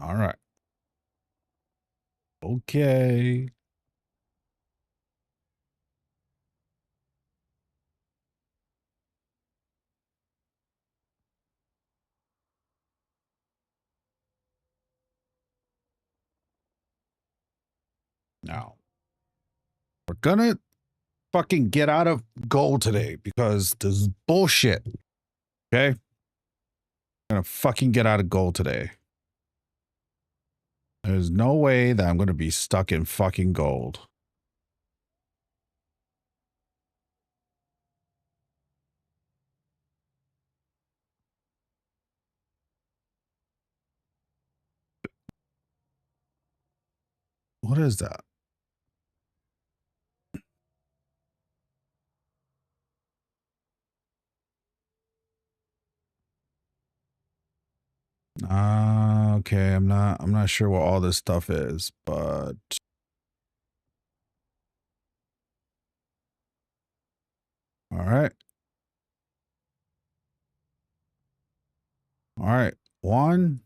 All right. Okay. Now, we're gonna fucking get out of gold today because this is bullshit. Okay? I'm gonna fucking get out of gold today. There's no way that I'm gonna be stuck in fucking gold. What is that? Okay, I'm not sure what all this stuff is, but all right. All right. One.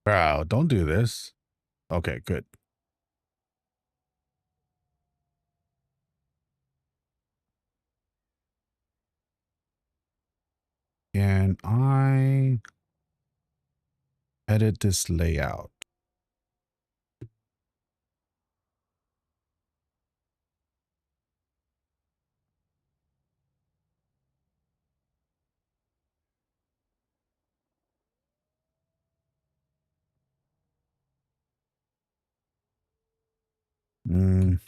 Bro, don't do this. Okay, good. Can I edit this layout? Mm,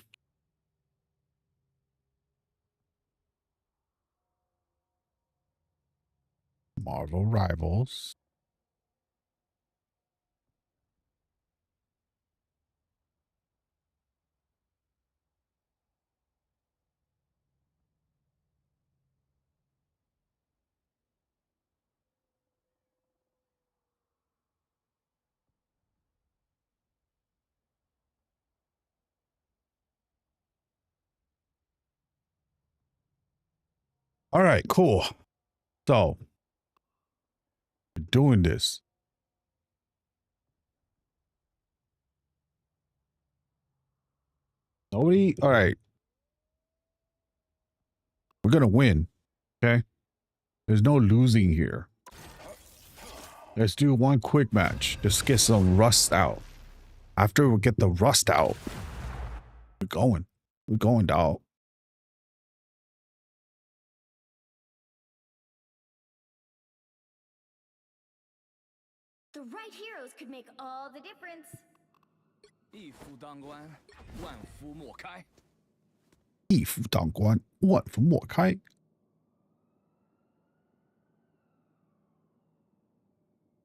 Marvel Rivals. All right, cool. So, we're doing this. Nobody. All right. We're going to win. Okay. There's no losing here. Let's do one quick match. Just get some rust out. After we get the rust out, we're going. We're going, dog. The right heroes could make all the difference. 一夫当关，万夫莫开。一夫当关，万夫莫开。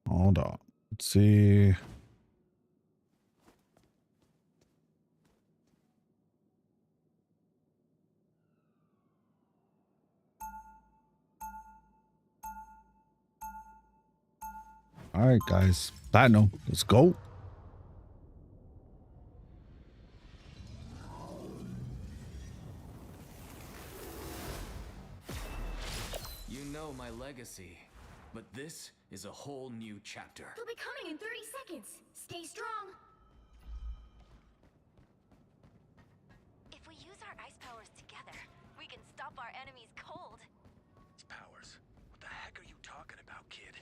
Hold on. Let's see. All right, guys. Platinum. Let's go. You know my legacy, but this is a whole new chapter. They'll be coming in 30 seconds. Stay strong. If we use our ice powers together, we can stop our enemies cold. Powers? What the heck are you talking about, kid?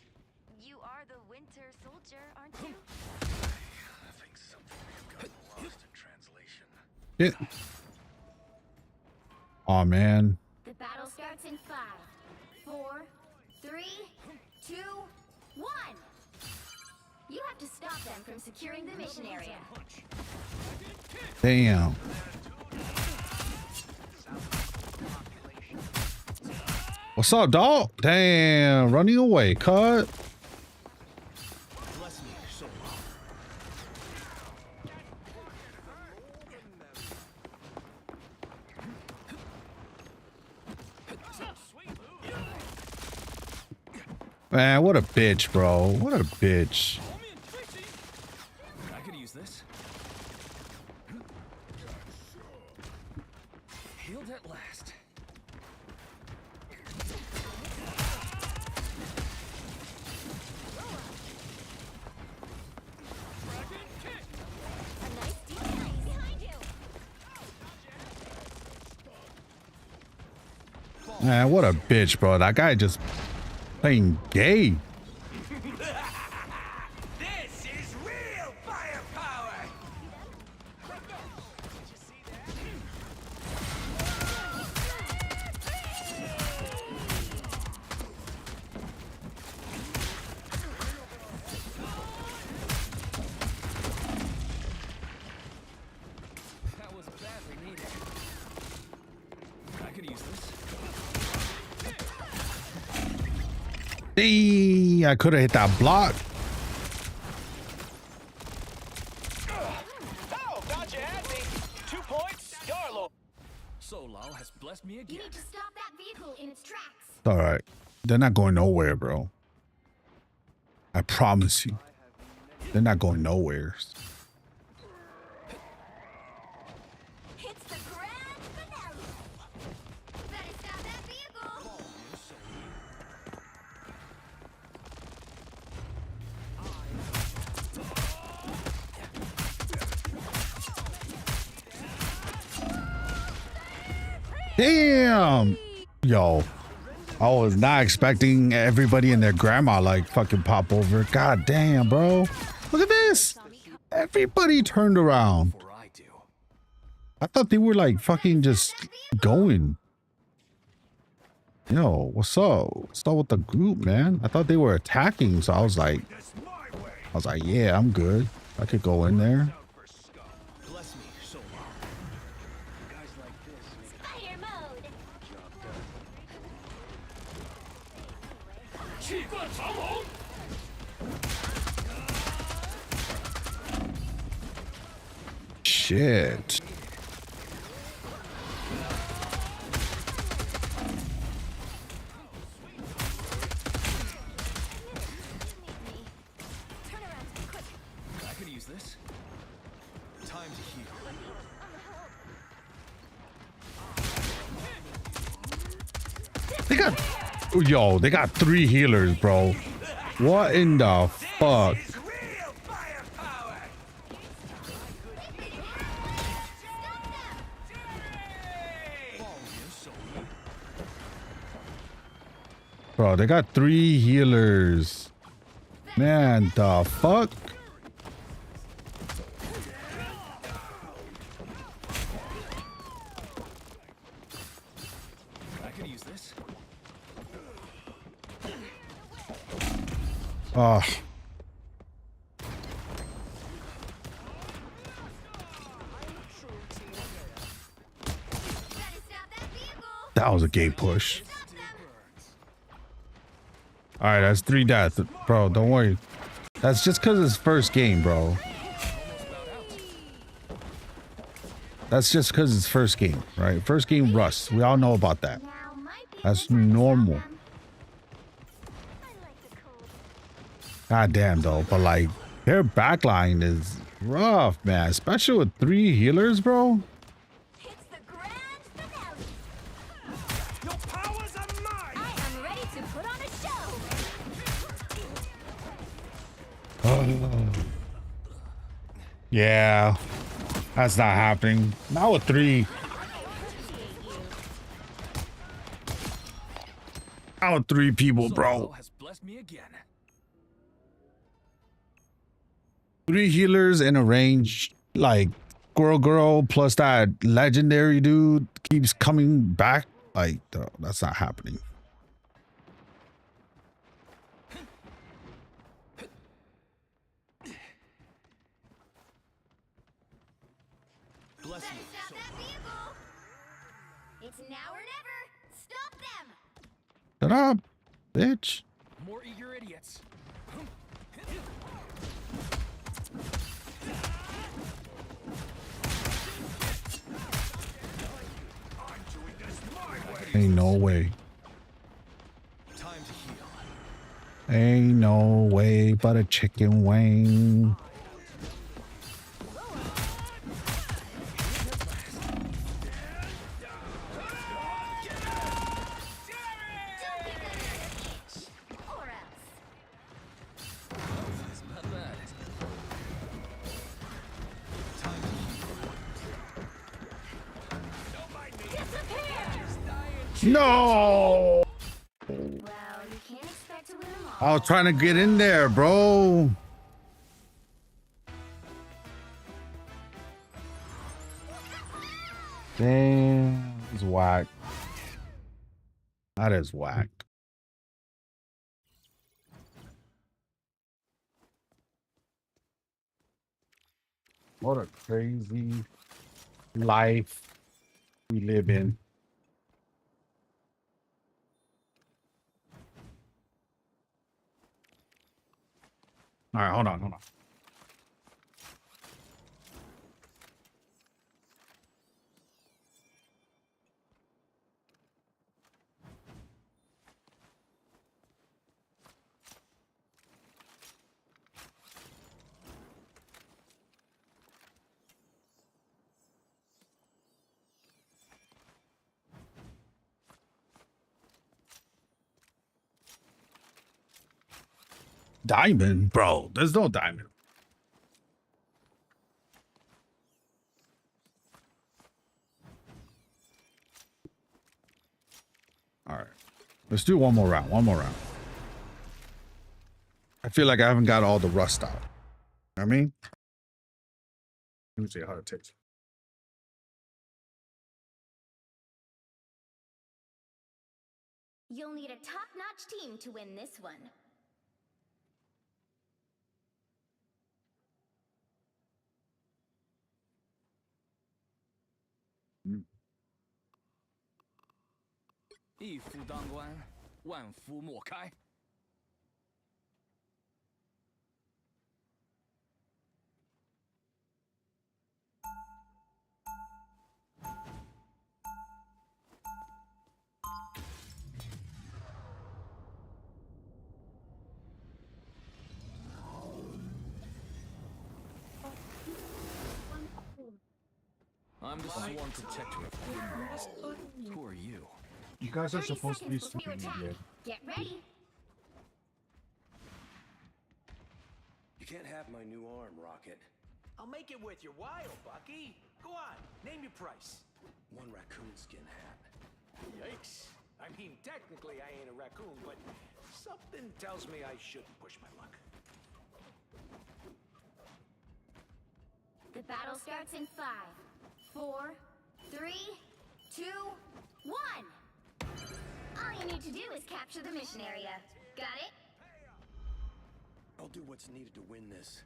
You are the Winter Soldier, aren't you? I think something may have gotten lost in translation. Yeah. Oh man. The battle starts in 5, 4, 3, 2, 1. You have to stop them from securing the mission area. Damn. What's up, dog? Damn, running away, cut. Bless me, your soul. Man, what a bitch, bro. What a bitch. I could use this. Healed at last. A nice deep freeze behind you. Man, what a bitch, bro. That guy just playing gay. This is real firepower! That was badly needed. I could use this. Dang, I could have hit that block. Oh, thought you had me. 2 points, Star-Lord. Solal has blessed me You again. need to stop that vehicle in its tracks. All right. They're not going nowhere, bro. I promise you. They're not going nowhere. It's the grand finale. Better stop that vehicle. Damn. Yo. I was not expecting everybody and their grandma like fucking pop over. God damn, bro. Look at this. Everybody turned around. Before I do. I thought they were like fucking just going. Yo, what's up? What's up with the group, man? I thought they were attacking, so I was like, yeah, I'm good. I could go in there. Bless me, Solal. Fire mode. Shit. Turn around, quick. I could use this. Time to heal. They got, yo, they got 3 healers, bro. What in the fuck? This is real firepower! Bro, they got 3 healers. Man, the fuck? I could use this. Ah. Better stop that vehicle. That was a gay push. Stop them. All right, that's 3 deaths. Bro, don't worry. That's just because it's first game, bro. That's just because it's first game, right? First game rust. We all know about that. Now might be a That's good time to stop normal. them. I like the cold. God damn, though. But, like, their backline is rough, man. Especially with 3 healers, bro. It's the grand finale. Your powers are mine! I am ready to put on a show. Yeah. That's not happening. Not with 3. Not with 3 people, bro. Solal has blessed me again. 3 healers in a range, like girl plus that legendary dude keeps coming back. Like, that's not happening. Bless Better me, stop that vehicle. It's now or never. Stop them. Shut up, bitch. More eager idiots. Ain't no way. Time to heal. Ain't no way but a chicken wing. Don't give them another inch, or else. It's not bad. No! Well, you can't expect to win them I all. was trying to get in there, bro. Damn, it's whack. That is whack. What a crazy life we live in. All right, hold on, hold on. Diamond, bro. There's no diamond. All right. Let's do one more round. One more round. I feel like I haven't got all the rust out. You know what I mean? Let me see how it tastes. You'll need a top-notch team to win this one. Mm. 一夫当关，万夫莫开。I'm the sworn protector of Grimwall. Who are you? You guys are 30 supposed to be seconds before you sleeping attack. again. Get ready. You can't have my new arm, Rocket. I'll make it with your while, Bucky. Go on, name your price. One raccoon skin hat. Yikes. I mean, technically I ain't a raccoon, but something tells me I shouldn't push my luck. The battle starts in 5, 4, 3, 2, 1. All you need to do is capture the mission area. Got it? I'll do what's needed to win this,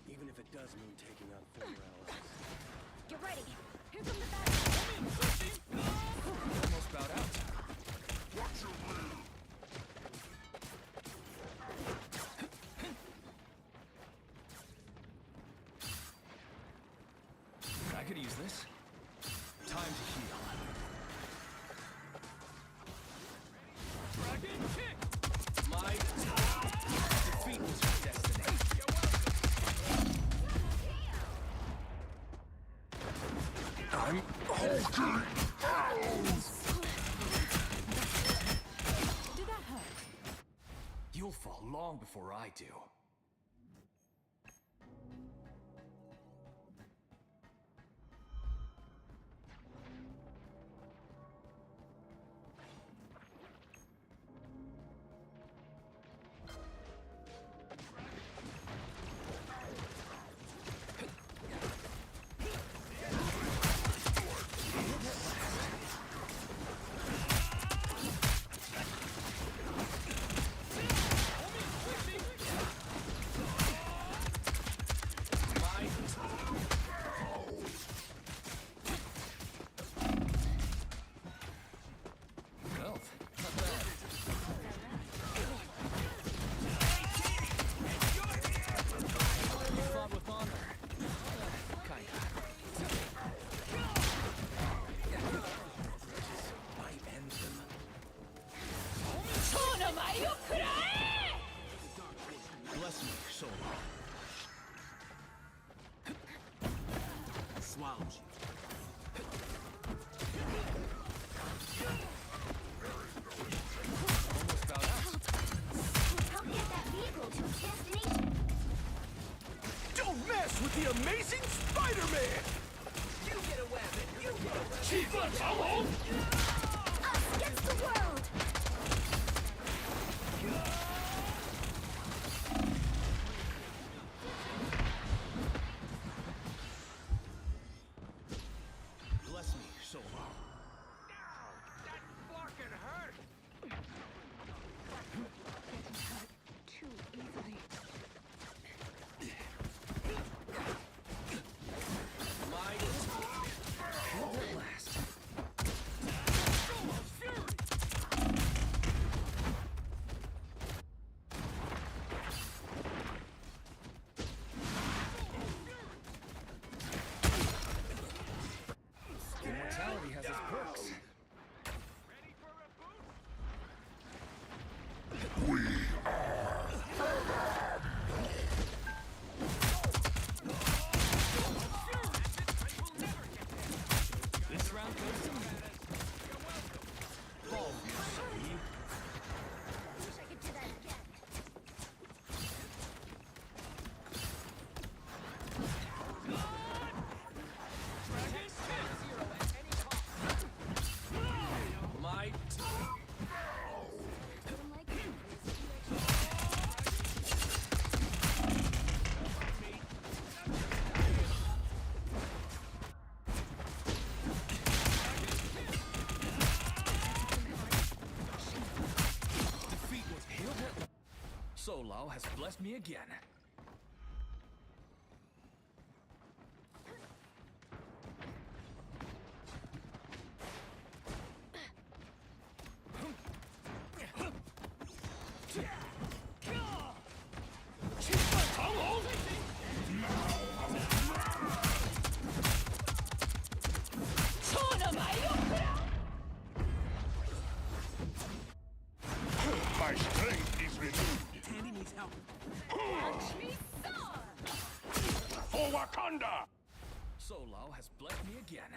even if it does mean taking on former allies. Get ready. Here comes the battle. Almost bowed out. I could use this. Time to heal. Dragon kick! My defeat was your destiny. I'm Hulk! Did that hurt? You'll fall long before I do. the Amazing Spider-Man! You get a weapon! You get a weapon! 气氛长虹， Us against the world! Bless me, Solo. That fucking hurt! Too easily. Might will it last? Immortality has its perks. Ready for a boot? This round goes to me. Fall, you Sony. Wish I could do that again. Might. Don't like it. Defeat was hailed. Solo has blessed me again. My strength is renewed. Tandy needs help. For Wakanda! Solo has blessed me again.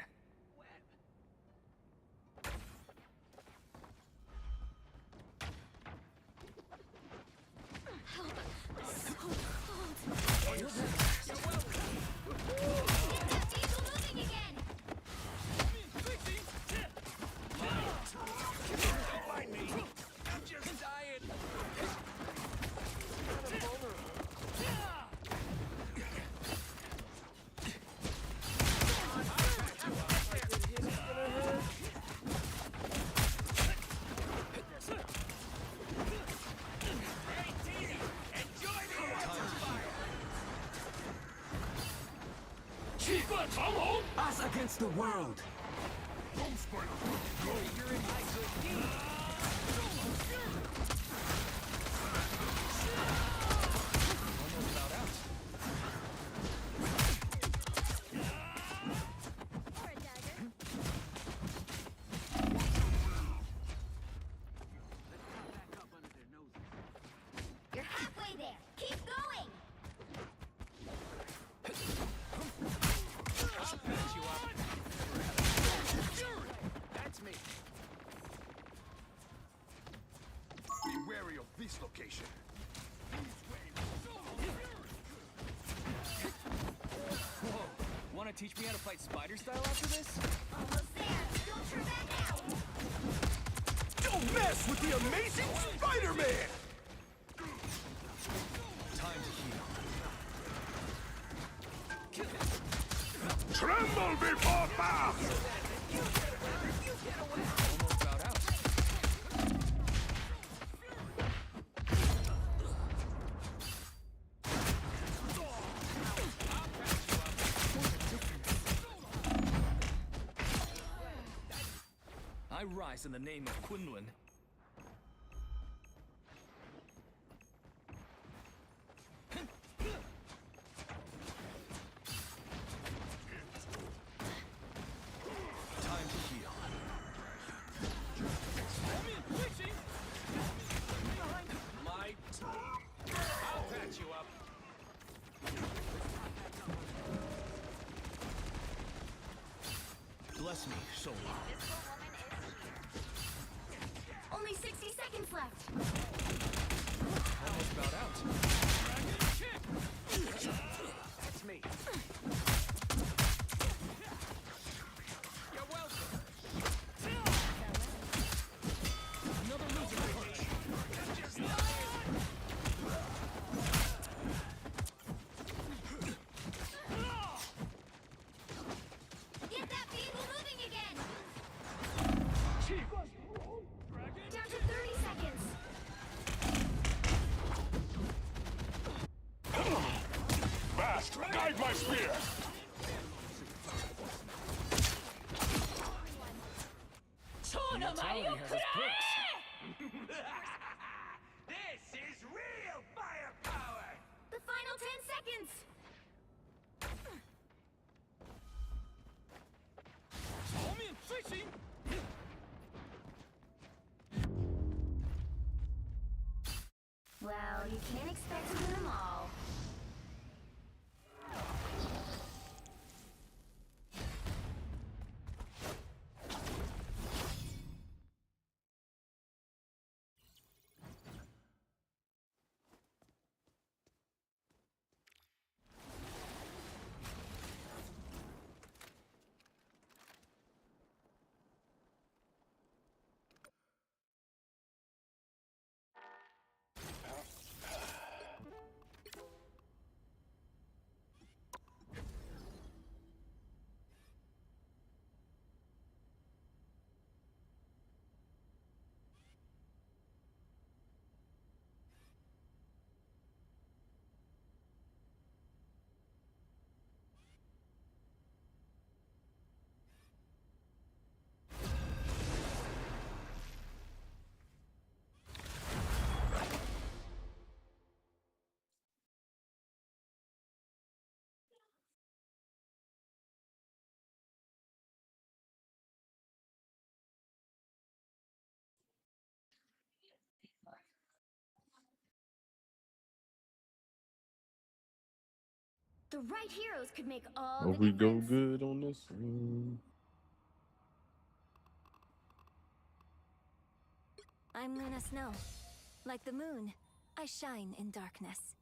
Get that diesel moving again! Don't mind me. I'm just dying. Hey, Dee, enjoy the fire. 气氛长虹， Us against the world! You're in my good deed. Almost about out. Or a dagger. Back up under their noses. You're halfway there. Keep going! I'll patch you up. That's me. Be wary of this location. Whoa. Want to teach me how to fight spider style after this? Almost there. Don't turn back now! Don't mess with the Amazing Spider-Man! Time to heal. Tremble before Thanos! Almost about out. I rise in the name of Quinlan. Time to heal. Might. I'll patch you up. Bless me, Solo. Invisible woman is here. Only 60 seconds left. Almost about out. That's me. You're welcome. Get that vehicle moving again! Down to 30 seconds. Fast! Guide my spear! Mentality has its perks. This is real firepower! The final 10 seconds. Well, you can't expect to win them all. The right heroes could make all Hope the we go difference. good on this one. I'm Luna Snow. Like the moon, I shine in darkness.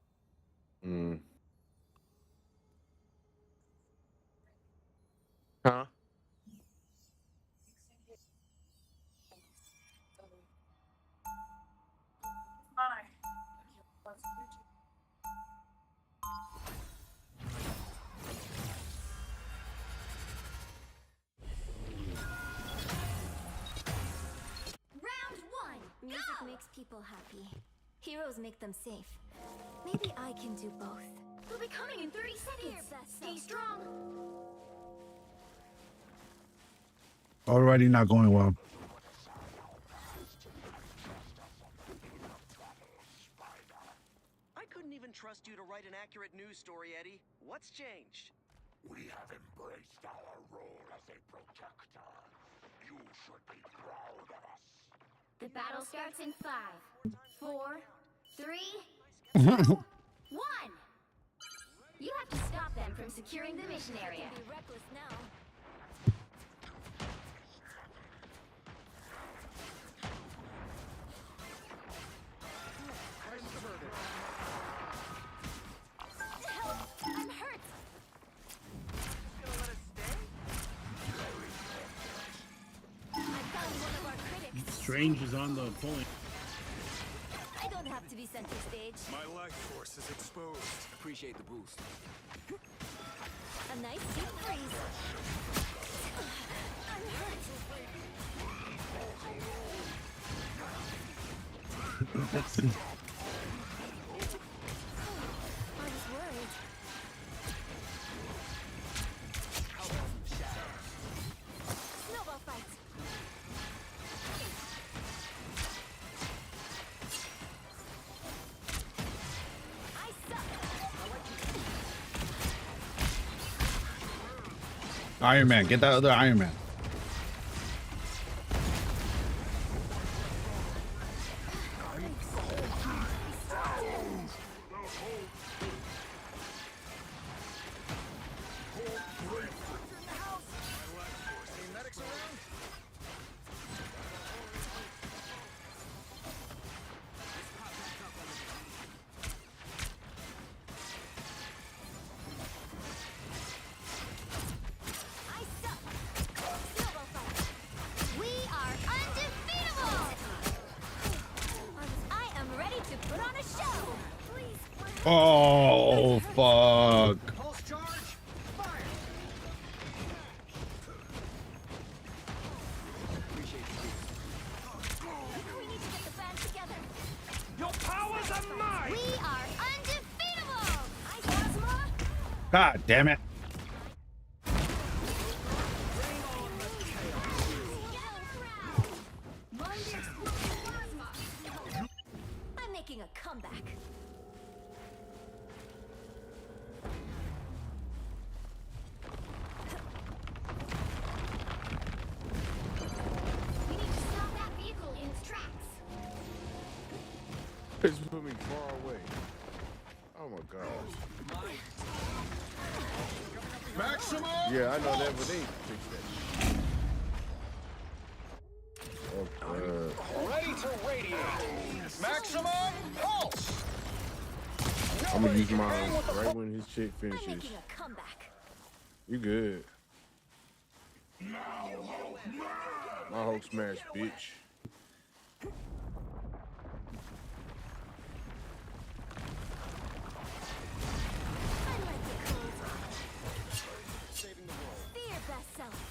Huh? Round 1, Music go! makes people happy. Heroes make them safe. Maybe I can do both. We'll be coming in 30 seconds. Stay strong. Already not going well. I couldn't even trust you to write an accurate news story, Eddie. What's changed? We have embraced our role as a protector. You should be proud of us. The battle starts in 5, 4, 3, 2, 1. You have to stop them from securing the mission area. Be reckless now. Help! I'm hurt. Gonna let us stay? I found one of our critics. Strange is on the point. I don't have to be center stage. My life force is exposed. Appreciate the boost. A nice deep freeze. I'm hurt. I was worried. Snowball fight. I suck. Iron Man, get that other Iron Man. Oh, fuck. Pulse charge, fire! Appreciate you. We need to get the band together. Your powers are mine! We are undefeatable! I Plasma! God damn it. I'm making a comeback. We need to stop that vehicle in its tracks. It's put me far away. Oh my god. Maximum! Yeah, I know that, but they ain't fix that. Oh, Ready to radiate! Maximum pulse! I'm gonna use mine right when his chick I'm finishes. making a comeback. You good. My Hulk smash, bitch. I like it cold. Fear bestseller.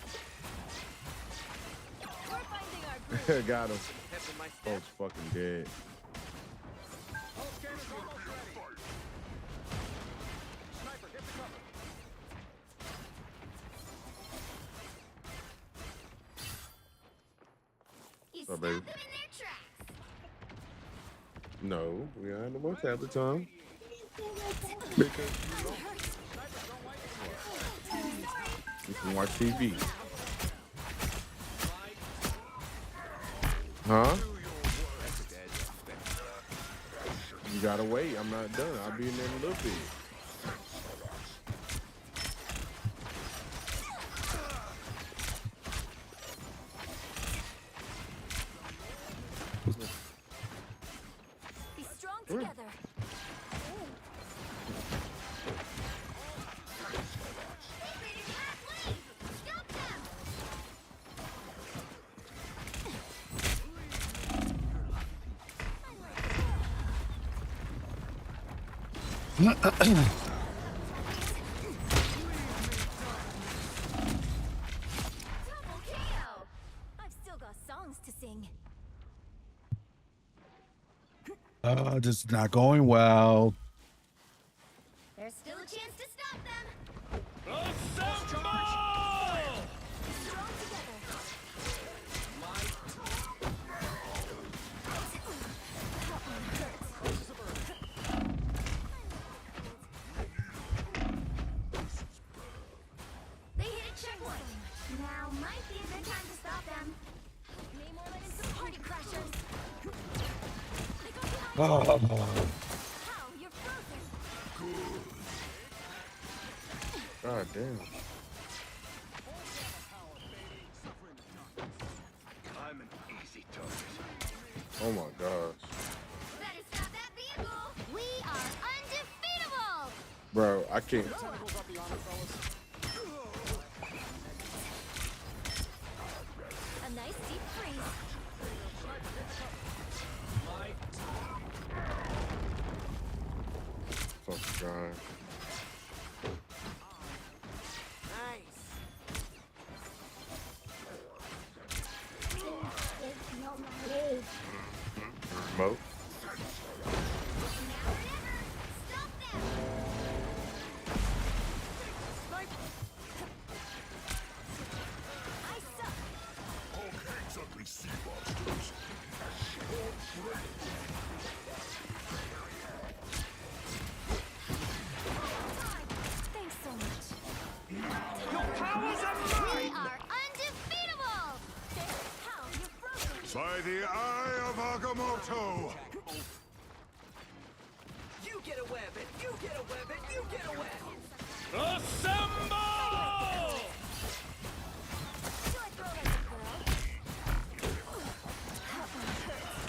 We're finding our groove. Got him. Hulk's fucking dead. You Oh, stop baby. them in their tracks. No, we are the most half the time. You can watch TV. Huh? You gotta wait. I'm not done. I'll be in there in a little bit. Be strong together. Stop them! Double KO! I've still got songs to sing. This is not going well. There's still a chance to stop them. Pulse charge, Strong together. They hit a checkpoint. Now might be a good time to stop them. Namor let in some party crashers. They got behind you. How? You're frozen. God damn. I'm an easy target. Oh my gosh. Better stop that vehicle. We are undefeatable. Bro, I can't. A nice deep freeze. Fucking God. Smoke. Stop them. I suck. Okay, ugly sea monsters. Thanks so much. your powers are We mine! are undefeatable. How? You're frozen. By the eye of Agamotto! You get a weapon, you get a weapon, you get a weapon! Assemble! Do I throw like a girl? That one hurts.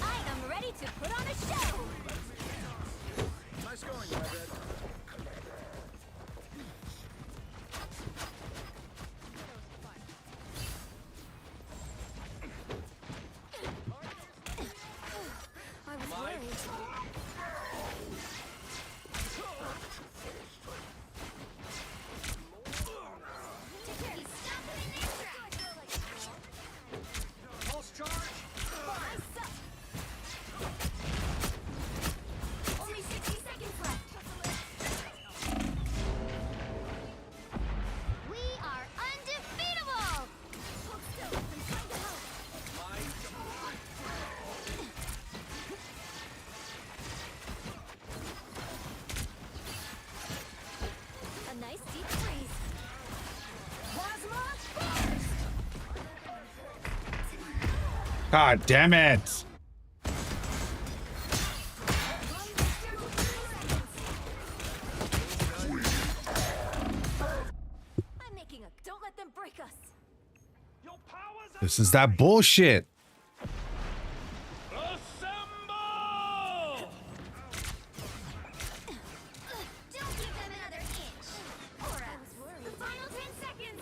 I am ready to put on a show. Nice going, Webhead. God damn it. I'm making a. Don't let them break us. This is that bullshit. Don't give them another inch. Or else. The final 10 seconds.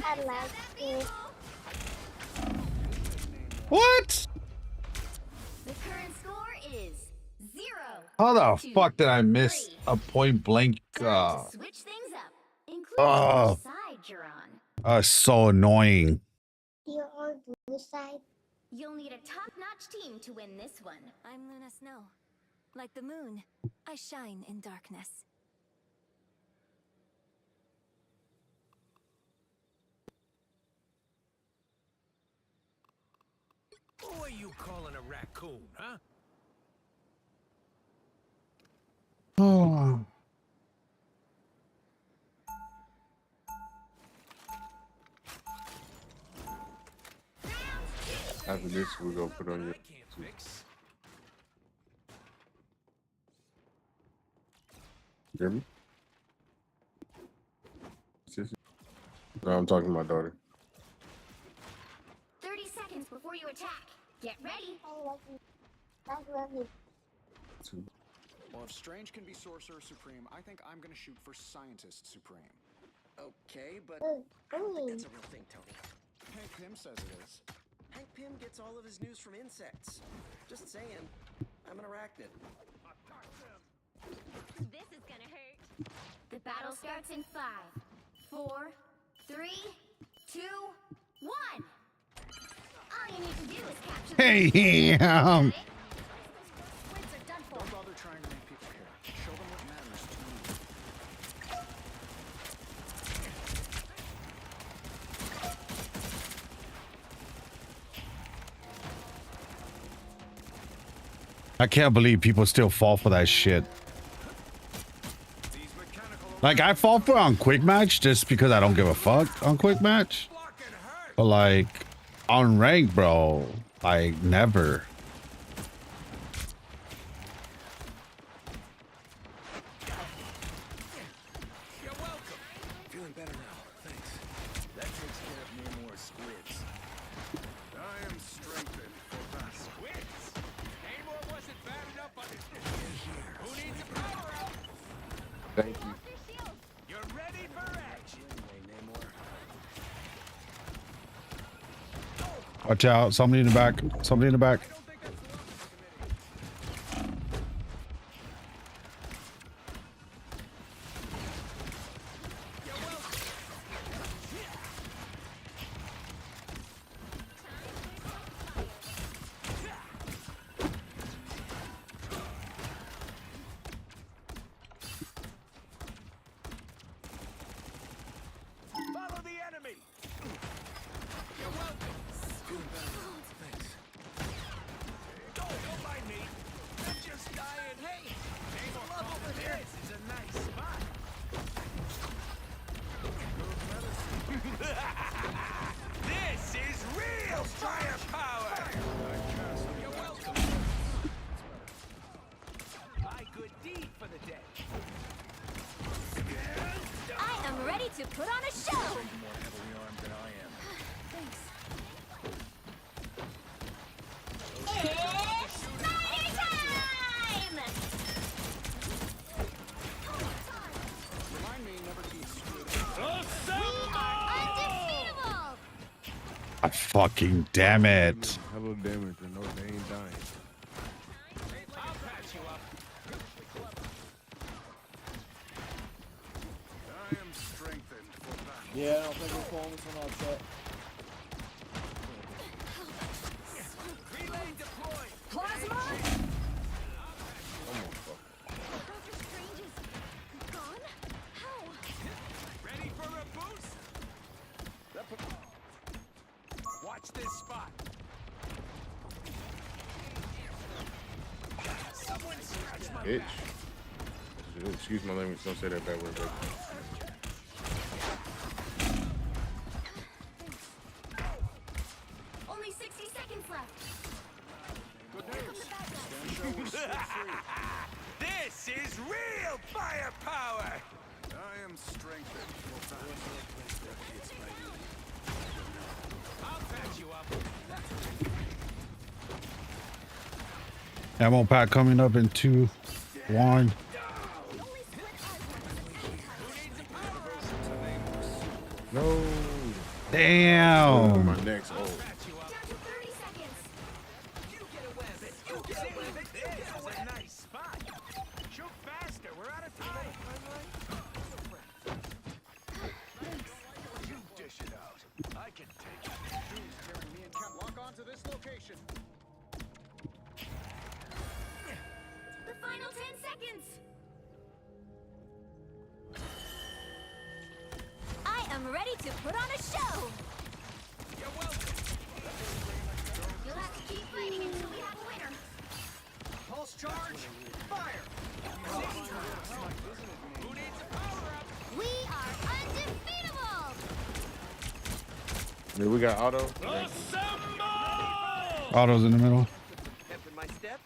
I like it. What? The current score is 0. How the to fuck did I miss 3. a point blank? Time to switch things up, including Oh. which side you're on. So annoying. You're on blue side. You'll need a top-notch team to win this one. I'm Luna Snow. Like the moon, I shine in darkness. Who are you calling a raccoon, huh? Oh. After this, we're gonna put on your. I can't fix. Hear me? Sissy? No, I'm talking to my daughter. 30 seconds before you attack. Get ready. I love you. I love you. Well, if Strange can be Sorcerer Supreme, I think I'm gonna shoot for Scientist Supreme. Okay, but Oh, I don't think oh. that's a real thing, Tony. Hank Pym says it is. Hank Pym gets all of his news from insects. Just saying. I'm an arachnid. This is gonna hurt. The battle starts in 5, 4, 3, 2, 1. All you need to do is capture the Hey, Squids are done for. Don't bother trying to make people care. Show them what matters to you. I can't believe people still fall for that shit. Like, I fall for it on quick match just because I don't give a fuck on quick match. But like, on rank, bro, like, never. You're welcome. Feeling better now. Thanks. That takes care of me more squids. I am strengthened for battle. Squids? Namor wasn't bad enough on his Who needs a power up? Thank you. You're ready for action. Anyway, Namor. Watch out. Somebody in the back. Somebody in the back. Follow the enemy. You're welcome. Feeling better now. Thanks. Don't mind me. I'm just dying. Hey, Namor love over here. This is a nice spot. This is real firepower. You're welcome. My good deed for the day. I am ready to put on a show. More heavily armed than I am. Thanks. It's Spider time! Remind me never to eat squid. Undefeatable! Fucking damn it. Hello, damage, and no, they ain't dying. I'll patch you up. I am strengthened for battle. Yeah, I don't think we're pulling this one off set. Relay deployed. Plasma! Oh my fuck. Doctor Strange is gone? How? Ready for a boost? Watch this spot. Someone scratch my Bitch. back. Excuse my language, don't say that bad word, but Ammo pack coming up in 2, 1. No. Damn. My next ult. Down to 30 seconds. This is a nice spot. Shoot faster. We're out of time. You dish it out. I can take it. Please, Karen, me and Cap lock onto this location. The final 10 seconds. I am ready to put on a show. You're welcome. You'll have to keep fighting until we have a winner. Pulse charge. Fire. Who needs a power up? We are undefeatable. Yeah, we got auto. Auto's in the middle. Stepping my step.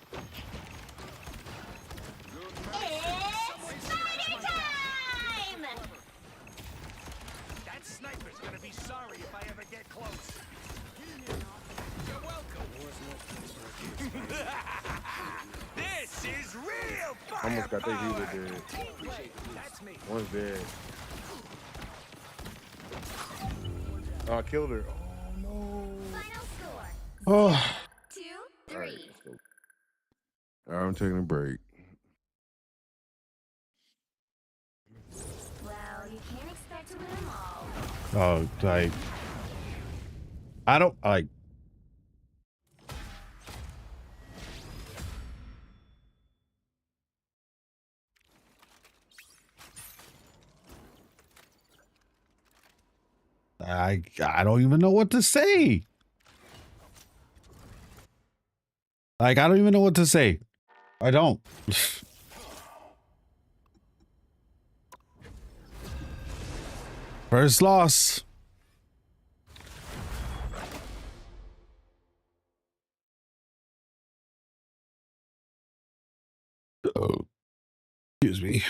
It's fighting time! That sniper's gonna be sorry if I ever get close. You're welcome. This is real Almost got their firepower. healer dead. That's me. One's dead. Oh, I killed her. Oh no. Final score. Oh, 2, All right, 3. let's go. All right, I'm taking a break. Well, you can't expect to win them all. oh, like, I don't like. I don't even know what to say. Like, I don't even know what to say. I don't. First loss. Oh, excuse me.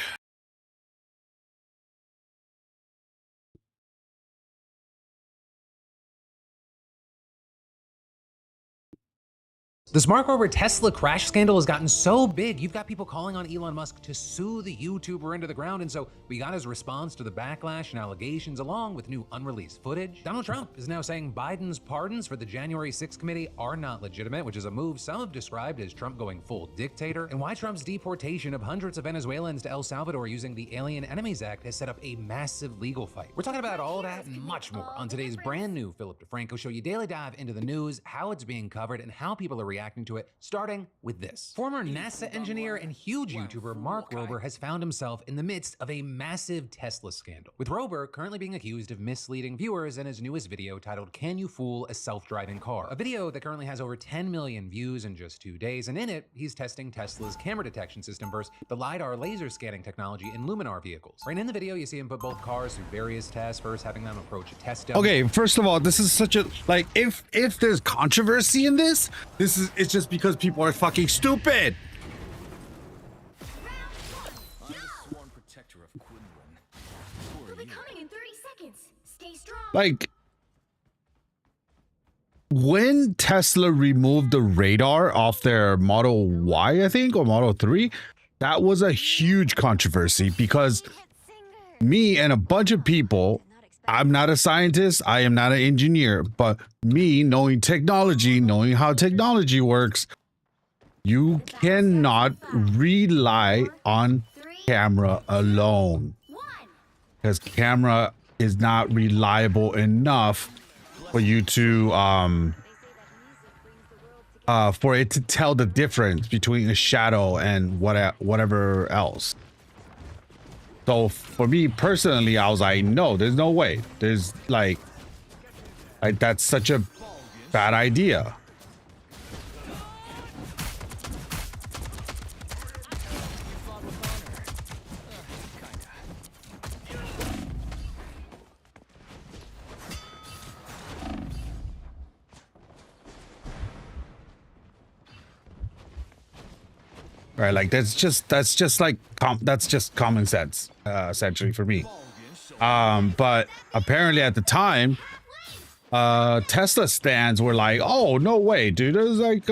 The Mark Rober Tesla crash scandal has gotten so big, you've got people calling on Elon Musk to sue the YouTuber into the ground, and so we got his response to the backlash and allegations along with new unreleased footage. Donald Trump is now saying Biden's pardons for the January 6th committee are not legitimate, which is a move some have described as Trump going full dictator, and why Trump's deportation of hundreds of Venezuelans to El Salvador using the Alien Enemies Act has set up a massive legal fight. We're talking about all that and much more on today's brand new Philip DeFranco Show. You daily dive into the news, how it's being covered, and how people are reacting to it, starting with this. Former NASA engineer and huge YouTuber Mark Rober has found himself in the midst of a massive Tesla scandal, with Rober currently being accused of misleading viewers in his newest video titled "Can You Fool a Self-Driving Car?" A video that currently has over 10 million views in just 2 days, and in it, he's testing Tesla's camera detection system versus the LiDAR laser scanning technology in Luminar vehicles. Right in the video, you see him put both cars through various tests, first having them approach a test dummy. Okay, first of all, this is such a like if there's controversy in this it's just because people are fucking stupid. I'm the sworn protector of Quinlan. Who We'll are be you? coming in 30 seconds. Stay strong. Like, when Tesla removed the radar off their Model Y, I think, or Model 3, that was a huge controversy because me and a bunch of people, I'm not a scientist, I am not an engineer, but me knowing technology, knowing how technology works, you cannot rely on camera alone because camera is not reliable enough for you to for it to tell the difference between a shadow and whatever else. So for me personally, I was like, no, there's no way. There's like that's such a bad idea. Right, like that's just like that's just common sense, essentially for me. But apparently at the time, Tesla stands were like, oh no way, dude. There's like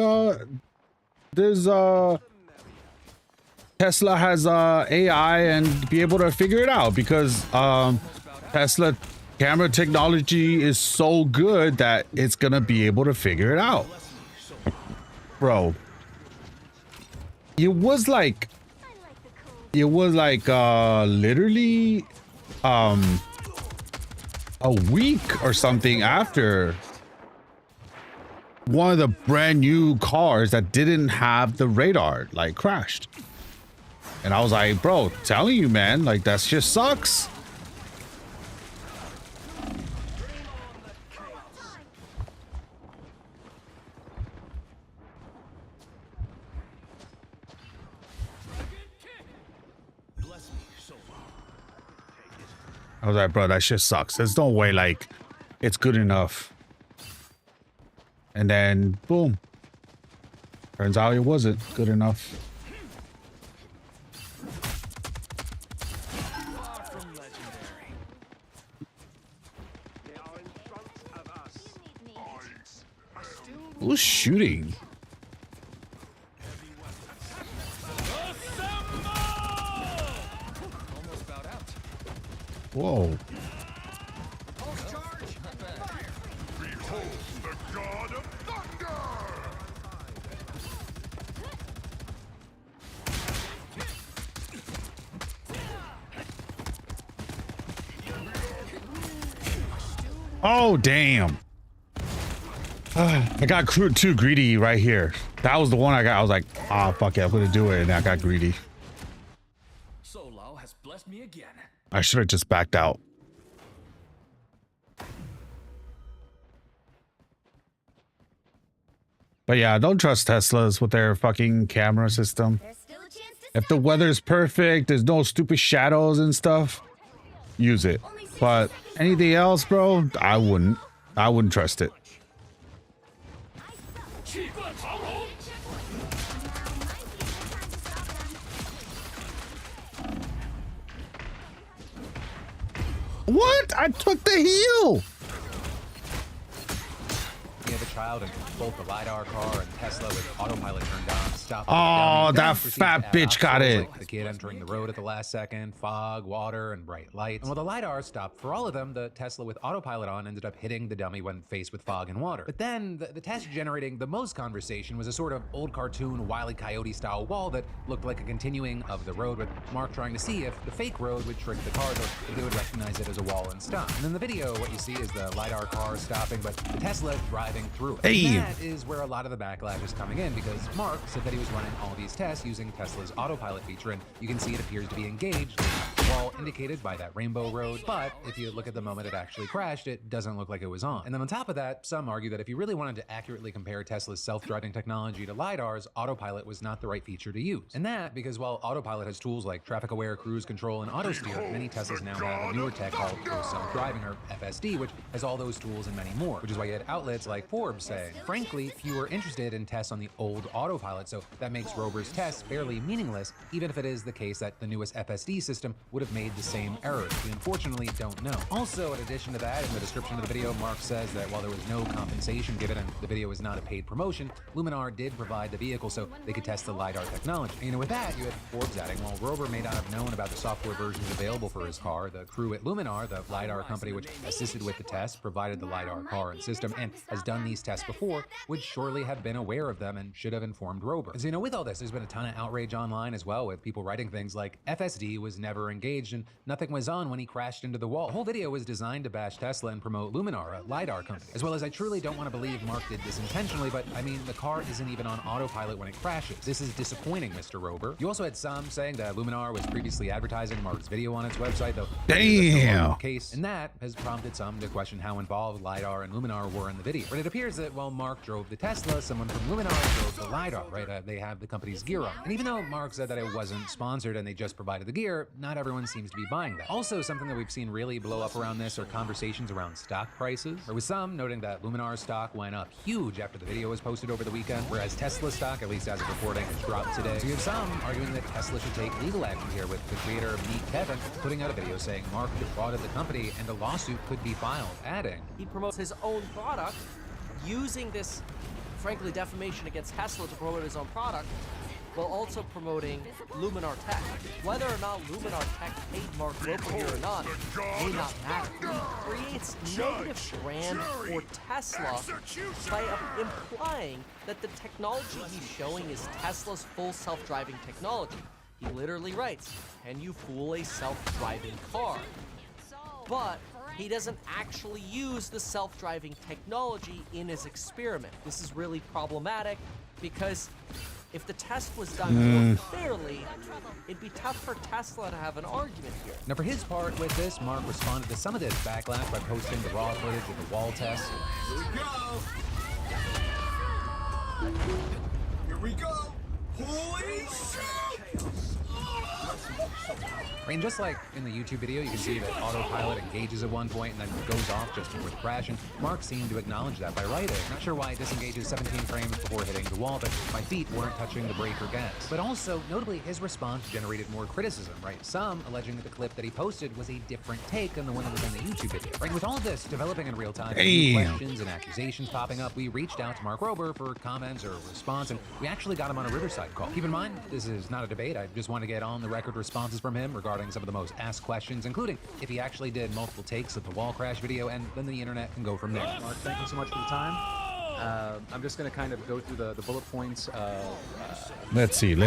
there's Tesla has AI and be able to figure it out because Tesla camera technology is so good that it's gonna be able to figure it out. Bro, it was like literally a week or something after one of the brand new cars that didn't have the radar like crashed. And I was like, bro, telling you, man, like that just sucks. I was like, bro, that shit sucks. There's no way like it's good enough. And then boom. Turns out it wasn't good enough. Who's shooting? Whoa. Behold the god of thunder! Oh, damn. I got too greedy right here. That was the one I got. I was like, ah, fuck it, I'm gonna do it. And I got greedy. Solao has blessed me again. I should have just backed out. But yeah, don't trust Teslas with their fucking camera system. If the weather's perfect, there's no stupid shadows and stuff, use it. But anything else, bro, I wouldn't trust it. What? I took the heel. Yeah, the child and both the LiDAR car and Tesla with autopilot turned on stopped. Oh, that fat bitch got it. Like the kid entering the road at the last second, fog, water, and bright lights. And while the LiDAR stopped for all of them, the Tesla with autopilot on ended up hitting the dummy when faced with fog and water. But then the test generating the most conversation was a sort of old cartoon Wile E. Coyote style wall that looked like a continuing of the road, with Mark trying to see if the fake road would trick the cars or if they would recognize it as a wall and stop. And in the video, what you see is the LiDAR car stopping, but the Tesla driving through it. Hey. And that is where a lot of the backlash is coming in, because Mark said that he was running all these tests using Tesla's autopilot feature, and you can see it appears to be engaged with the wall indicated by that rainbow road. But if you look at the moment it actually crashed, it doesn't look like it was on. And then on top of that, some argue that if you really wanted to accurately compare Tesla's self-driving technology to LiDAR's, autopilot was not the right feature to use. And that because while autopilot has tools like traffic-aware cruise control and auto steer, many Teslas now have a newer tech called Full Self-Driving, or FSD, which has all those tools and many more, which is why you had outlets like Forbes saying, frankly, fewer interested in tests on the old autopilot, so that makes Rover's tests fairly meaningless, even if it is the case that the newest FSD system would have made the same errors. We unfortunately don't know. Also, in addition to that, in the description of the video, Mark says that while there was no compensation given and the video was not a paid promotion, Luminar did provide the vehicle so they could test the LiDAR technology. And with that, you had Forbes adding, while Rover may not have known about the software versions available for his car, the crew at Luminar, the LiDAR company which assisted with the test, provided the LiDAR car and system, and has done these tests before, would surely have been aware of them and should have informed Rover. So, with all this, there's been a ton of outrage online as well, with people writing things like, FSD was never engaged and nothing was on when he crashed into the wall. The whole video was designed to bash Tesla and promote Luminar, a LiDAR company. As well as I truly don't want to believe Mark did this intentionally, but I mean, the car isn't even on autopilot when it crashes. This is disappointing, Mr. Rover. You also had some saying that Luminar was previously advertising Mark's video on its website, though damn case, and that has prompted some to question how involved LiDAR and Luminar were in the video. But it appears that while Mark drove the Tesla, someone from Luminar drove the LiDAR, right? They have the company's gear on. And even though Mark said that it wasn't sponsored and they just provided the gear, not everyone seems to be buying that. Also, something that we've seen really blow up around this are conversations around stock prices. There was some noting that Luminar's stock went up huge after the video was posted over the weekend, whereas Tesla stock, at least as of reporting, has dropped today. So you have some arguing that Tesla should take legal action here, with the creator of Meet Kevin putting out a video saying Mark defrauded the company and a lawsuit could be filed, adding, he promotes his own product using this frankly, defamation against Tesla to promote his own product, while also promoting Luminar Tech. Whether or not Luminar Tech paid Mark Rober here or not may not matter. He creates negative brand for Tesla by implying that the technology he's showing is Tesla's full self-driving technology. He literally writes, "Can you fool a self-driving car?" But he doesn't actually use the self-driving technology in his experiment. This is really problematic because if the test was done more fairly, it'd be tough for Tesla to have an argument here. Now, for his part with this, Mark responded to some of this backlash by posting the raw footage of the wall test. Here we go! Here we go! Holy shit! I mean, just like in the YouTube video, you can see that autopilot engages at one point and then goes off just before the crash, and Mark seemed to acknowledge that by writing, "Not sure why it disengages 17 frames before hitting the wall, but my feet weren't touching the brake or gas." But also, notably, his response generated more criticism, right? Some alleging that the clip that he posted was a different take than the one that was in the YouTube video. Right? With all of this developing in real time, new questions and accusations popping up, we reached out to Mark Rober for comments or a response, and we actually got him on a Riverside call. Keep in mind, this is not a debate. I just want to get on the record responses from him regarding some of the most asked questions, including if he actually did multiple takes of the wall crash video, and then the internet can go from there. Mark, thank you so much for the time. I'm just going to kind of go through the bullet points of Let's see. and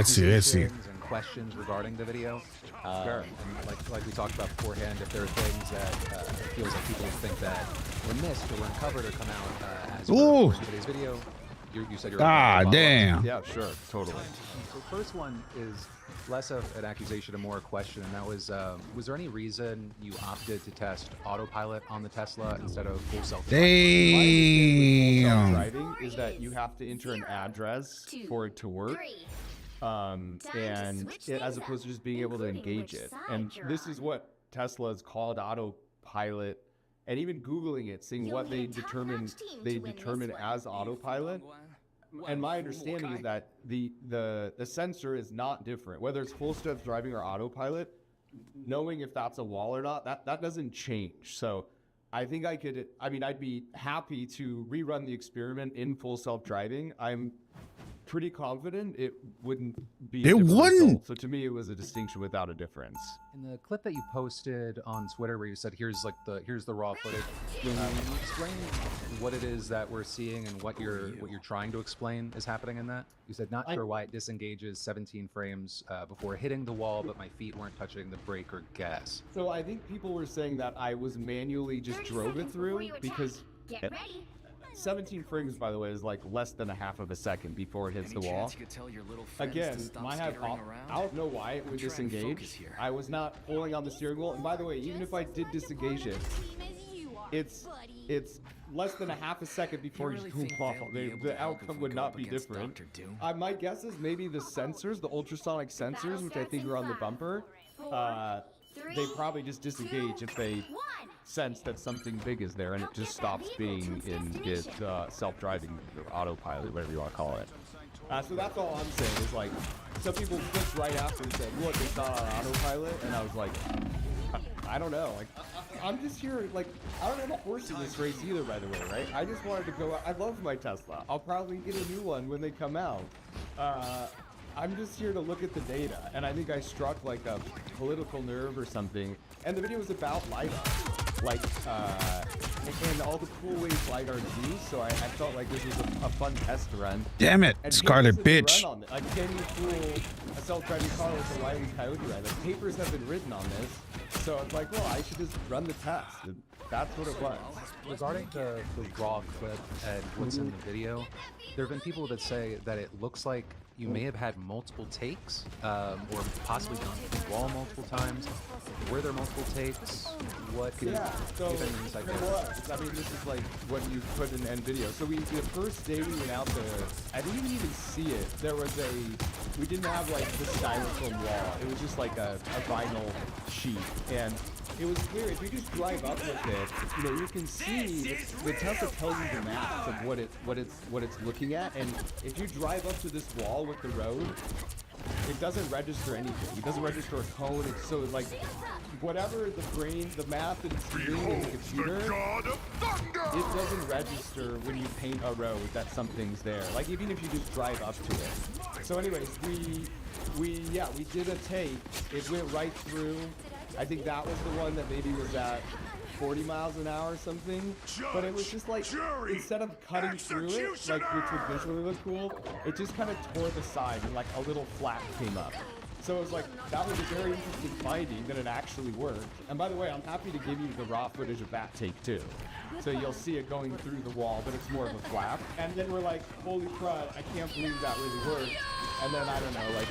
questions regarding the video. And like we talked about beforehand, if there are things that it feels like people think that were missed or weren't covered or come out as Ooh. in today's video, you said you're damn. Yeah, sure, totally. So first one is less of an accusation and more a question, and that was there any reason you opted to test autopilot on the Tesla instead of full self-driving? Self-driving is that you have to enter an address for it to work, and as opposed to just being able to engage it. And this is what Tesla is called autopilot, and even Googling it, seeing what they determine as autopilot. And my understanding is that the sensor is not different, whether it's full self-driving or autopilot. Knowing if that's a wall or not, that doesn't change. So I think I'd be happy to rerun the experiment in full self-driving. I'm pretty confident it wouldn't be a different result. So to me, it was a distinction without a difference. In the clip that you posted on Twitter, where you said here's the raw footage, can you explain what it is that we're seeing and what you're trying to explain is happening in that? You said not sure why it disengages 17 frames before hitting the wall, but my feet weren't touching the brake or gas. So I think people were saying that I was manually just drove it through because 17 frames, by the way, is like less than a half of a second before it hits the wall. Again, I don't know why it would disengage. I was not pulling on the steering wheel. And by the way, even if I did disengage it, it's less than a half a second before you poof off. The outcome would not be different. My guess is maybe the sensors, the ultrasonic sensors, which I think are on the bumper, they probably just disengage if they sense that something big is there, and it just stops being in its self-driving autopilot, whatever you want to call it. So that's all I'm saying is, like, some people clicked right after and said, look, it's not on autopilot, and I was like, I don't know. Like, I'm just here, like, I don't have a horse in this race either, by the way, right? I just wanted to go out. I love my Tesla. I'll probably get a new one when they come out. I'm just here to look at the data, and I think I struck like a political nerve or something. And the video was about LiDAR, like, and all the cool ways LiDAR do. So I felt like this was a fun test to run. Damn it, and Scarlet bitch. Like, can you fool a self-driving car with a Wile E. Coyote ride? Like, papers have been written on this. So it's like, well, I should just run the test. That's what it was. Regarding the raw clip and what's in the video, there have been people that say that it looks like you may have had multiple takes, or possibly gone to the wall multiple times. Were there multiple takes? What could yeah, you so give any insight there was. I mean, this is like what you put in end video. So the first day we went out there, I didn't even see it. There was we didn't have like the styrofoam wall. It was just like a vinyl sheet. And it was clear, if you just drive up with it, you know, you can see the Tesla tells you the maps of what it's looking at. And if you drive up to this wall with the road, it doesn't register anything. It doesn't register a code. So like whatever the math and it's doing in the computer, it doesn't register when you paint a road that something's there. Like even if you just drive up to it. So anyways, we did a take. It went right through. I think that was the one that maybe was at 40 miles an hour or something, but it was just like, instead of cutting through it, like which would visually look cool, it just kind of tore the side and like a little flap came up. So it was like, that was a very interesting finding that it actually worked. And by the way, I'm happy to give you the raw footage of that take too. So you'll see it going through the wall, but it's more of a flap. And then we're like, holy crud, I can't believe that really worked. And then I don't know, like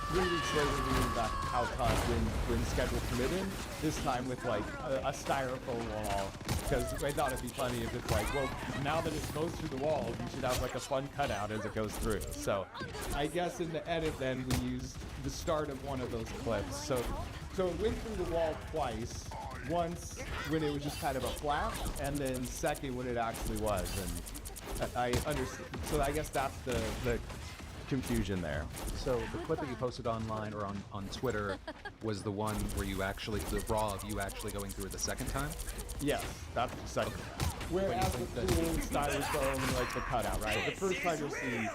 3 weeks later we moved back out when schedule permitted, this time with like a styrofoam wall, because I thought it'd be funny if it's like, well, now that it goes through the wall, you should have like a fun cutout as it goes through. So I guess in the edit then we used the start of one of those clips. So it went through the wall twice, once when it was just kind of a flap, and then second when it actually was. And I understand. So I guess that's the confusion there. So the clip that you posted online or on Twitter was the one where you actually, the raw of you actually going through it the second time? Yes, that's the second time. Whereas the cool styrofoam and like the cutout, right? The first time you'll see,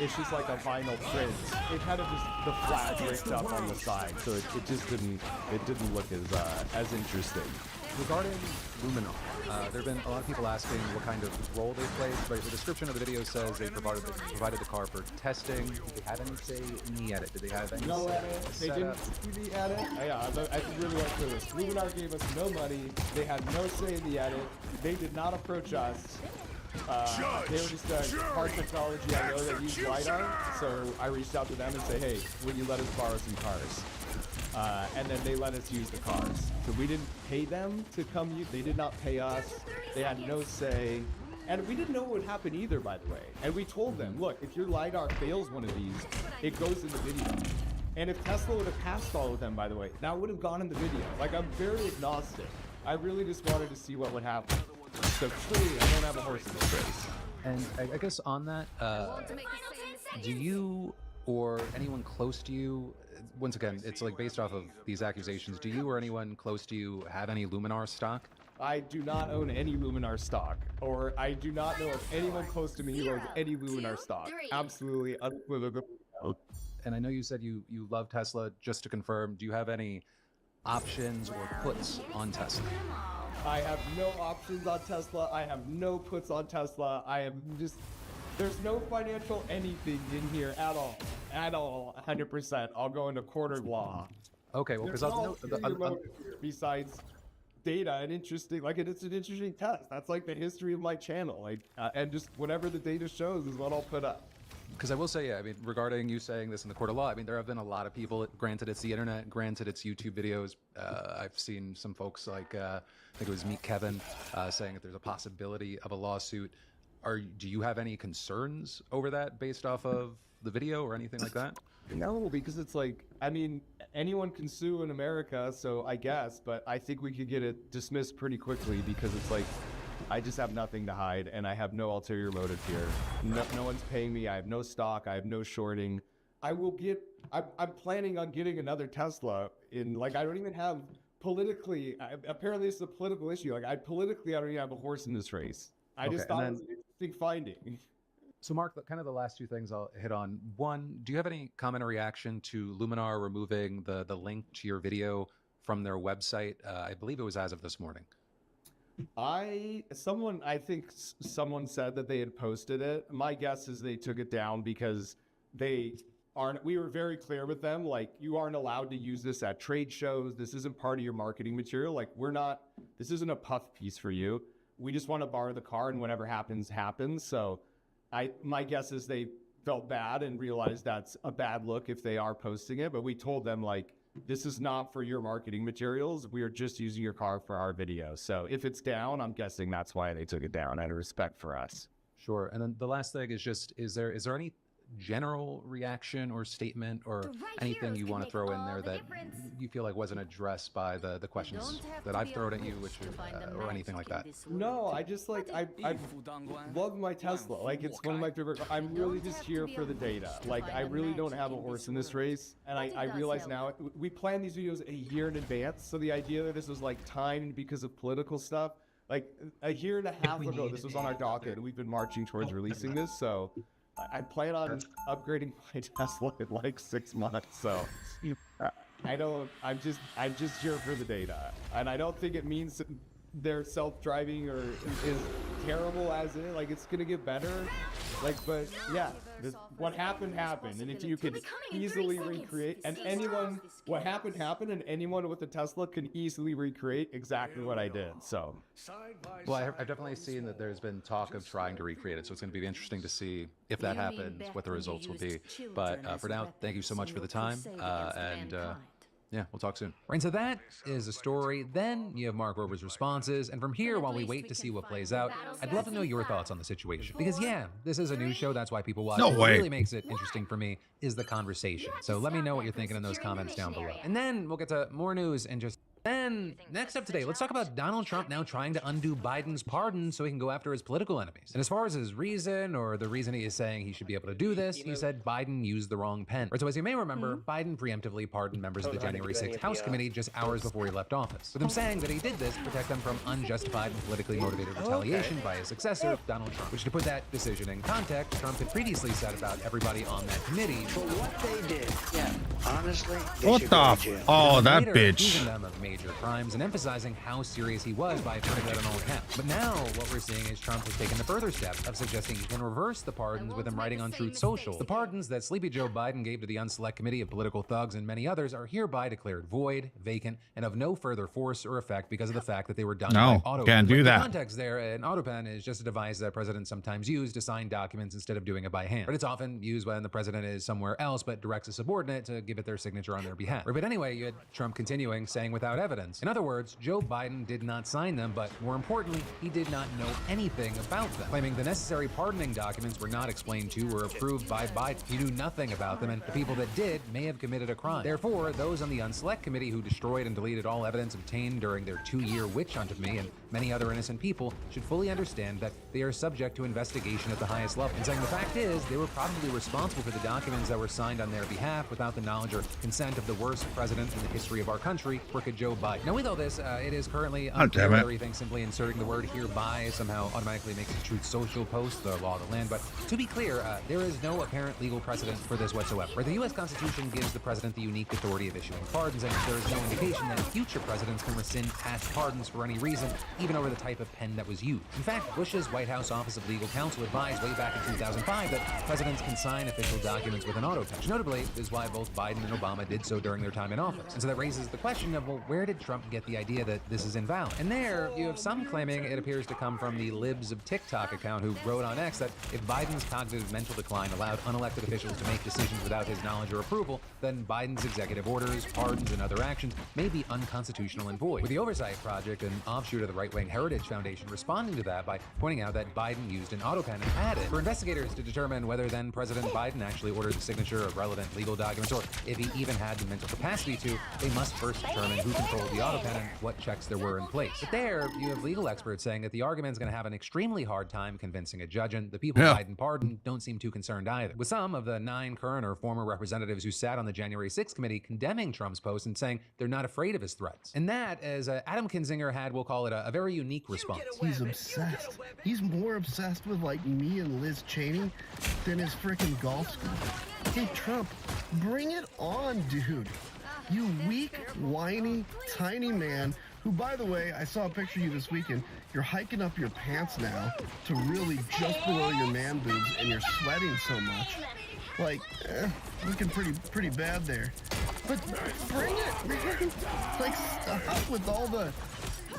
it's just like a vinyl print. It kind of just, the flag ripped up on the side, so it just didn't look as interesting. Regarding Luminar, there have been a lot of people asking what kind of role they played. Right? The description of the video says they provided the car for testing. Did they have any say in the edit? Did they have any no say edit? They didn't do the edit? Yeah, I really want to clear this. Luminar gave us no money. They had no say in the edit. They did not approach us. They were just a car technology I know that used LiDAR, so I reached out to them and said, hey, will you let us borrow some cars? And then they let us use the cars. So we didn't pay them to come use. They did not pay us. They had no say. And we didn't know what would happen either, by the way. And we told them, look, if your LiDAR fails one of these, it goes in the video. And if Tesla would have passed all of them, by the way, that would have gone in the video. Like, I'm very agnostic. I really just wanted to see what would happen. So truly, I don't have a horse in this race. And I guess on that, do you or anyone close to you, once again, it's like based off of these accusations, do you or anyone close to you have any Luminar stock? I do not own any Luminar stock, or I do not know of anyone close to me who owns any Luminar stock. Absolutely unequivocal. And I know you said you love Tesla. Just to confirm, do you have any options or puts on Tesla? I have no options on Tesla. I have no puts on Tesla. I am just... There's no financial anything in here at all. At all, 100%. I'll go into court of law. Okay, well, because besides data and interesting, like it's an interesting test. That's like the history of my channel. Like, and just whatever the data shows is what I'll put up. Because I will say, yeah, I mean, regarding you saying this in the court of law, I mean, there have been a lot of people, granted it's the internet, granted it's YouTube videos. I've seen some folks like, I think it was Meet Kevin, saying that there's a possibility of a lawsuit. Do you have any concerns over that based off of the video or anything like that? No, because it's like, I mean, anyone can sue in America, so I guess, but I think we could get it dismissed pretty quickly because it's like, I just have nothing to hide and I have no ulterior motive here. No one's paying me. I have no stock. I have no shorting. I'm planning on getting another Tesla in, like, I don't even have politically, apparently it's a political issue. Like, I don't even have a horse in this race. I just thought it was an interesting finding. So Mark, kind of the last two things I'll hit on. One, do you have any comment or reaction to Luminar removing the link to your video from their website? I believe it was as of this morning. I think someone said that they had posted it. My guess is they took it down because we were very clear with them, like, you aren't allowed to use this at trade shows. This isn't part of your marketing material. Like, this isn't a puff piece for you. We just want to borrow the car and whatever happens, happens. So my guess is they felt bad and realized that's a bad look if they are posting it. But we told them, like, this is not for your marketing materials. We are just using your car for our video. So if it's down, I'm guessing that's why they took it down out of respect for us. Sure. And then the last thing is just, is there any general reaction or statement or anything you want to throw in there that you feel like wasn't addressed by the questions that I've thrown at you, or anything like that? No, I just like, I love my Tesla. Like, it's one of my favorite. I'm really just here for the data. Like, I really don't have a horse in this race. And I realize now, we plan these videos a year in advance. So the idea that this was like timed because of political stuff, like a year and a half ago, this was on our docket, and we've been marching towards releasing this. So I plan on upgrading my Tesla in like 6 months. So I don't. I'm just here for the data, and I don't think it means they're self-driving or is terrible as it. Like it's gonna get better. Like, but yeah, what happened, and if you could easily recreate, and what happened, and anyone with a Tesla can easily recreate exactly what I did. So, well, I've definitely seen that there's been talk of trying to recreate it, so it's going to be interesting to see if that happens, what the results will be. But for now, thank you so much for the time, and yeah, we'll talk soon. Right, so that is a story. Then you have Mark Rober's responses, and from here, while we wait to see what plays out, I'd love to know your thoughts on the situation. Because yeah, this is a news show, that's why people watch it. No way. What really makes it interesting for me is the conversation. So let me know what you're thinking in those comments down below. And then we'll get to more news and just... Then, next up today, let's talk about Donald Trump now trying to undo Biden's pardon so he can go after his political enemies. And as far as his reason, or the reason he is saying he should be able to do this, he said Biden used the wrong pen. Right, so as you may remember, Biden preemptively pardoned members of the January 6th House Committee just hours before he left office, with him saying that he did this to protect them from unjustified and politically motivated retaliation by his successor, Donald Trump. Which, to put that decision in context, Trump had previously said about everybody on that committee. For what they did, yeah, honestly, what the oh, that bitch. Accusing them of major crimes and emphasizing how serious he was by putting that on all accounts. But now what we're seeing is Trump has taken the further step of suggesting he can reverse the pardons with him writing on Truth Social. The pardons that Sleepy Joe Biden gave to the Unselect Committee of Political Thugs and many others are hereby declared void, vacant, and of no further force or effect because of the fact that they were done by AutoPen. Can't do that. The context there, an AutoPen is just a device that presidents sometimes use to sign documents instead of doing it by hand. But it's often used when the president is somewhere else but directs a subordinate to give it their signature on their behalf. But anyway, you had Trump continuing saying without evidence. In other words, Joe Biden did not sign them, but more importantly, he did not know anything about them, claiming the necessary pardoning documents were not explained to or approved by Biden. He knew nothing about them, and the people that did may have committed a crime. Therefore, those on the Unselect Committee who destroyed and deleted all evidence obtained during their 2-year witch hunt of me and many other innocent people should fully understand that they are subject to investigation at the highest level. And saying the fact is, they were probably responsible for the documents that were signed on their behalf without the knowledge or consent of the worst president in the history of our country, crooked Joe Biden. Now, with all this, it is currently unclear whether he thinks simply inserting the word hereby somehow automatically makes a Truth Social post the law of the land. But to be clear, there is no apparent legal precedent for this whatsoever. Where the U.S. Constitution gives the president the unique authority of issuing pardons, and there is no indication that future presidents can rescind past pardons for any reason, even over the type of pen that was used. In fact, Bush's White House Office of Legal Counsel advised way back in 2005 that presidents can sign official documents with an AutoPen, which notably is why both Biden and Obama did so during their time in office. And so that raises the question of, well, where did Trump get the idea that this is invalid? And there, you have some claiming it appears to come from the Libs of TikTok account who wrote on X that if Biden's cognitive mental decline allowed unelected officials to make decisions without his knowledge or approval, then Biden's executive orders, pardons, and other actions may be unconstitutional and void. With the Oversight Project, an offshoot of the right-wing Heritage Foundation, responding to that by pointing out that Biden used an AutoPen and had it for investigators to determine whether then President Biden actually ordered the signature of relevant legal documents, or if he even had the mental capacity to. They must first determine who controlled the AutoPen and what checks there were in place. But there, you have legal experts saying that the argument is going to have an extremely hard time convincing a judge, and the people Biden pardoned don't seem too concerned either. With some of the 9 current or former representatives who sat on the January 6th committee condemning Trump's post and saying they're not afraid of his threats. And that, as Adam Kinzinger had, we'll call it a very unique response. He's obsessed. He's more obsessed with like me and Liz Cheney than his freaking golf school. Hey Trump, bring it on, dude. You weak, whiny, tiny man who, by the way, I saw a picture of you this weekend. You're hiking up your pants now to really just below your man boobs, and you're sweating so much. Like, looking pretty bad there. But bring it, man. Like, stop with all the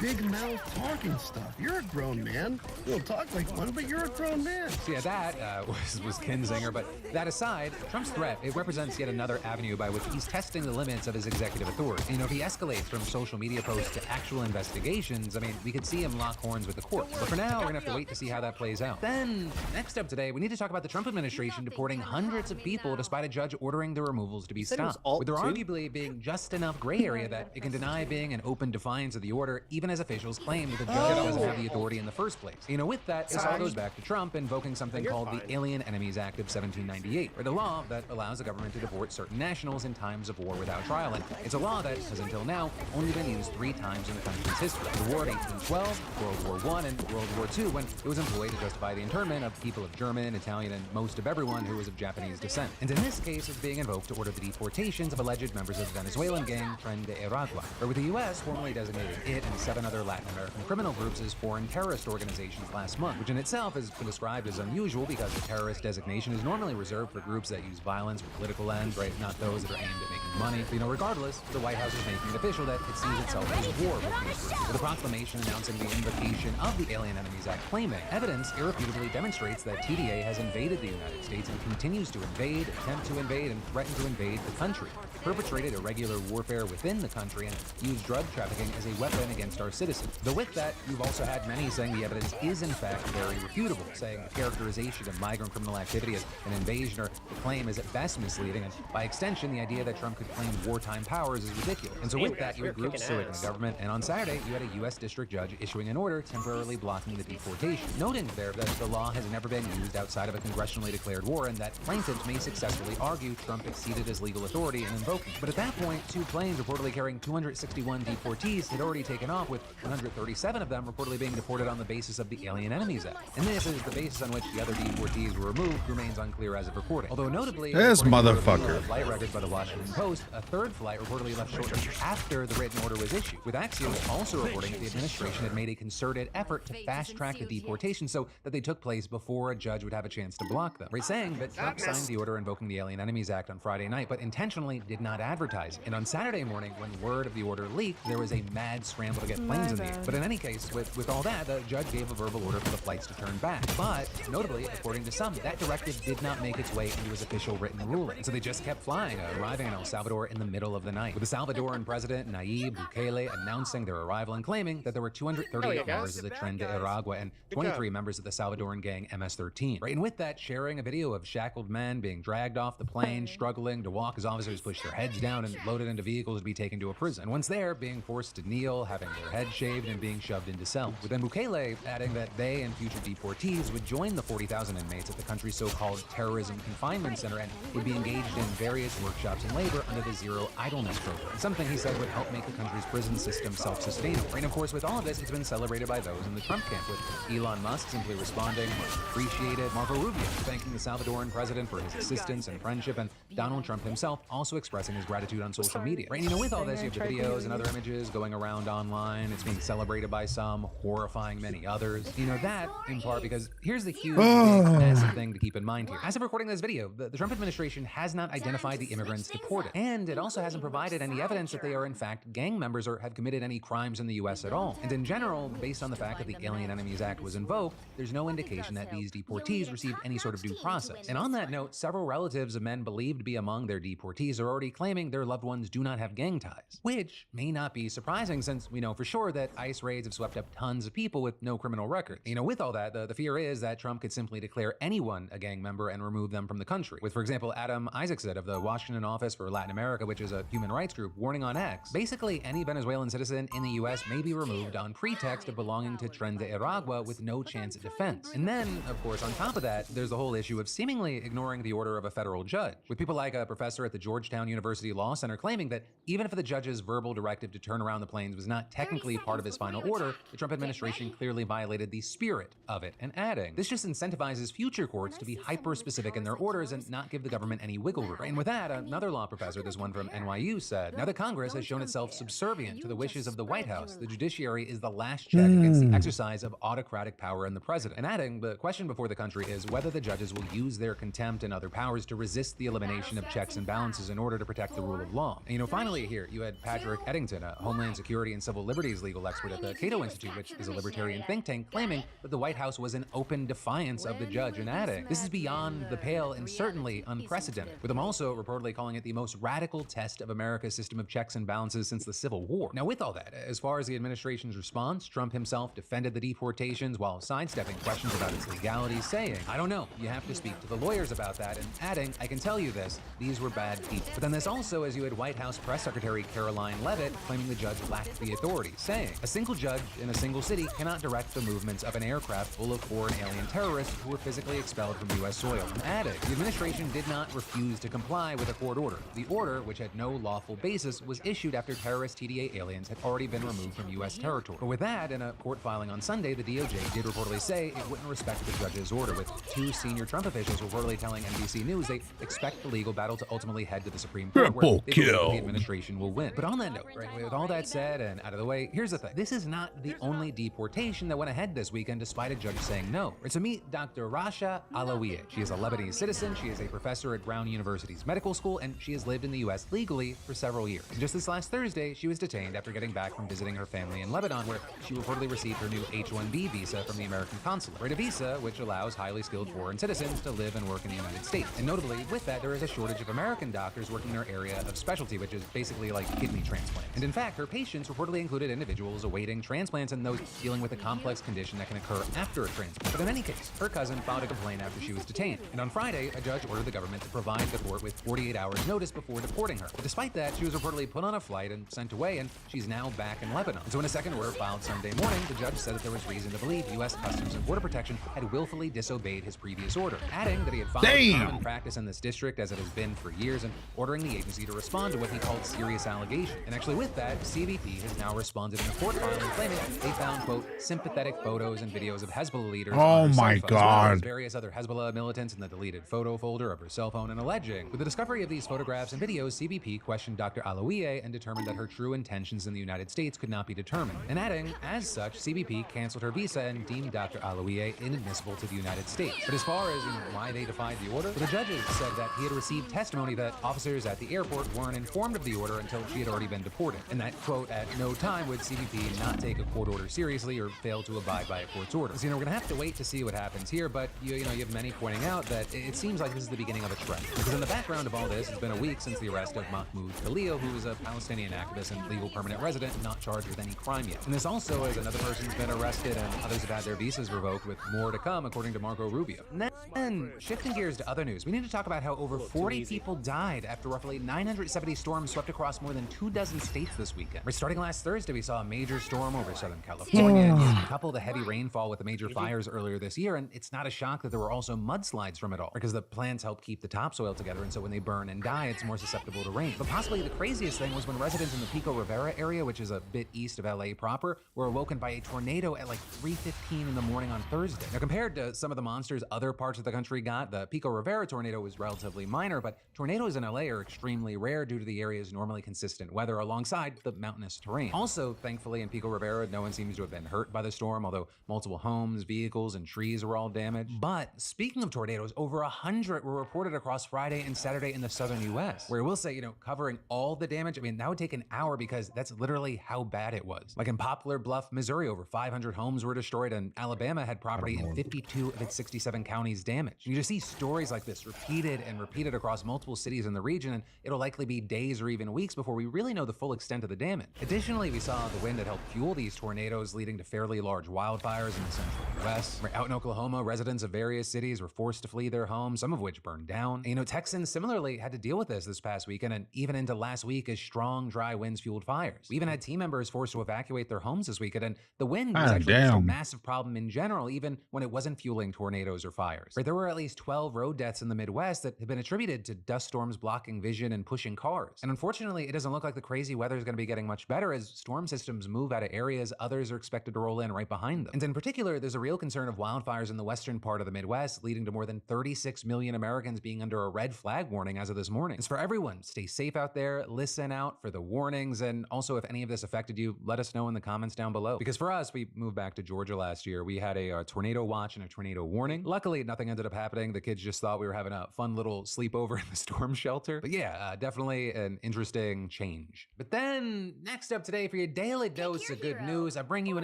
big mouth talking stuff. You're a grown man. You don't talk like one, but you're a grown man. So yeah, that was Kinzinger. But that aside, Trump's threat, it represents yet another avenue by which he's testing the limits of his executive authority. You know, if he escalates from social media posts to actual investigations, I mean, we could see him lock horns with the court. But for now, we're gonna have to wait to see how that plays out. Then, next up today, we need to talk about the Trump administration deporting hundreds of people despite a judge ordering the removals to be stopped. With there arguably being just enough gray area that it can deny being an open defiance of the order, even even as officials claim that the judge doesn't have the authority in the first place. You know, with that, this all goes back to Trump invoking something called the Alien Enemies Act of 1798, or the law that allows the government to deport certain nationals in times of war without trial. And it's a law that has until now only been used 3 times in the country's history: the War of 1812, World War I, and World War II, when it was employed to justify the internment of people of German, Italian, and most of everyone who was of Japanese descent. And in this case, it's being invoked to order the deportations of alleged members of the Venezuelan gang Tren de Aragua, or with the U.S. formally designated it and 7 other Latin American criminal groups as foreign terrorist organizations last month, which in itself has been described as unusual because the terrorist designation is normally reserved for groups that use violence for political ends, right? Not those that are aimed at making money. But, regardless, the White House is making it official that it sees itself as war with these groups, with a proclamation announcing the invocation of the Alien Enemies Act, claiming evidence irrefutably demonstrates that TDA has invaded the United States and continues to invade, attempt to invade, and threaten to invade the country, perpetrated irregular warfare within the country, and used drug trafficking as a weapon against our citizens. Though with that, you've also had many saying the evidence is in fact very refutable, saying the characterization of migrant criminal activity as an invasion or the claim is at best misleading, and by extension, the idea that Trump could claim wartime powers is ridiculous. And so with that, you had groups suing the government, and on Saturday, you had a U.S. district judge issuing an order temporarily blocking the deportation, noting there that the law has never been used outside of a congressionally declared war, and that plaintiffs may successfully argue Trump exceeded his legal authority in invoking. But at that point, 2 planes reportedly carrying 261 deportees had already taken off, with 137 of them reportedly being deported on the basis of the Alien Enemies Act. And this is the basis on which the other deportees were removed remains unclear as of recording. Although notably, this motherfucker. Flight records by the Washington Post, a 3rd flight reportedly left shortly after the written order was issued, with Axios also reporting that the administration had made a concerted effort to fast-track the deportation so that they took place before a judge would have a chance to block them. Right, saying that Trump signed the order invoking the Alien Enemies Act on Friday night, but intentionally did not advertise it. And on Saturday morning, when word of the order leaked, there was a mad scramble to get planes in the air. But in any case, with all that, the judge gave a verbal order for the flights to turn back. But notably, according to some, that directive did not make its way into his official written ruling. So they just kept flying, arriving in El Salvador in the middle of the night, with the Salvadoran president Nayib Bukele announcing their arrival and claiming that there were 238 members of the Tren de Aragua and 23 members of the Salvadoran gang MS-13. Right, and with that, sharing a video of shackled men being dragged off the plane, struggling to walk as officers pushed their heads down and loaded into vehicles to be taken to a prison. And once there, being forced to kneel, having their heads shaved, and being shoved into cells. With then Bukele adding that they and future deportees would join the 40,000 inmates at the country's so-called terrorism confinement center and would be engaged in various workshops and labor under the Zero Idleness program, something he said would help make the country's prison system self-sustainable. And of course, with all of this, it's been celebrated by those in the Trump camp, with Elon Musk simply responding, "Much appreciated," Marco Rubio thanking the Salvadoran president for his assistance and friendship, and Donald Trump himself also expressing his gratitude on social media. Right, with all this, you have the videos and other images going around online. It's being celebrated by some, horrifying many others. That in part because here's the huge, big, massive thing to keep in mind here. As of recording this video, the Trump administration has not identified the immigrants deported, and it also hasn't provided any evidence that they are in fact gang members or have committed any crimes in the U.S. at all. And in general, based on the fact that the Alien Enemies Act was invoked, there's no indication that these deportees received any sort of due process. And on that note, several relatives of men believed to be among their deportees are already claiming their loved ones do not have gang ties, which may not be surprising since we know for sure that ICE raids have swept up tons of people with no criminal records. With all that, the fear is that Trump could simply declare anyone a gang member and remove them from the country, with, for example, Adam Isaacson of the Washington Office for Latin America, which is a human rights group, warning on X, basically any Venezuelan citizen in the U.S. may be removed on pretext of belonging to Tren de Aragua with no chance at defense. And then, of course, on top of that, there's the whole issue of seemingly ignoring the order of a federal judge, with people like a professor at the Georgetown University Law Center claiming that even if the judge's verbal directive to turn around the planes was not technically part of his final order, the Trump administration clearly violated the spirit of it, and adding, this just incentivizes future courts to be hyper-specific in their orders and not give the government any wiggle room. And with that, another law professor, this one from NYU, said, now that Congress has shown itself subservient to the wishes of the White House, the judiciary is the last check against the exercise of autocratic power in the president. And adding, the question before the country is whether the judges will use their contempt and other powers to resist the elimination of checks and balances in order to protect the rule of law. And finally here, you had Patrick Eddington, a Homeland Security and Civil Liberties legal expert at the Cato Institute, which is a libertarian think tank, claiming that the White House was in open defiance of the judge, and adding, this is beyond the pale and certainly unprecedented, with him also reportedly calling it the most radical test of America's system of checks and balances since the Civil War. Now, with all that, as far as the administration's response, Trump himself defended the deportations while sidestepping questions about its legality, saying, "I don't know, you have to speak to the lawyers about that," and adding, "I can tell you this, these were bad people." But then there's also, as you had White House Press Secretary Caroline Leavitt claiming the judge lacked the authority, saying, "A single judge in a single city cannot direct the movements of an aircraft full of foreign alien terrorists who were physically expelled from U.S. soil," and added, "The administration did not refuse to comply with a court order. The order, which had no lawful basis, was issued after terrorist TDA aliens had already been removed from U.S. territory." But with that, in a court filing on Sunday, the DOJ did reportedly say it wouldn't respect the judge's order, with two senior Trump officials reportedly telling NBC News they expect the legal battle to ultimately head to the Supreme Court, where they believe the administration will win. But on that note, right, with all that said and out of the way, here's the thing. This is not the only deportation that went ahead this weekend despite a judge saying no. So meet Dr. Rasha Alawieh. She is a Lebanese citizen, she is a professor at Brown University's medical school, and she has lived in the U.S. legally for several years. And just this last Thursday, she was detained after getting back from visiting her family in Lebanon, where she reportedly received her new H-1B visa from the American consulate. Right, a visa which allows highly skilled foreign citizens to live and work in the United States. And notably, with that, there is a shortage of American doctors working in their area of specialty, which is basically like kidney transplants. And in fact, her patients reportedly included individuals awaiting transplants and those dealing with a complex condition that can occur after a transplant. But in any case, her cousin filed a complaint after she was detained. And on Friday, a judge ordered the government to provide the court with 48 hours notice before deporting her. But despite that, she was reportedly put on a flight and sent away, and she's now back in Lebanon. And so in a second order filed Sunday morning, the judge said that there was reason to believe U.S. Customs and Border Protection had willfully disobeyed his previous order, adding that he had followed common practice in this district as it has been for years, and ordering the agency to respond to what he called serious allegations. And actually with that, CBP has now responded in a court filing claiming they found, quote, sympathetic photos and videos of Hezbollah leaders on her cell phone, as well as various other Hezbollah militants in the deleted photo folder of her cell phone, and alleging, with the discovery of these photographs and videos, CBP questioned Dr. Alawieh and determined that her true intentions in the United States could not be determined. And adding, as such, CBP canceled her visa and deemed Dr. Alawieh inadmissible to the United States. But as far as why they defied the order, the judges said that he had received testimony that officers at the airport weren't informed of the order until she had already been deported, and that, quote, at no time would CBP not take a court order seriously or fail to abide by a court's order. So, we're gonna have to wait to see what happens here, but you have many pointing out that it seems like this is the beginning of a trend. Because in the background of all this, it's been a week since the arrest of Mahmoud Khalil, who is a Palestinian activist and legal permanent resident, not charged with any crime yet. And this also is another person's been arrested, and others have had their visas revoked, with more to come, according to Marco Rubio. And then, shifting gears to other news, we need to talk about how over 40 people died after roughly 970 storms swept across more than 24 states this weekend. Starting last Thursday, we saw a major storm over Southern California, and couple the heavy rainfall with the major fires earlier this year, and it's not a shock that there were also mudslides from it all, because the plants help keep the topsoil together, and so when they burn and die, it's more susceptible to rain. But possibly the craziest thing was when residents in the Pico Rivera area, which is a bit east of LA proper, were awoken by a tornado at like 3:15 in the morning on Thursday. Now, compared to some of the monsters other parts of the country got, the Pico Rivera tornado was relatively minor, but tornadoes in LA are extremely rare due to the area's normally consistent weather alongside the mountainous terrain. Also, thankfully, in Pico Rivera, no one seems to have been hurt by the storm, although multiple homes, vehicles, and trees were all damaged. But speaking of tornadoes, over 100 were reported across Friday and Saturday in the southern U.S., where I will say, covering all the damage, that would take an hour because that's literally how bad it was. Like in Poplar Bluff, Missouri, over 500 homes were destroyed, and Alabama had property in 52 of its 67 counties damaged. You just see stories like this repeated and repeated across multiple cities in the region, and it'll likely be days or even weeks before we really know the full extent of the damage. Additionally, we saw the wind that helped fuel these tornadoes, leading to fairly large wildfires in the central U.S. Out in Oklahoma, residents of various cities were forced to flee their homes, some of which burned down. And, Texans similarly had to deal with this past weekend, and even into last week as strong, dry winds fueled fires. We even had team members forced to evacuate their homes this weekend, and the wind was actually just a massive problem in general, even when it wasn't fueling tornadoes or fires. There were at least 12 road deaths in the Midwest that have been attributed to dust storms blocking vision and pushing cars. And unfortunately, it doesn't look like the crazy weather is going to be getting much better as storm systems move out of areas others are expected to roll in right behind them. And in particular, there's a real concern of wildfires in the western part of the Midwest, leading to more than 36 million Americans being under a red flag warning as of this morning. It's for everyone. Stay safe out there, listen out for the warnings, and also if any of this affected you, let us know in the comments down below. Because for us, we moved back to Georgia last year. We had a tornado watch and a tornado warning. Luckily, nothing ended up happening. The kids just thought we were having a fun little sleepover in the storm shelter. But yeah, definitely an interesting change. But then, next up today for your daily dose of good news, I bring you an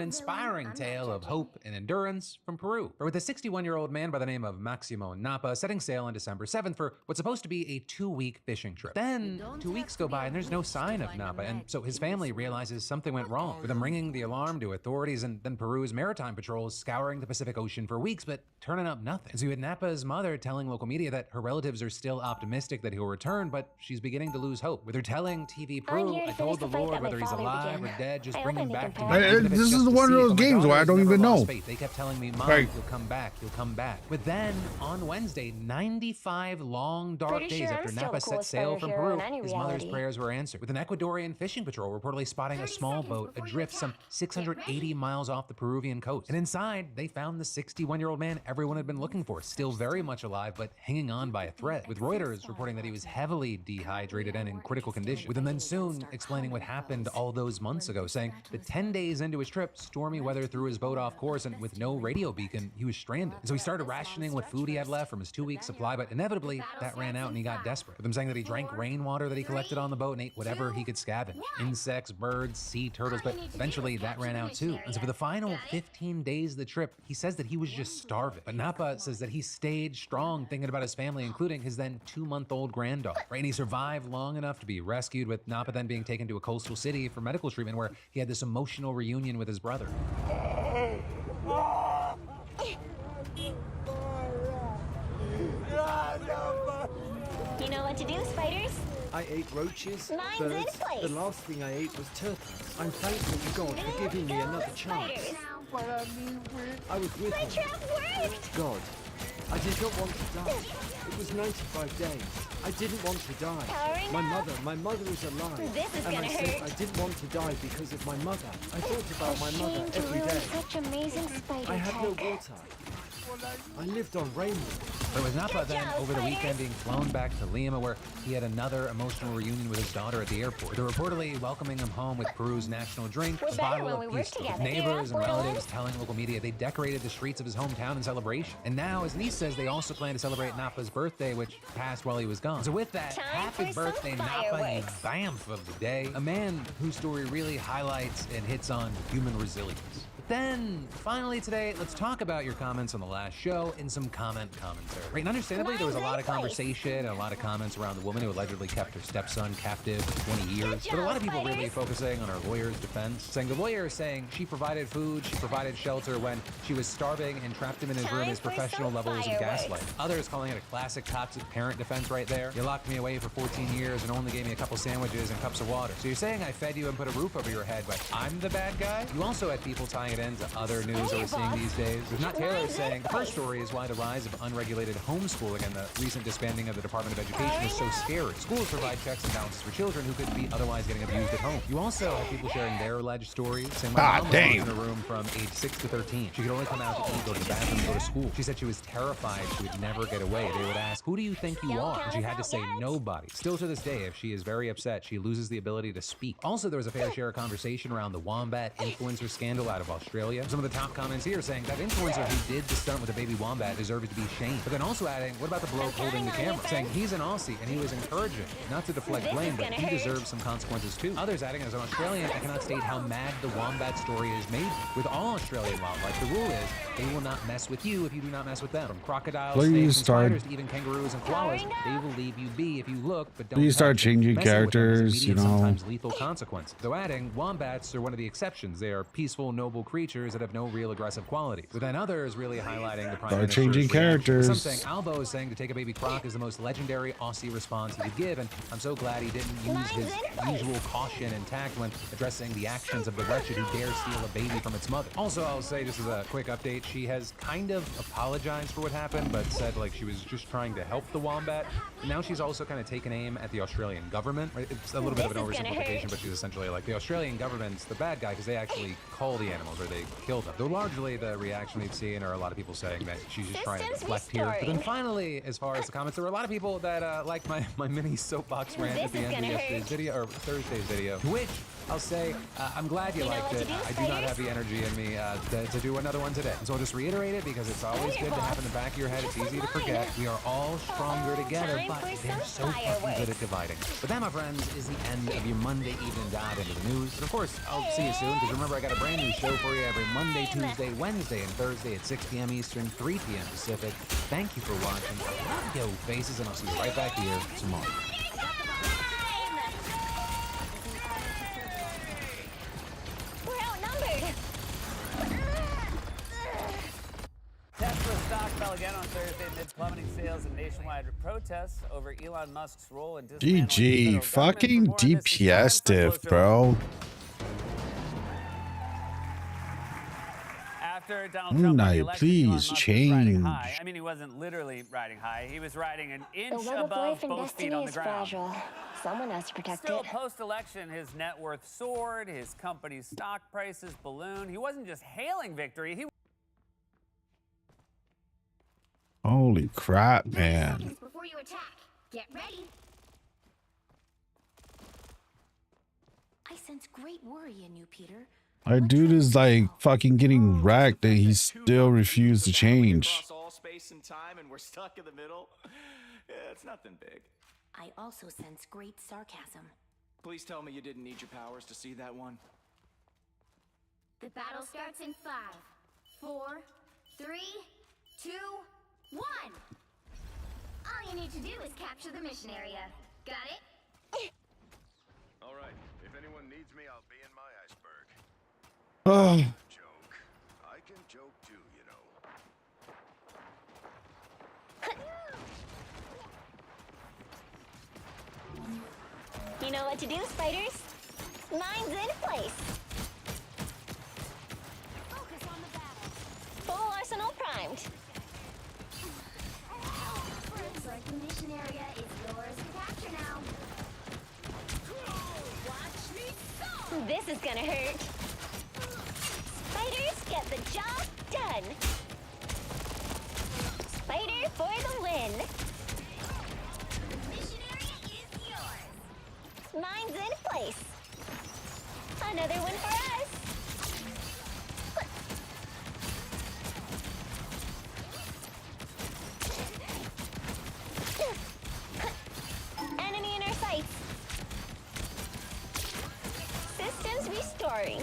inspiring tale of hope and endurance from Peru. With a 61-year-old man by the name of Maximo Napa setting sail on December 7th for what's supposed to be a 2-week fishing fishing trip. Then 2 weeks go by and there's no sign of Nappa, and so his family realizes something went wrong, with them ringing the alarm to authorities and then Peru's maritime patrols scouring the Pacific Ocean for weeks, but turning up nothing. So you had Nappa's mother telling local media that her relatives are still optimistic that he'll return, but she's beginning to lose hope. With her telling TV Peru, I told the Lord whether he's alive or dead, just bring him back to me. This is one of those games where I don't even know. They kept telling me, Mom, Right. you'll come back, you'll come back. But then, on Wednesday, 95 long, dark days after Nappa set sail from Peru, his mother's prayers were answered, with an Ecuadorian fishing patrol reportedly spotting a small boat adrift some 680 miles off the Peruvian coast. And inside, they found the 61-year-old man everyone had been looking for, still very much alive, but hanging on by a thread, with Reuters reporting that he was heavily dehydrated and in critical condition, with him then soon explaining what happened all those months ago, saying that 10 days into his trip, stormy weather threw his boat off course, and with no radio beacon, he was stranded. And so he started rationing what food he had left from his 2-week supply, but inevitably, that ran out and he got desperate, with him saying that he drank rainwater that he collected on the boat and ate whatever he could scavenge. Insects, birds, sea turtles, but eventually that ran out too. And so for the final 15 days of the trip, he says that he was just starving. But Nappa says that he stayed strong, thinking about his family, including his then 2-month-old granddaughter. Right? And he survived long enough to be rescued, with Nappa then being taken to a coastal city for medical treatment where he had this emotional reunion with his brother. You know what to do, spiders? I ate roaches, Mine's birds. in place. The last thing I ate was turtles. I'm thankful to God for giving me another chance. Spiders. I was with My him. trap worked! God, I did not want to die. It was 95 days. I didn't want to die. Powering My mother is alive. This is and gonna I said hurt. I didn't want to die because of my mother. I thought about my mother Shame to every ruin day. such amazing spider I had no tech. water. I lived on rainwater. But with Nappa then, over the weekend, being flown back to Lima, where he had another emotional reunion with his daughter at the airport. They're reportedly welcoming him home with Peru's national drink, We're a better bottle when of we work pisco. together. Neighbors and Yeah, relatives telling local media they decorated the streets of his hometown in celebration. And now, his niece says they also plan to celebrate Nappa's birthday, which passed while he was gone. So with that, Time happy for some birthday, Nappa, you fireworks. bamf of the day. A man whose story really highlights and hits on human resilience. Then, finally today, let's talk about your comments on the last show and some commentary. Right, and understandably, there was a lot of conversation and a lot of comments around the woman who allegedly kept her stepson captive for 20 years. But a lot of people really focusing on her lawyer's defense, saying the lawyer is saying she provided food, she provided shelter when she was starving and trapped him in his room as professional levels of gaslighting. Others calling it a classic toxic parent defense right there. You locked me away for 14 years and only gave me a couple sandwiches and cups of water. So you're saying I fed you and put a roof over your head, but I'm the bad guy? You also had people tying it into other news that we're seeing these days. There's not Taylor saying the first story is why the rise of unregulated homeschooling and the recent disbanding of the Department of Education is so scary. Schools provide checks and balances for children who could be otherwise getting abused at home. You also have people sharing their alleged stories, saying my mom was locked in a room from age 6 to 13. She could only come out to eat, go to the bathroom, go to school. She said she was terrified she would never get away. They would ask, who do you think you are? And she had to say nobody. Still to this day, if she is very upset, she loses the ability to speak. Also, there was a fair share of conversation around the Wombat influencer scandal out of Australia. Some of the top comments here saying that influencer who did the stunt with the baby wombat deserves to be shamed. But then also adding, what about the bloke holding the camera? Saying he's an Aussie and he was encouraging, not to deflect blame, but he deserves some consequences too. Others adding, as an Australian, I cannot state how mad the wombat story is made. With all Australian wildlife, the rule is they will not mess with you if you do not mess with them. From crocodiles, snakes, and spiders to even kangaroos and koalas, they will leave you be if you look, but don't Please start touch them. changing Messing with them has characters, you immediate, know. sometimes lethal consequences. Though adding, wombats are one of the exceptions. They are peaceful, noble creatures that have no real aggressive qualities. But then others really highlighting the Prime Start Minister's changing reaction. characters. Some saying Albo is saying to take a baby croc is the most legendary Aussie response he could give, and I'm so glad he didn't use his usual caution and tact when addressing the actions of the wretched who dare steal a baby from its mother. Also, I'll say, just as a quick update, she has kind of apologized for what happened, but said like she was just trying to help the wombat. Now she's also kind of taken aim at the Australian government. Right? It's a little bit of an oversimplification, but she's essentially like the Australian government's the bad guy because they actually call the animals or they kill them. Though largely the reaction we've seen are a lot of people saying that she's just trying to deflect here. But then finally, as far as the comments, there were a lot of people that liked my mini soapbox rant at the end of yesterday's video, or Thursday's video, which I'll say, I'm glad you liked it. I do not have the energy in me to do another one today. So I'll just reiterate it because it's always good to have in the back of your head. It's easy to forget. We are all stronger together, but they're so fucking good at dividing. But that, my friends, is the end of your Monday evening dive into the news. And of course, I'll see you soon because remember, I got a brand new show for you every Monday, Tuesday, Wednesday, and Thursday at 6 p.m. Eastern, 3 p.m. Pacific. Thank you for watching. I love you, faces, and I'll see you right back here tomorrow. fell again on Thursday amid plummeting sales and nationwide protests over Elon Musk's role in dismantling the GG. federal Fucking government. For more on this, it's time DPS for a diff, closer bro. look. After Donald Moon Trump won the Knight, election, Elon please Musk was riding change. high. I mean, he wasn't literally riding high. He was riding an The inch web of above life and both feet destiny on the is ground. fragile. Someone has to protect Still, it. post-election, his net worth soared, his company's stock prices ballooned. He wasn't just hailing victory, he Holy crap, man. Before you attack, get ready. I sense great worry in you, Peter. Our dude is like fucking getting wrecked and he still refused to change. Across all space and time, and we're stuck in the middle. Yeah, it's nothing big. I also sense great sarcasm. Please tell me you didn't need your powers to see that one. The battle starts in 5, 4, 3, 2, 1. All you need to do is capture the mission area. Got it? All right. If anyone needs me, I'll be in my iceberg. Oh, Joke. I can joke too, you know. You know what to do, spiders? Mine's in place. Focus on the battle. Full arsenal primed. Looks like the mission area is yours to capture now. Watch me go! This is gonna hurt. Spiders get the job done. Spider for the win. Mission area is yours. Mine's in place. Another one for us. Enemy in our sights. Systems restoring.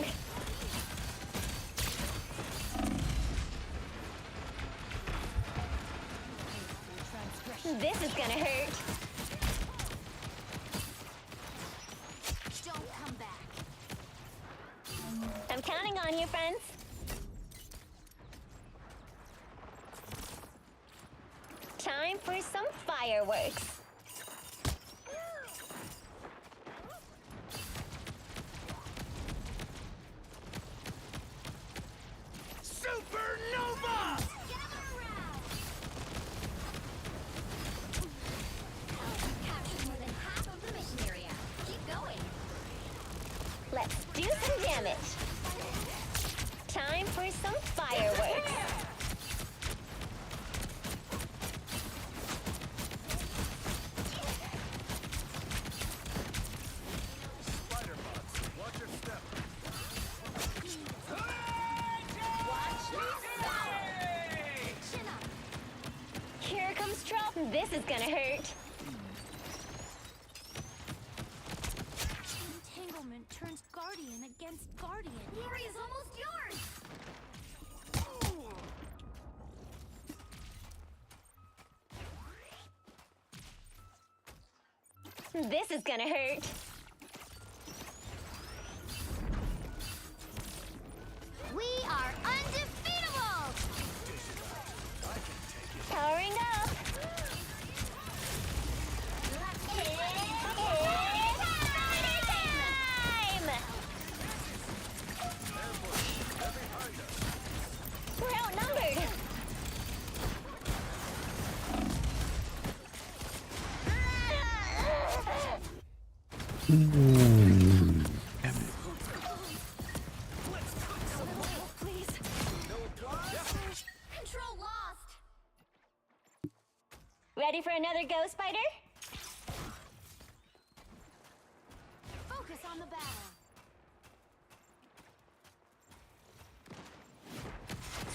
This is gonna hurt. Don't come back. I'm counting on you, friends. Time for some fireworks. Supernova! Captured more than half of the mission area. Keep going. Let's do some damage. Time for some fireworks. Here comes trouble. This is gonna hurt. Entanglement turns Guardian against Guardian. The area's almost yours. This is gonna hurt. We are undefeatable. Powering up. Time! We're outnumbered. Please. Control lost. Ready for another go, Spider? Focus on the battle.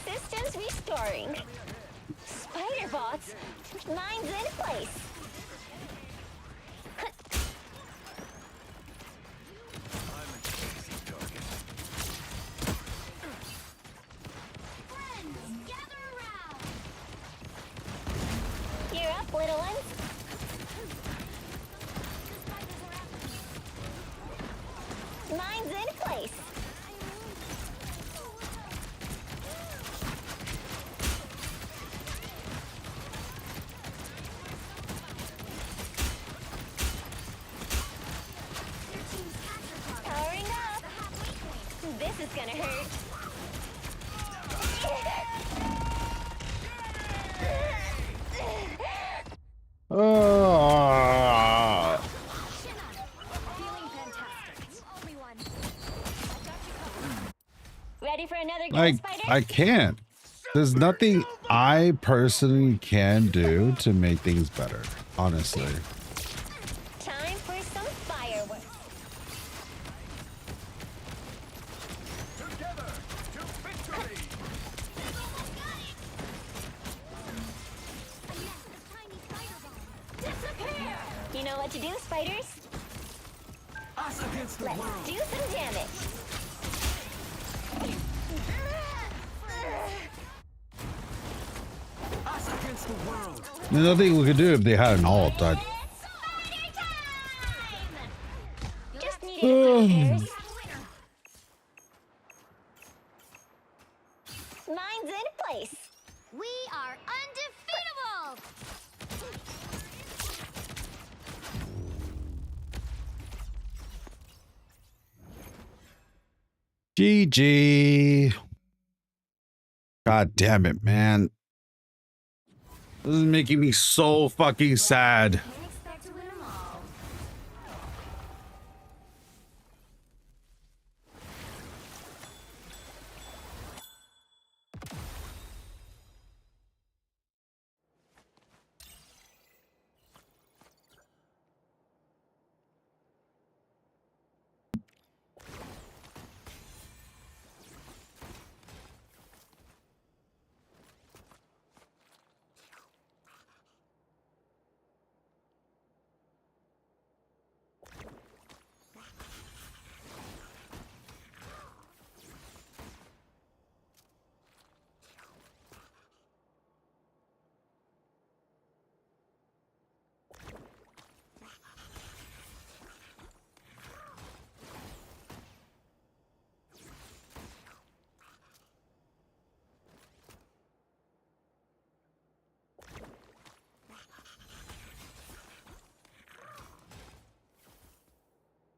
Systems restoring. Spider bots. Mine's in place. Friends, gather around. You're up, little ones. Mine's in place. That's gonna hurt. Ready for another go, Like, Spider? I can't. There's nothing I personally can do to make things better, honestly. Time for some fireworks. Together to victory! Disappear! You know what to do, spiders? Us against the Let's world. do some damage. Us against the world. There's nothing we could do if they had an ult. Just need it. Mine's in place. We are undefeatable! GG. God damn it, man. This is making me so fucking sad. Can't expect to win them all.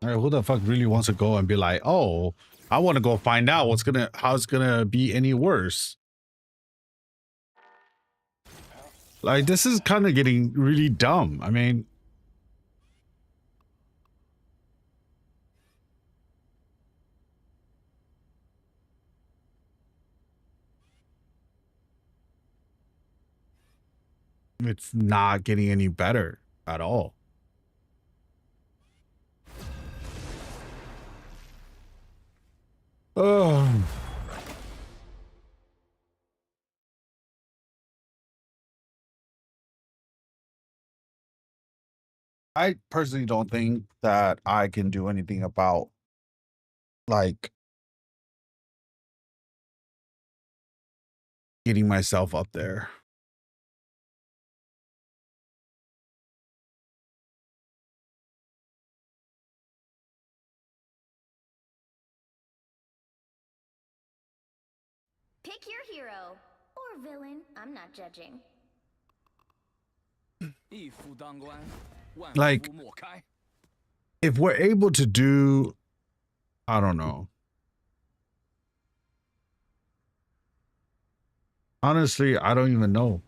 All right, who the fuck really wants to go and be like, oh, I want to go find out how it's gonna be any worse. Like, this is kind of getting really dumb. I mean, it's not getting any better at all. Oh. I personally don't think that I can do anything about, like, getting myself up there. Pick your hero. Or villain. I'm not judging. Like, if we're able to do, I don't know. Honestly, I don't even know.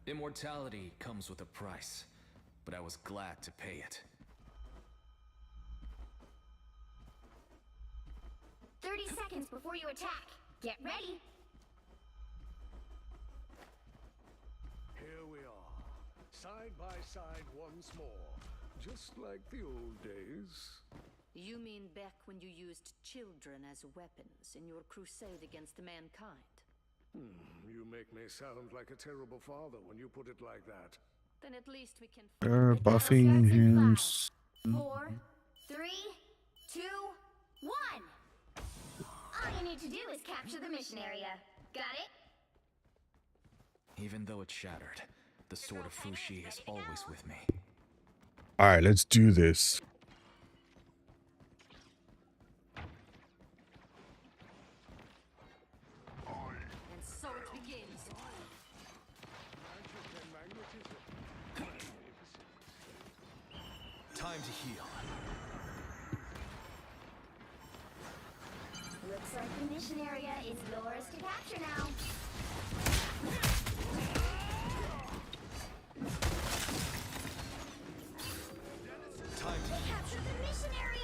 Immortality comes with a price, but I was glad to pay it. 30 seconds before you attack. Get ready. Here we are, side by side once more, just like the old days. You mean back when you used children as weapons in your crusade against mankind? You make me sound like a terrible father when you put it like that. Then at least we can. They're buffing him. 4, 3, 2, 1. All you need to do is capture the mission area. Got it? Even though it's shattered, the sword of Fushi is always with me. All right, let's do this. begins. Magic and magnetism. Time to heal. Looks like the mission area is yours to capture now. Time to Capture the mission area!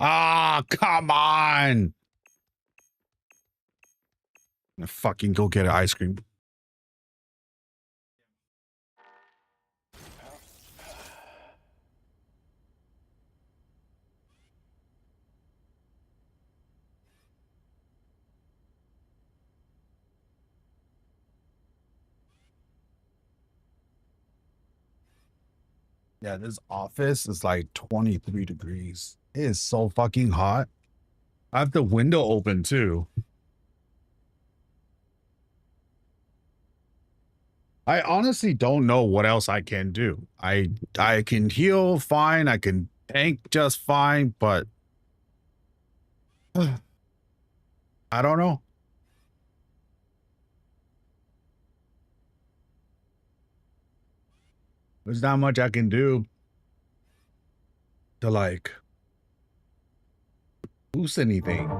Ah, come on. I'm gonna fucking go get an ice cream. Yeah, this office is like 23 degrees. It is so fucking hot. I have the window open too. I honestly don't know what else I can do. I can heal fine, I can tank just fine, but I don't know. There's not much I can do to like boost anything.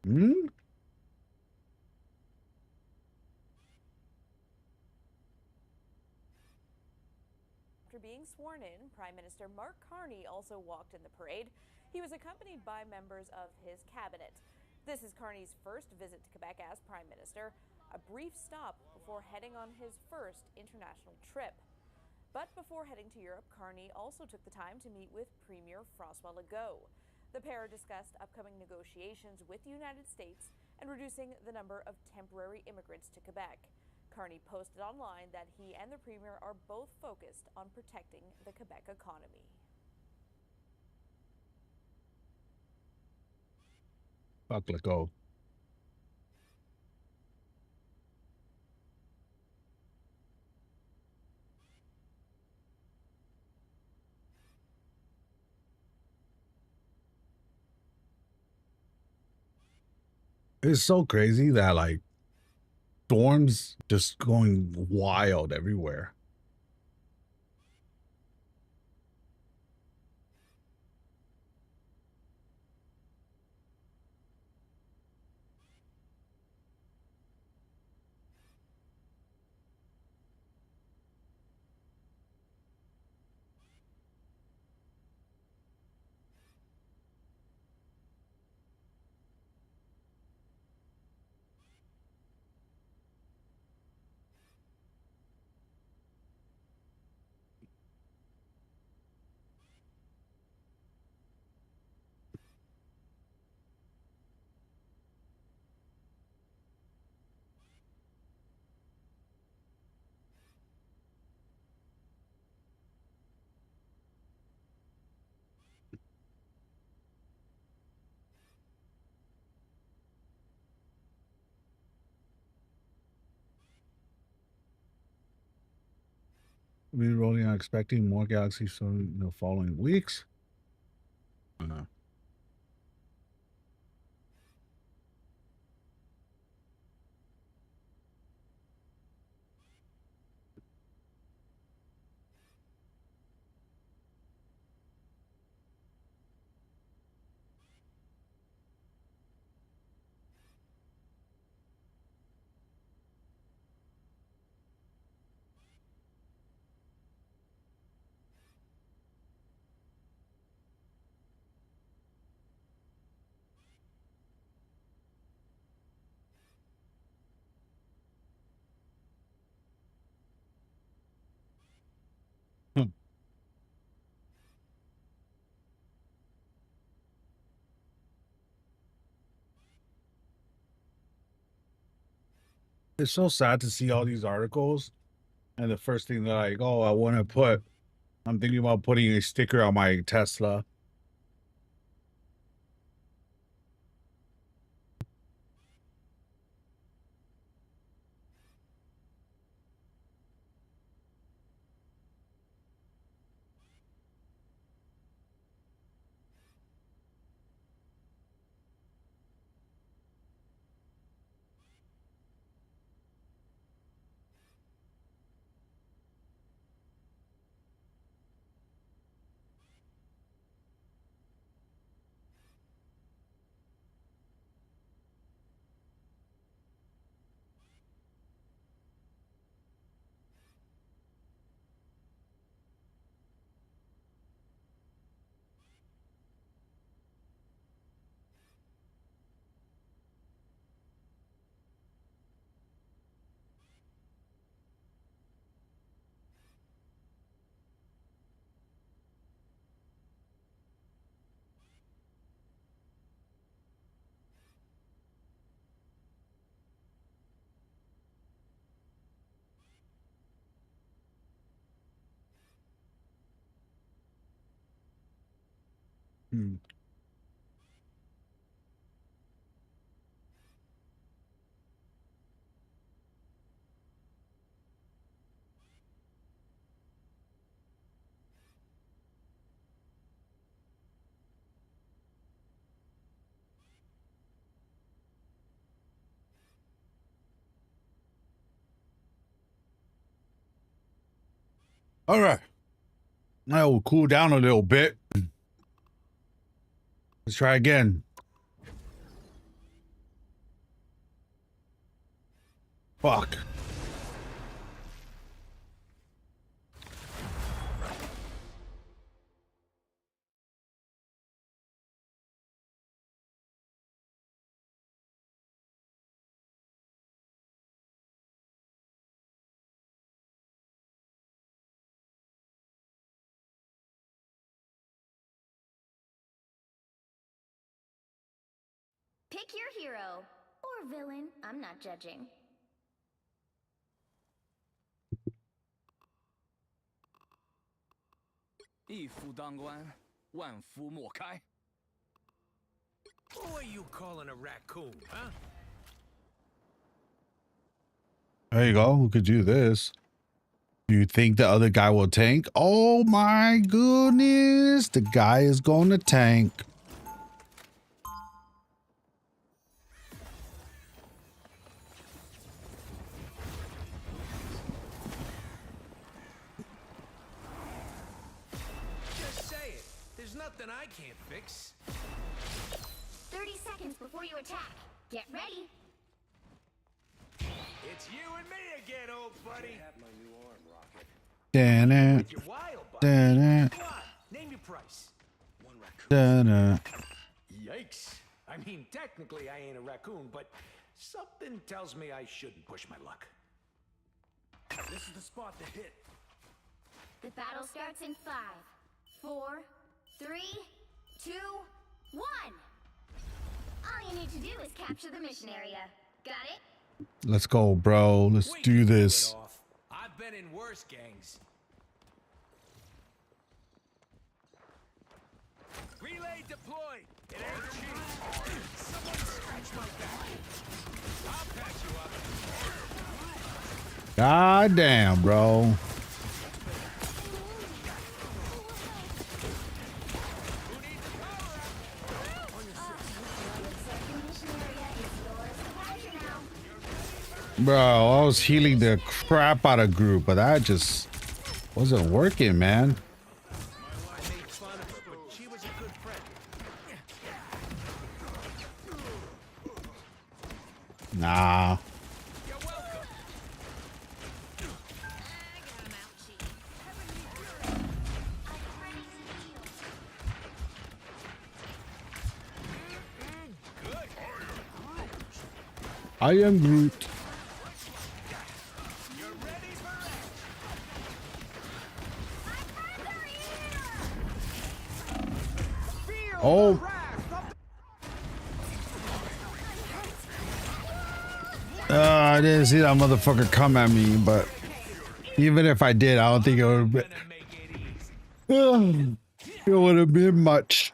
Hmm? After being sworn in, Prime Minister Mark Carney also walked in the parade. He was accompanied by members of his cabinet. This is Carney's first visit to Quebec as Prime Minister, a brief stop before heading on his first international trip. But before heading to Europe, Carney also took the time to meet with Premier François Legault. The pair discussed upcoming negotiations with the United States and reducing the number of temporary immigrants to Quebec. Carney posted online that he and the Premier are both focused on protecting the Quebec economy. Fuck Legault. It's so crazy that like storms just going wild everywhere. We rolling out expecting more galaxies in the following weeks. It's so sad to see all these articles, and the first thing they're like, "Oh, I want to put." I'm thinking about putting a sticker on my Tesla. All right. Now we'll cool down a little bit. Let's try again. Fuck. Pick your hero. Or villain. I'm not judging. Who are you calling a raccoon, huh? There you go. We could do this. Do you think the other guy will tank? Oh my goodness. The guy is going to tank. Just say it. There's nothing I can't fix. 30 seconds before you attack. Get ready. It's you and me again, old buddy. I have my new arm, Rocket. Da-na, You're wild, buddy. da-na, Come on, name your price. One raccoon. da-na. Yikes. I mean, technically I ain't a raccoon, but something tells me I shouldn't push my luck. This is the spot to hit. The battle starts in 5, 4, 3, 2, 1. All you need to do is capture the mission area. Got it? Let's go, bro. Let's do this. I've been in worse gangs. Relay deployed. It ain't cheap. Someone scratch my back. I'll patch you up. God damn, bro. Bro, I was healing the crap out of group, but that just wasn't working, man. Nah. I am Groot. Oh. I didn't see that motherfucker come at me, but even if I did, I don't think it would have been. It would have been much.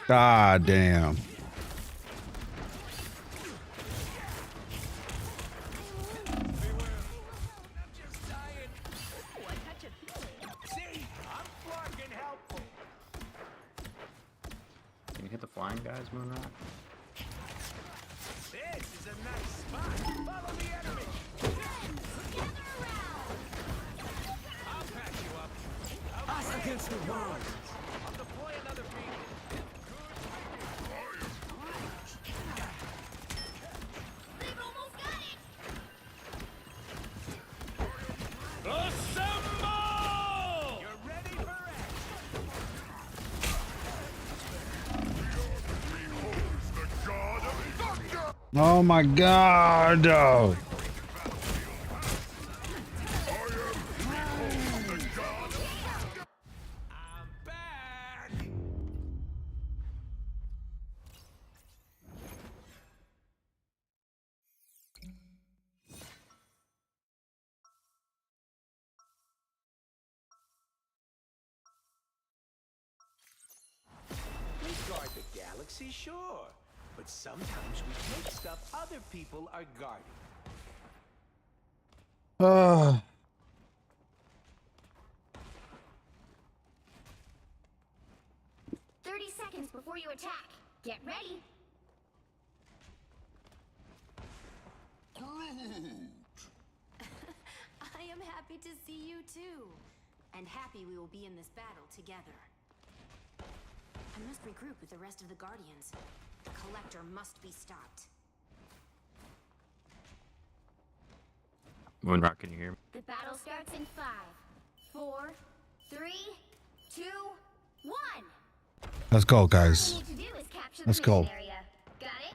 God damn. Can you hit the flying guys, Moonrock? This is a nice spot. Follow the enemy. I'll patch you up. Us against the world. I'll deploy another beacon. They've almost got it. Assemble! You're ready for Oh my God. We guard the galaxy, sure. But sometimes we take stuff other people are guarding. 30 seconds before you attack. Get ready. I am happy to see you too. And happy we will be in this battle together. I must regroup with the rest of the Guardians. The Collector must be stopped. Moonrock, can you hear me? The battle starts in 5, 4, 3, 2, 1. Let's go, All guys. we need to do is capture the Let's go. mission area. Got it?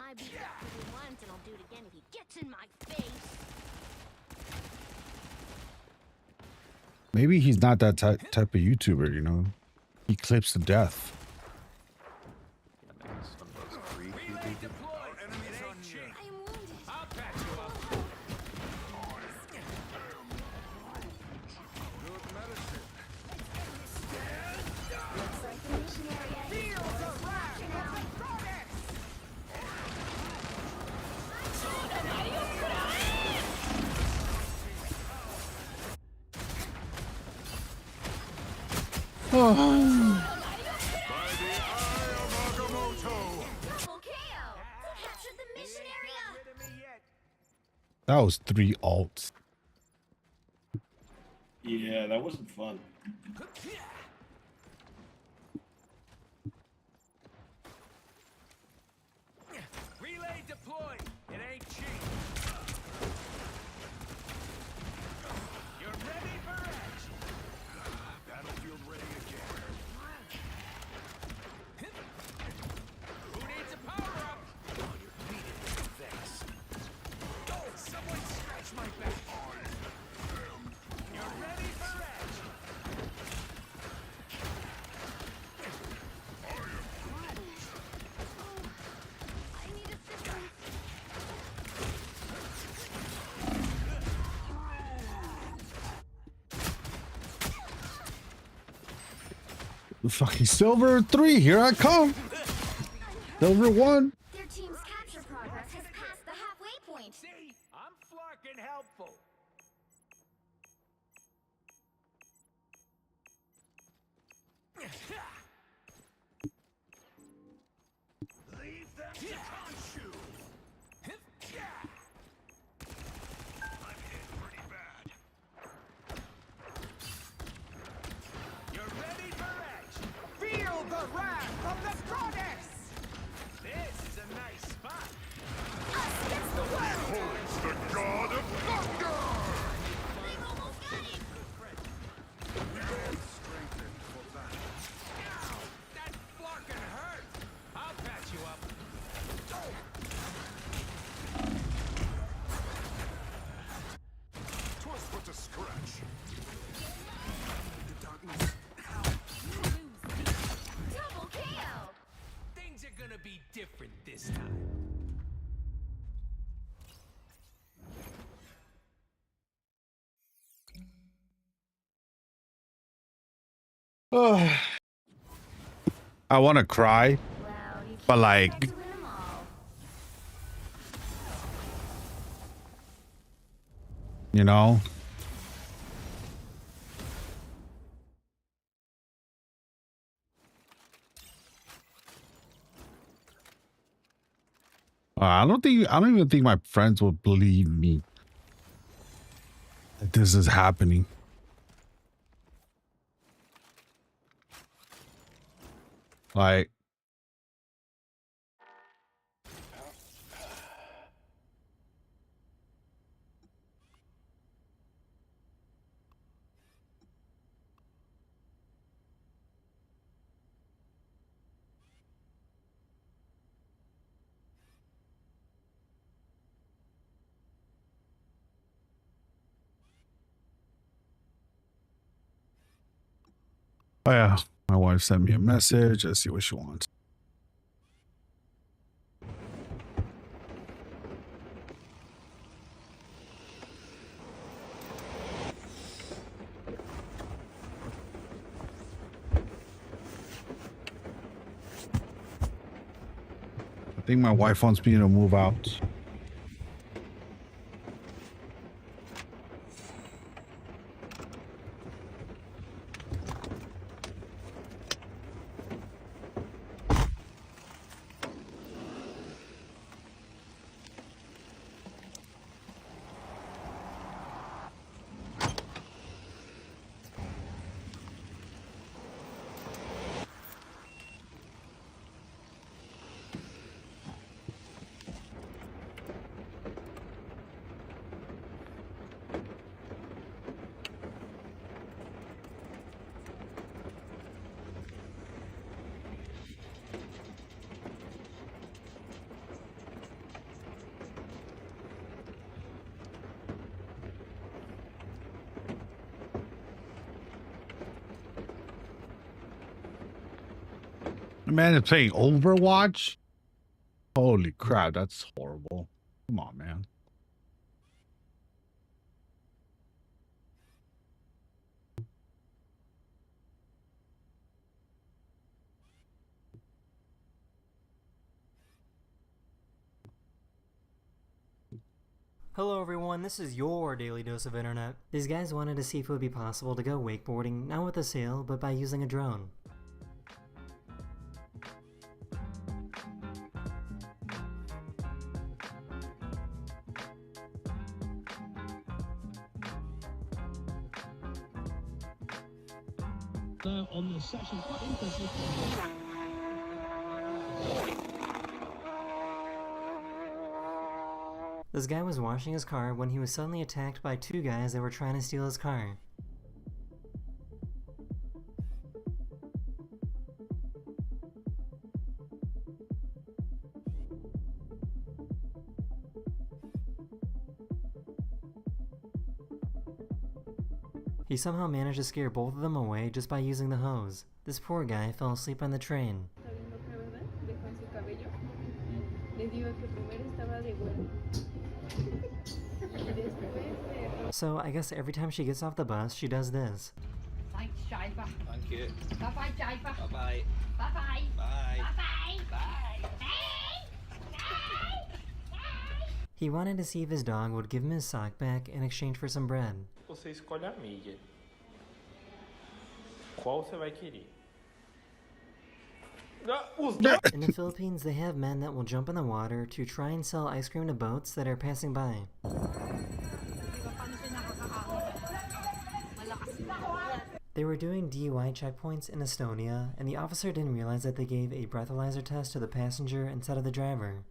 I beat Dr. Who once and I'll do it again if he gets in my face. Maybe he's not that type of YouTuber, you know? He clips to death. I'll patch you up. That was 3 alts. Yeah, that wasn't fun. Relay deployed. It ain't cheap. You're ready for action. Battlefield ready again. Who needs a power up? Oh, you're beating me, thanks. Oh, someone scratch my back. You're ready for action. I need assistance. Fucking Silver 3, here I come. Silver 1. Their team's capture progress has passed the halfway point. See, I'm fucking helpful. Leave them to Khonshu. I'm hit pretty bad. You're ready for action. Feel the wrath of the goddess. This is a nice spot. Us against the world. Beholds the god of thunder! They've almost got it. We all strengthened for battle. I want to cry, but like, you know, I don't even think my friends would believe me that this is happening. Like, oh yeah, my wife sent me a message. Let's see what she wants. I think my wife wants me to move out. Man is playing Overwatch? Holy crap, that's horrible. Come on, man. Hello everyone, this is your Daily Dose of Internet. These guys wanted to see if it would be possible to go wakeboarding, not with a sail, but by using a drone. On the session, quite interesting. This guy was washing his car when he was suddenly attacked by two guys that were trying to steal his car. He somehow managed to scare both of them away just by using the hose. This poor guy fell asleep on the train. So I guess every time she gets off the bus, she does this. Thank you. Bye-bye, Jiva. Bye-bye. Bye-bye. Bye. Bye-bye. Bye. He wanted to see if his dog would give him his sock back in exchange for some bread. Você escolhe a mídia. Qual você vai querer? In the Philippines, they have men that will jump in the water to try and sell ice cream to boats that are passing by. They were doing DUI checkpoints in Estonia, and the officer didn't realize that they gave a breathalyzer test to the passenger instead of the driver.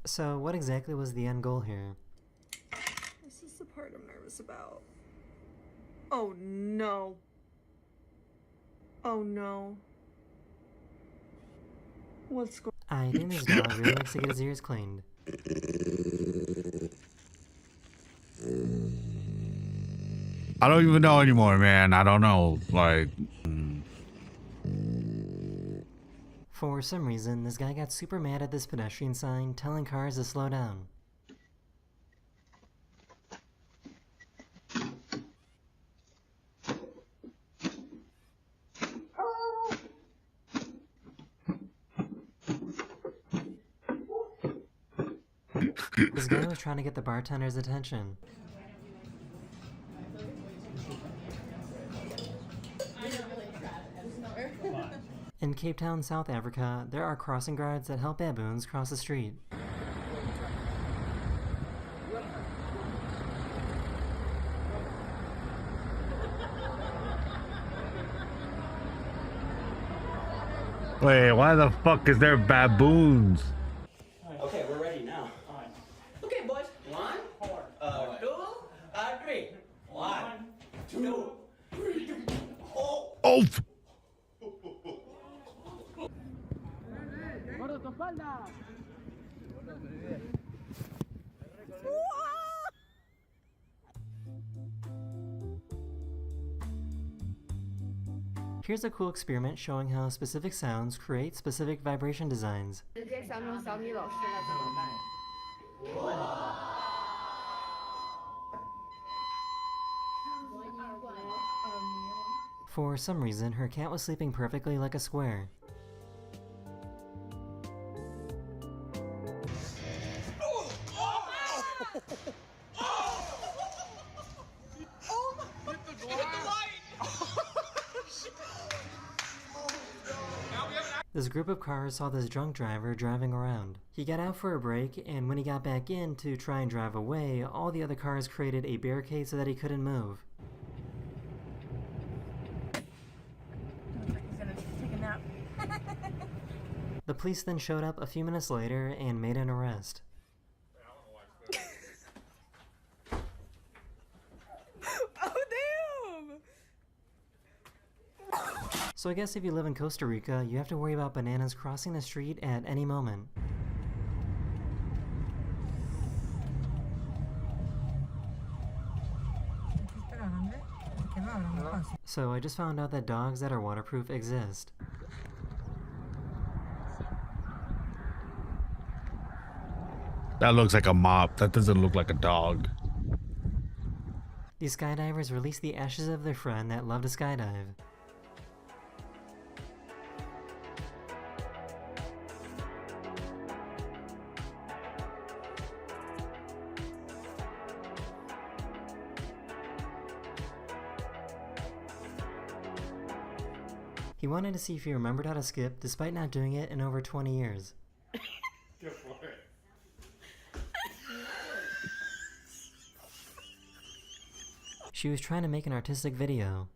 So, what exactly was the end goal here? This is the part I'm nervous about. Oh no. Oh no. What's going I think this dog really likes to get his ears cleaned. I don't even know anymore, man. I don't know. Like, For some reason, this guy got super mad at this pedestrian sign telling cars to slow down. This guy was trying to get the bartender's attention. In Cape Town, South Africa, there are crossing guards that help baboons cross the street. Wait, why the fuck is there baboons? Okay, we're ready now. Okay, boys. 1, 2, 3. 1, 2, 3. Oh! Here's a cool experiment showing how specific sounds create specific vibration designs. For some reason, her cat was sleeping perfectly like a square. This group of cars saw this drunk driver driving around. He got out for a break, and when he got back in to try and drive away, all the other cars created a barricade so that he couldn't move. The police then showed up a few minutes later and made an arrest. So I guess if you live in Costa Rica, you have to worry about bananas crossing the street at any moment. So I just found out that dogs that are waterproof exist. That looks like a mop. That doesn't look like a dog. These skydivers released the ashes of their friend that loved to skydive. He wanted to see if he remembered how to skip despite not doing it in over 20 years. Go for it. She was trying to make an artistic video.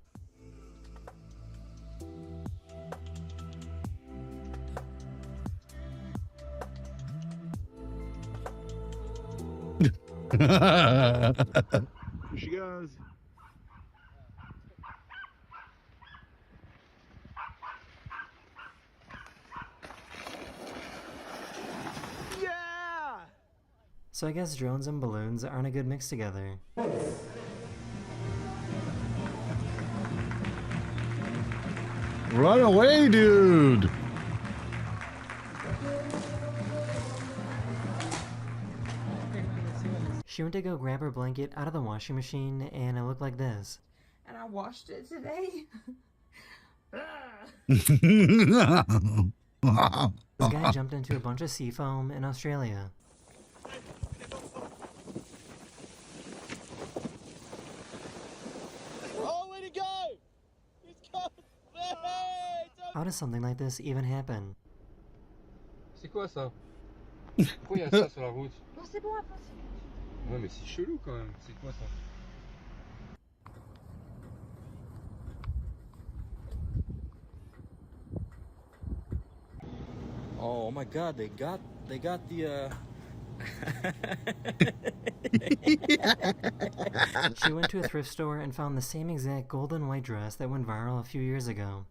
Here she goes. So I guess drones and balloons aren't a good mix together. Run away, dude! She went to go grab her blanket out of the washing machine and it looked like this. And I washed it today. This guy jumped into a bunch of sea foam in Australia. How does something like this even happen? C'est quoi ça? Pourquoi il y a ça sur la route? Non, c'est bon, après. Ouais, mais c'est chelou quand même. C'est quoi ça? Oh my god, they got the She went to a thrift store and found the same exact gold and white dress that went viral a few years ago.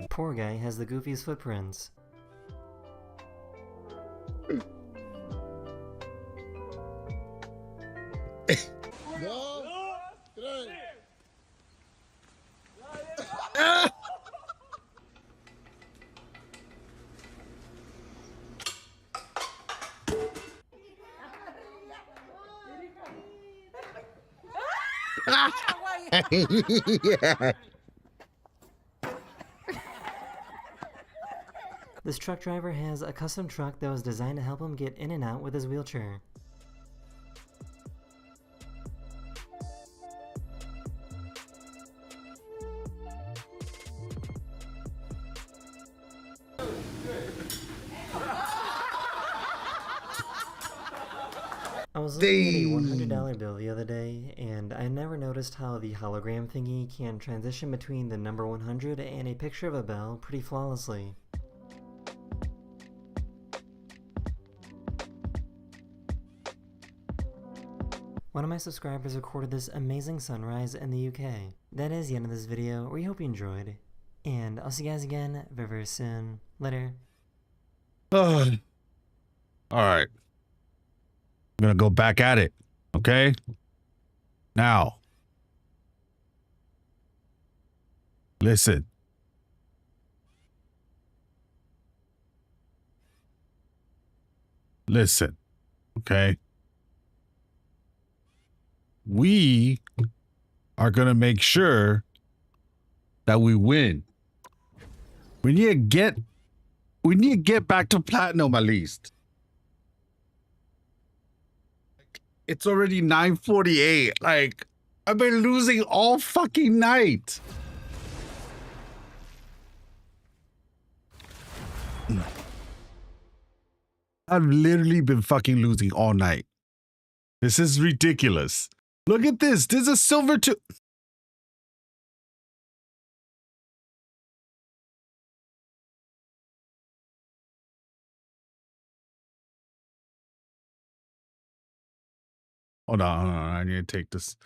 Poor guy has the goofiest footprints. Yeah. This truck driver has a custom truck that was designed to help him get in and out with his wheelchair. I was looking at a $100 bill the other day, and I never noticed how the hologram thingy can transition between the number 100 and a picture of a bell pretty flawlessly. One of my subscribers recorded this amazing sunrise in the UK. That is the end of this video. We hope you enjoyed, and I'll see you guys again very, very soon. Later. All right. I'm gonna go back at it. Okay. Now, listen. Listen. Okay. We are gonna make sure that we win. We need to get back to platinum at least. It's already 9:48. Like, I've been losing all fucking night. I've literally been fucking losing all night. This is ridiculous. Look at this. There's a silver too. Hold on. I need to take this.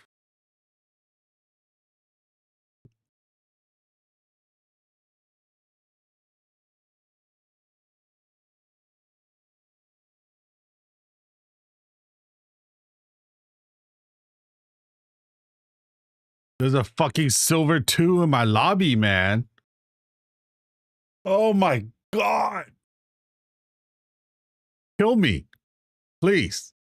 There's a fucking silver 2 in my lobby, man. Oh my God. Kill me, please.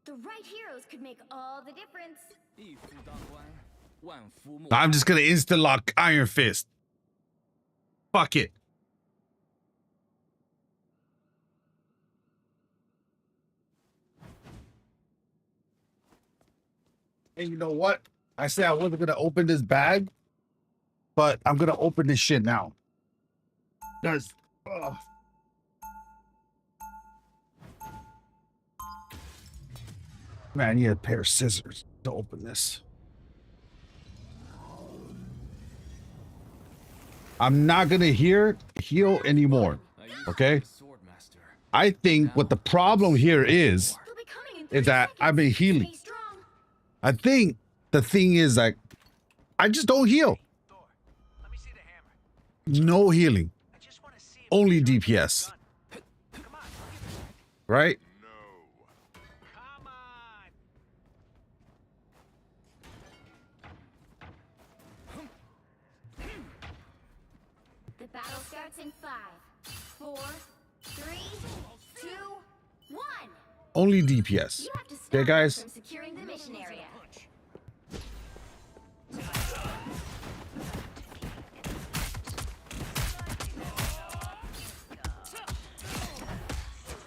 The right heroes could make all the difference. I'm just gonna instant lock Iron Fist. Fuck it. And you know what? I said I wasn't gonna open this bag, but I'm gonna open this shit now. Guys, man, I need a pair of scissors to open this. I'm not gonna heal anymore. Okay? I think what the problem here is that I've been healing. I think the thing is like I just don't heal. No healing. Only DPS. Right? The battle starts in 5, 4, 3, 2, 1. Only DPS. You have to stop Okay, guys? from securing the mission area.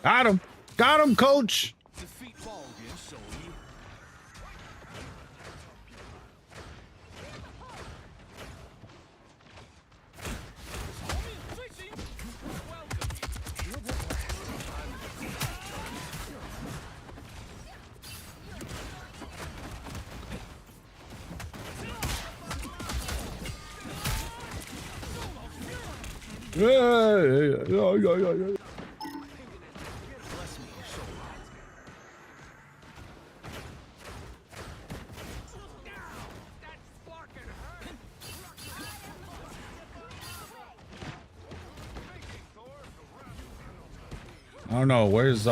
Got him. Got him, coach. Yeah. I don't know, where's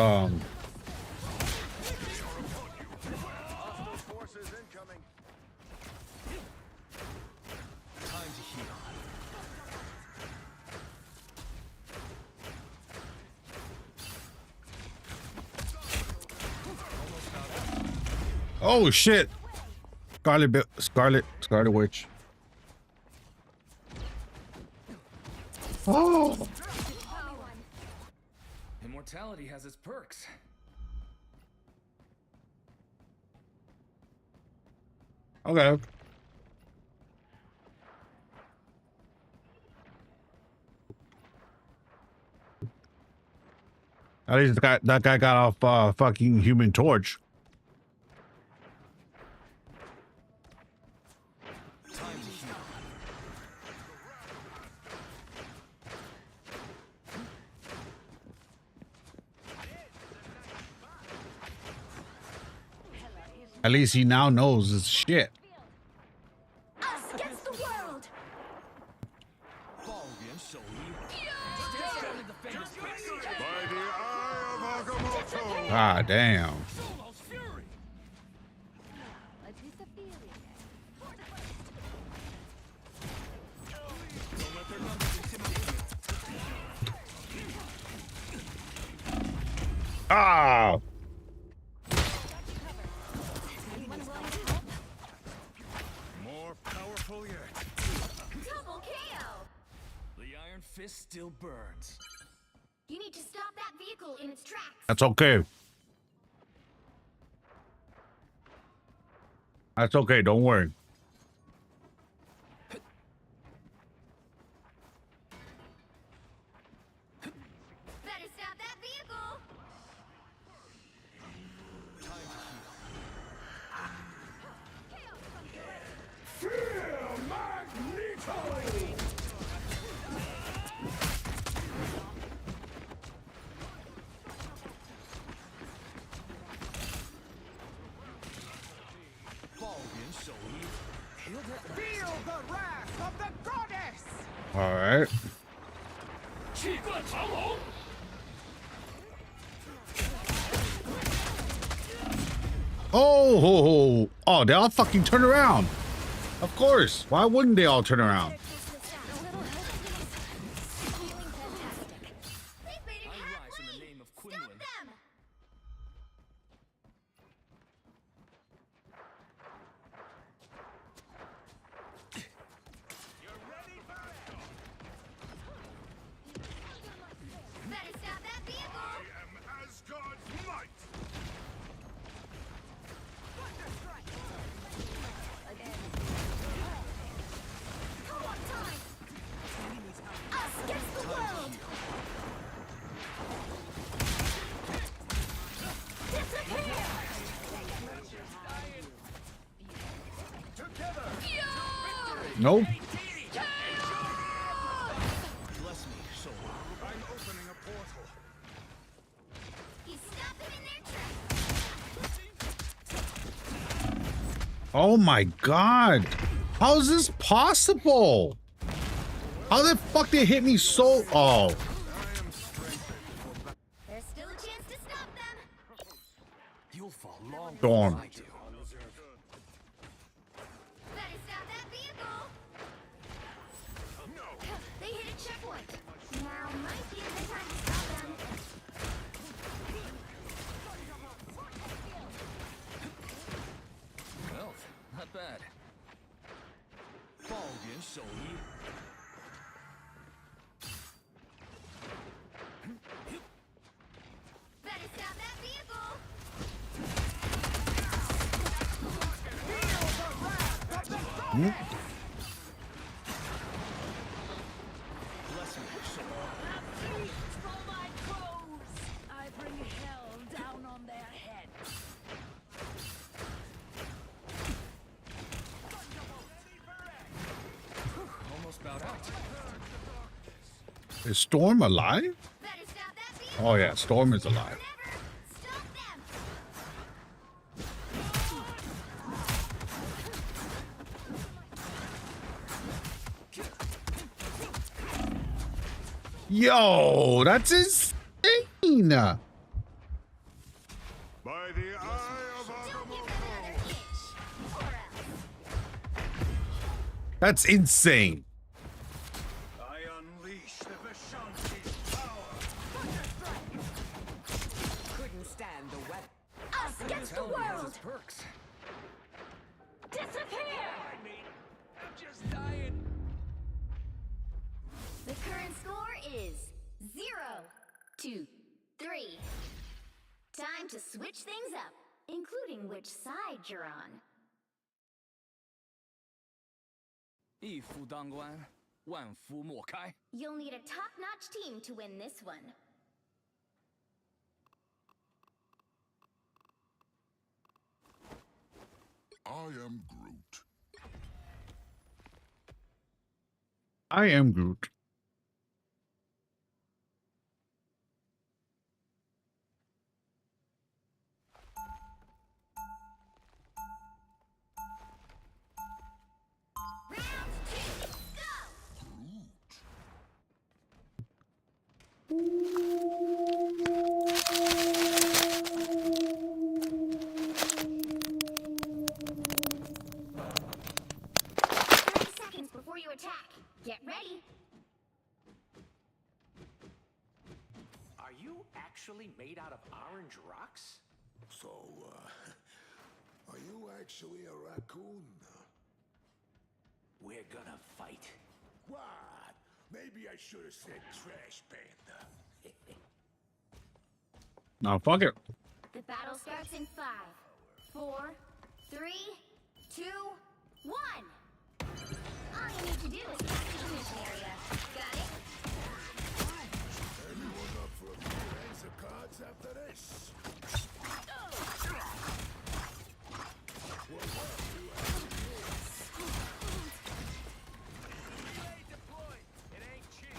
Oh shit! Scarlet Witch. Oh. Immortality has its perks. Okay. At least that guy got off fucking Human Torch. At least he now knows his shit. Us against the world. Ah, damn. Ah. More powerful yet. Double KO. The Iron Fist still burns. You need to stop that vehicle in its tracks. That's okay. That's okay. Don't worry. Better stop that vehicle. Feel Magneto! Feel the wrath of the goddess! All right. Oh, they all fucking turn around. Of course. Why wouldn't they all turn around? Better stop that vehicle. I am Asgard's might! Co-op time. Us against the world. Disappear. Nope. Bless me, soul. I'm opening a portal. He stopped them in their tracks. Oh my god. How is this possible? How the fuck they hit me so... Oh. There's still a chance to stop them. You'll fall long Storm. before I do. Better stop that vehicle. They hit a checkpoint. Now might be a good time to stop them. Well, not bad. Balgen Shouyi. Better stop that vehicle. Hmm? I bring hell down on their head. Almost bowed out. Is Storm alive? Oh yeah, Storm is alive. Yo, that's insane. By the eye of Agamotto. That's insane. I unleash the Vishanti's power. Couldn't stand the weather. Us against the Immortality has world. its perks. Disappear! I'm just dying. The current score is 0-3. Time to switch things up, including which side you're on. 一夫当关，万夫莫开。 You'll need a top-notch team to win this one. I am Groot. I am Groot. Seconds before you attack. Get ready. Are you actually made out of orange rocks? So, are you actually a raccoon? We're gonna fight. What? Maybe I should have said trash panda. Now fuck it. The battle starts in 5, 4, 3, 2, 1. All you need to do is pass the mission area. Got it? Anyone up for a few hands of cards after this? It ain't cheap.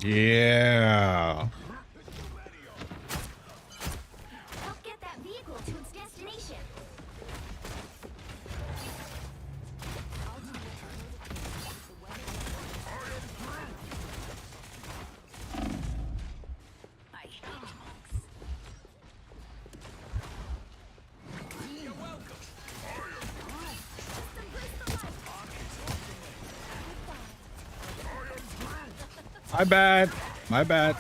Yeah. Help get that vehicle to its destination. I hate monks. You're welcome. My bad. My bad.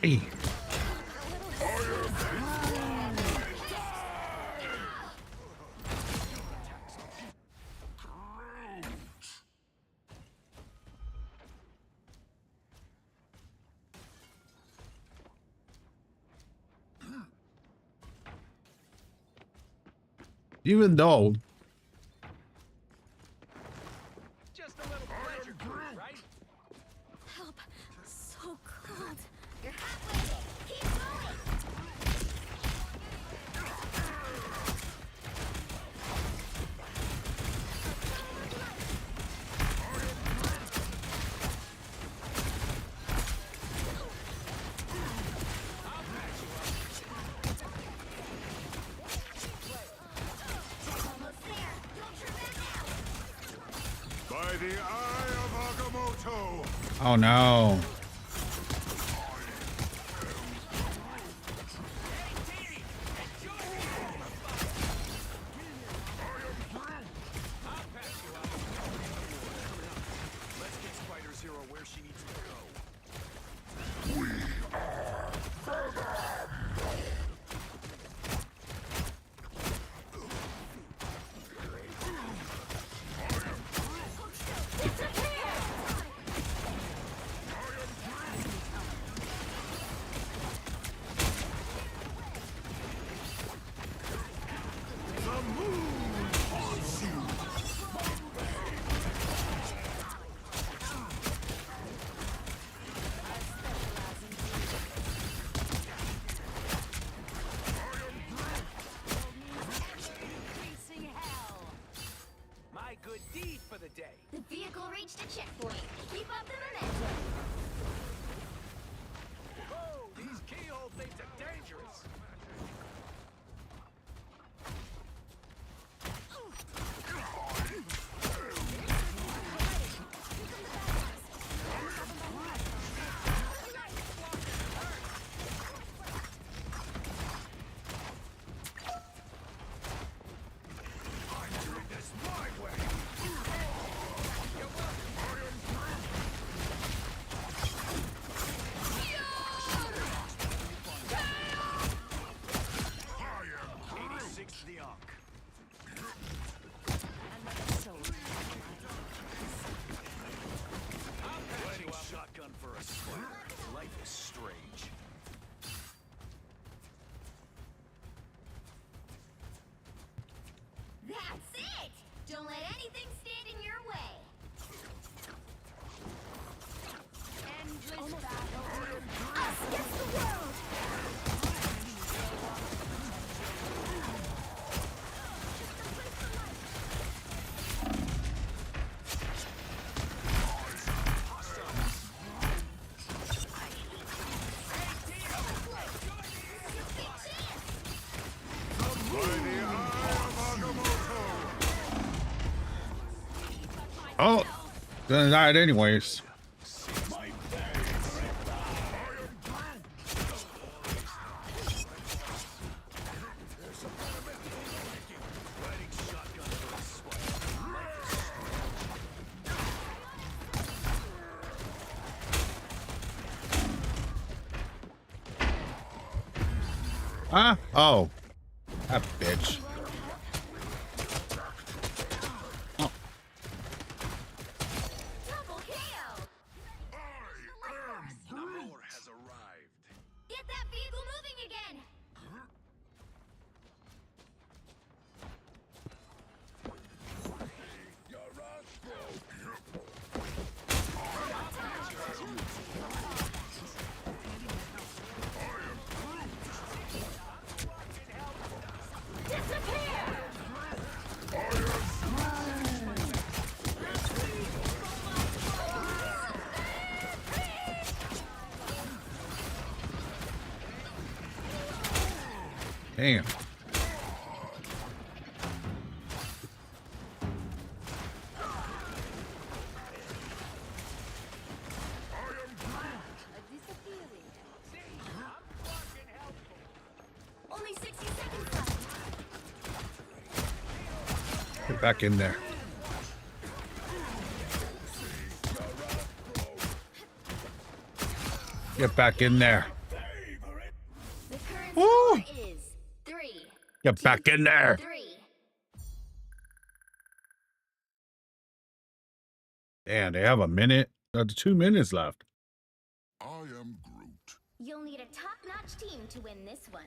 Hey. Even though Just a little pleasure cruise, right? Help. So cold. You're halfway there. Keep going. Almost there. Don't turn back now. By the eye of Agamotto! oh no. Let's get Spider Zero where she needs to go. We are Life is strange. That's it! Don't let anything stand in your way. Endless battle. Us against the world! Oh, gonna die anyways. Huh? Oh, that bitch. Get that vehicle moving again! Damn. Only 60 seconds left. Get back in there. Get back in there. The current Woo! score is 3. Get back in there. 3. Damn, they have a minute. 2 minutes left. I am Groot. You'll need a top-notch team to win this one.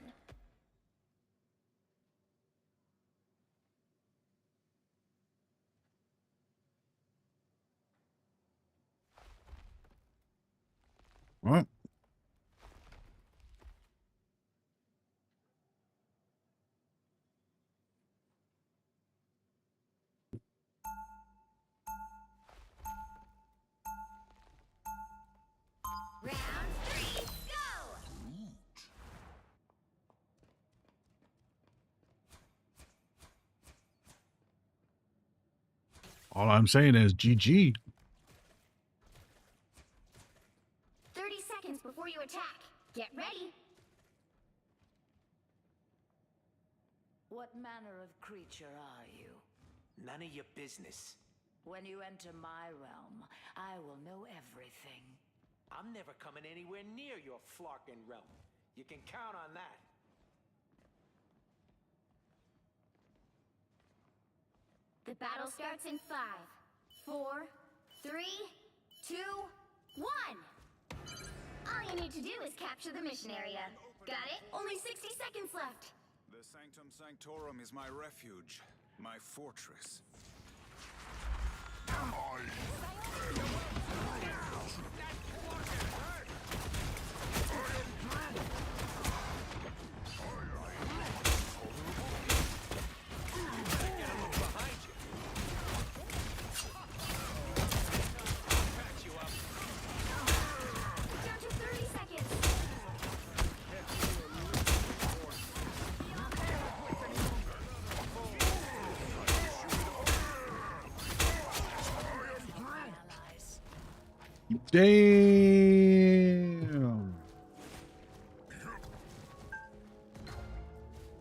What? Round 3, go! All I'm saying is GG. 30 seconds before you attack. Get ready. What manner of creature are you? None of your business. When you enter my realm, I will know everything. I'm never coming anywhere near your Flarkin realm. You can count on that. The battle starts in 5, 4, 3, 2, 1. All you need to do is capture the mission area. Got it? Only 60 seconds left. The Sanctum Sanctorum is my refuge, my fortress. Down to 30 seconds. Damn.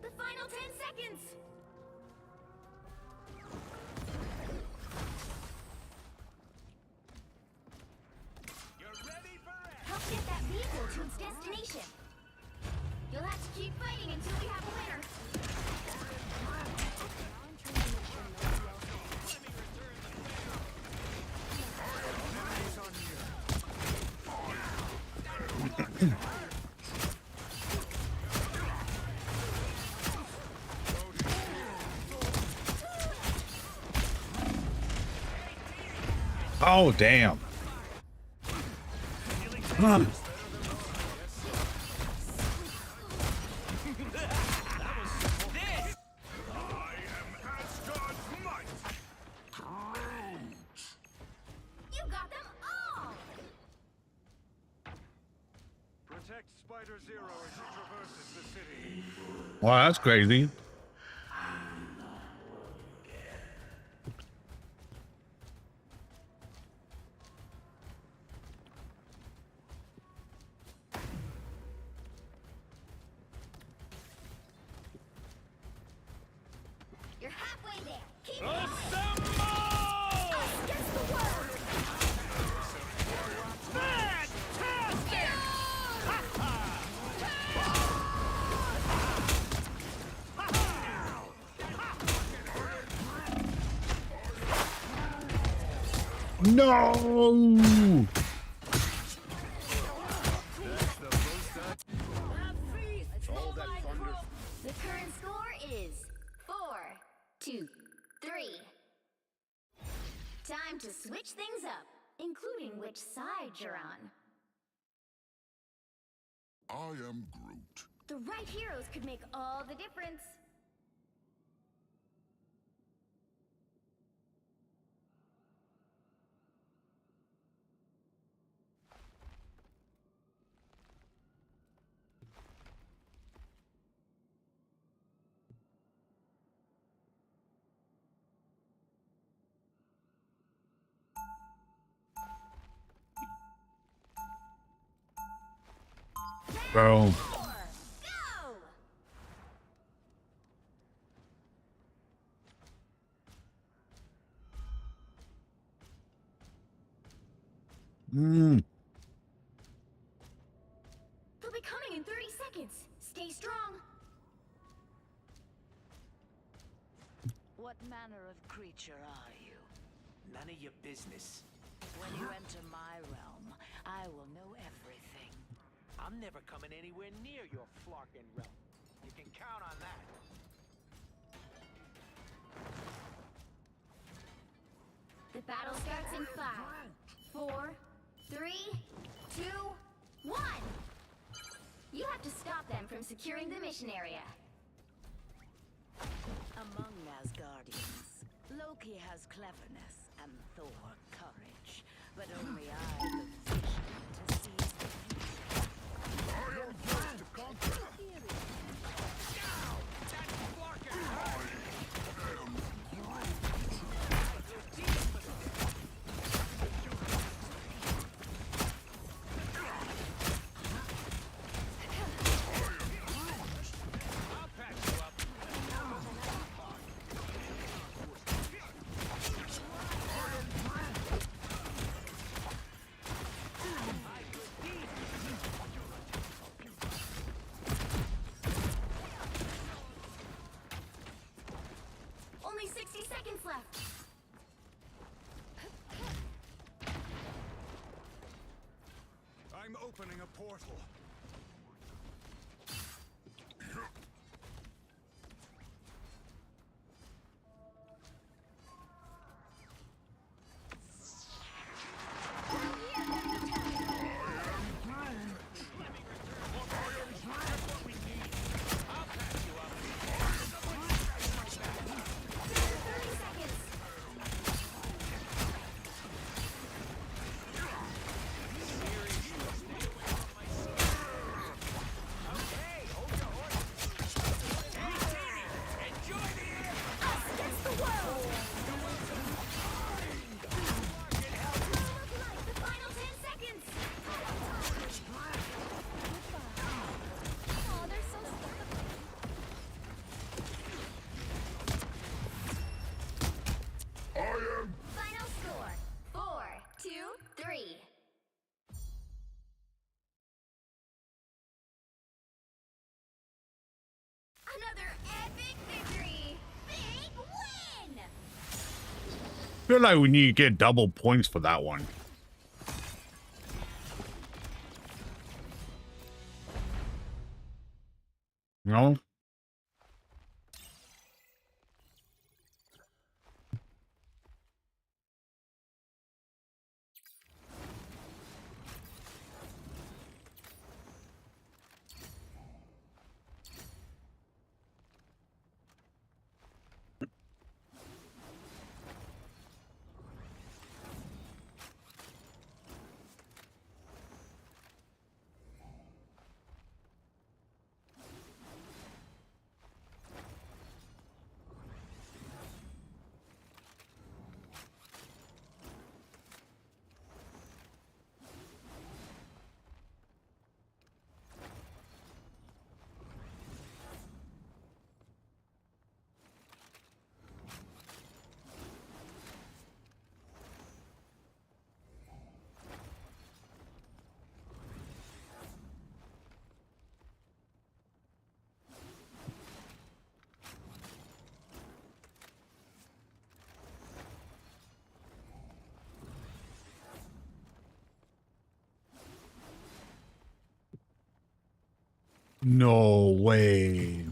The final 10 seconds. Help get that vehicle to its destination. You'll have to keep fighting until we have a winner. Oh, damn. Huh. You got them all! Protect Spider Zero as he traverses the city. Wow, that's crazy. You're halfway there. Keep going. Us against the world. No! The current score is 4-2-3. Time to switch things up, including which side you're on. I am Groot. The right heroes could make all the difference. Bro. Mm. They'll be coming in 30 seconds. Stay strong. What manner of creature are you? None of your business. When you enter my realm, I will know everything. I'm never coming anywhere near your Flarkin realm. You can count on that. The battle starts in 5, 4, 3, 2, 1. You have to stop them from securing the mission area. Among Asgardians, Loki has cleverness and Thor courage, but only I have the vision to seize the future. I am first to conquer. Only 60 seconds left. I'm opening a portal. Final score, 4-2-3. Another epic victory! Big win! I feel like we need to get double points for that one. No. No way.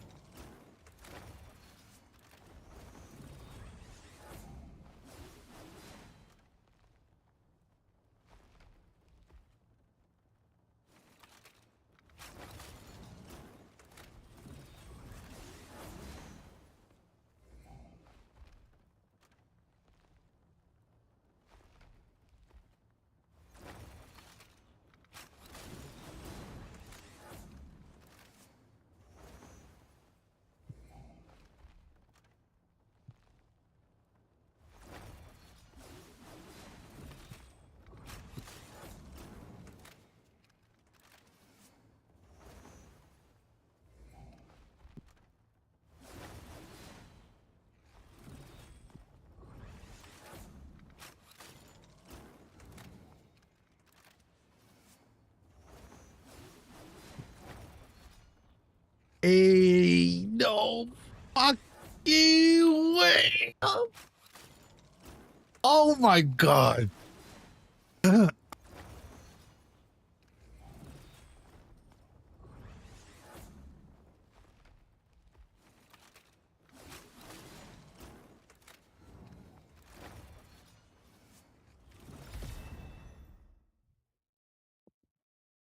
Hey, no fucking way. Oh my god.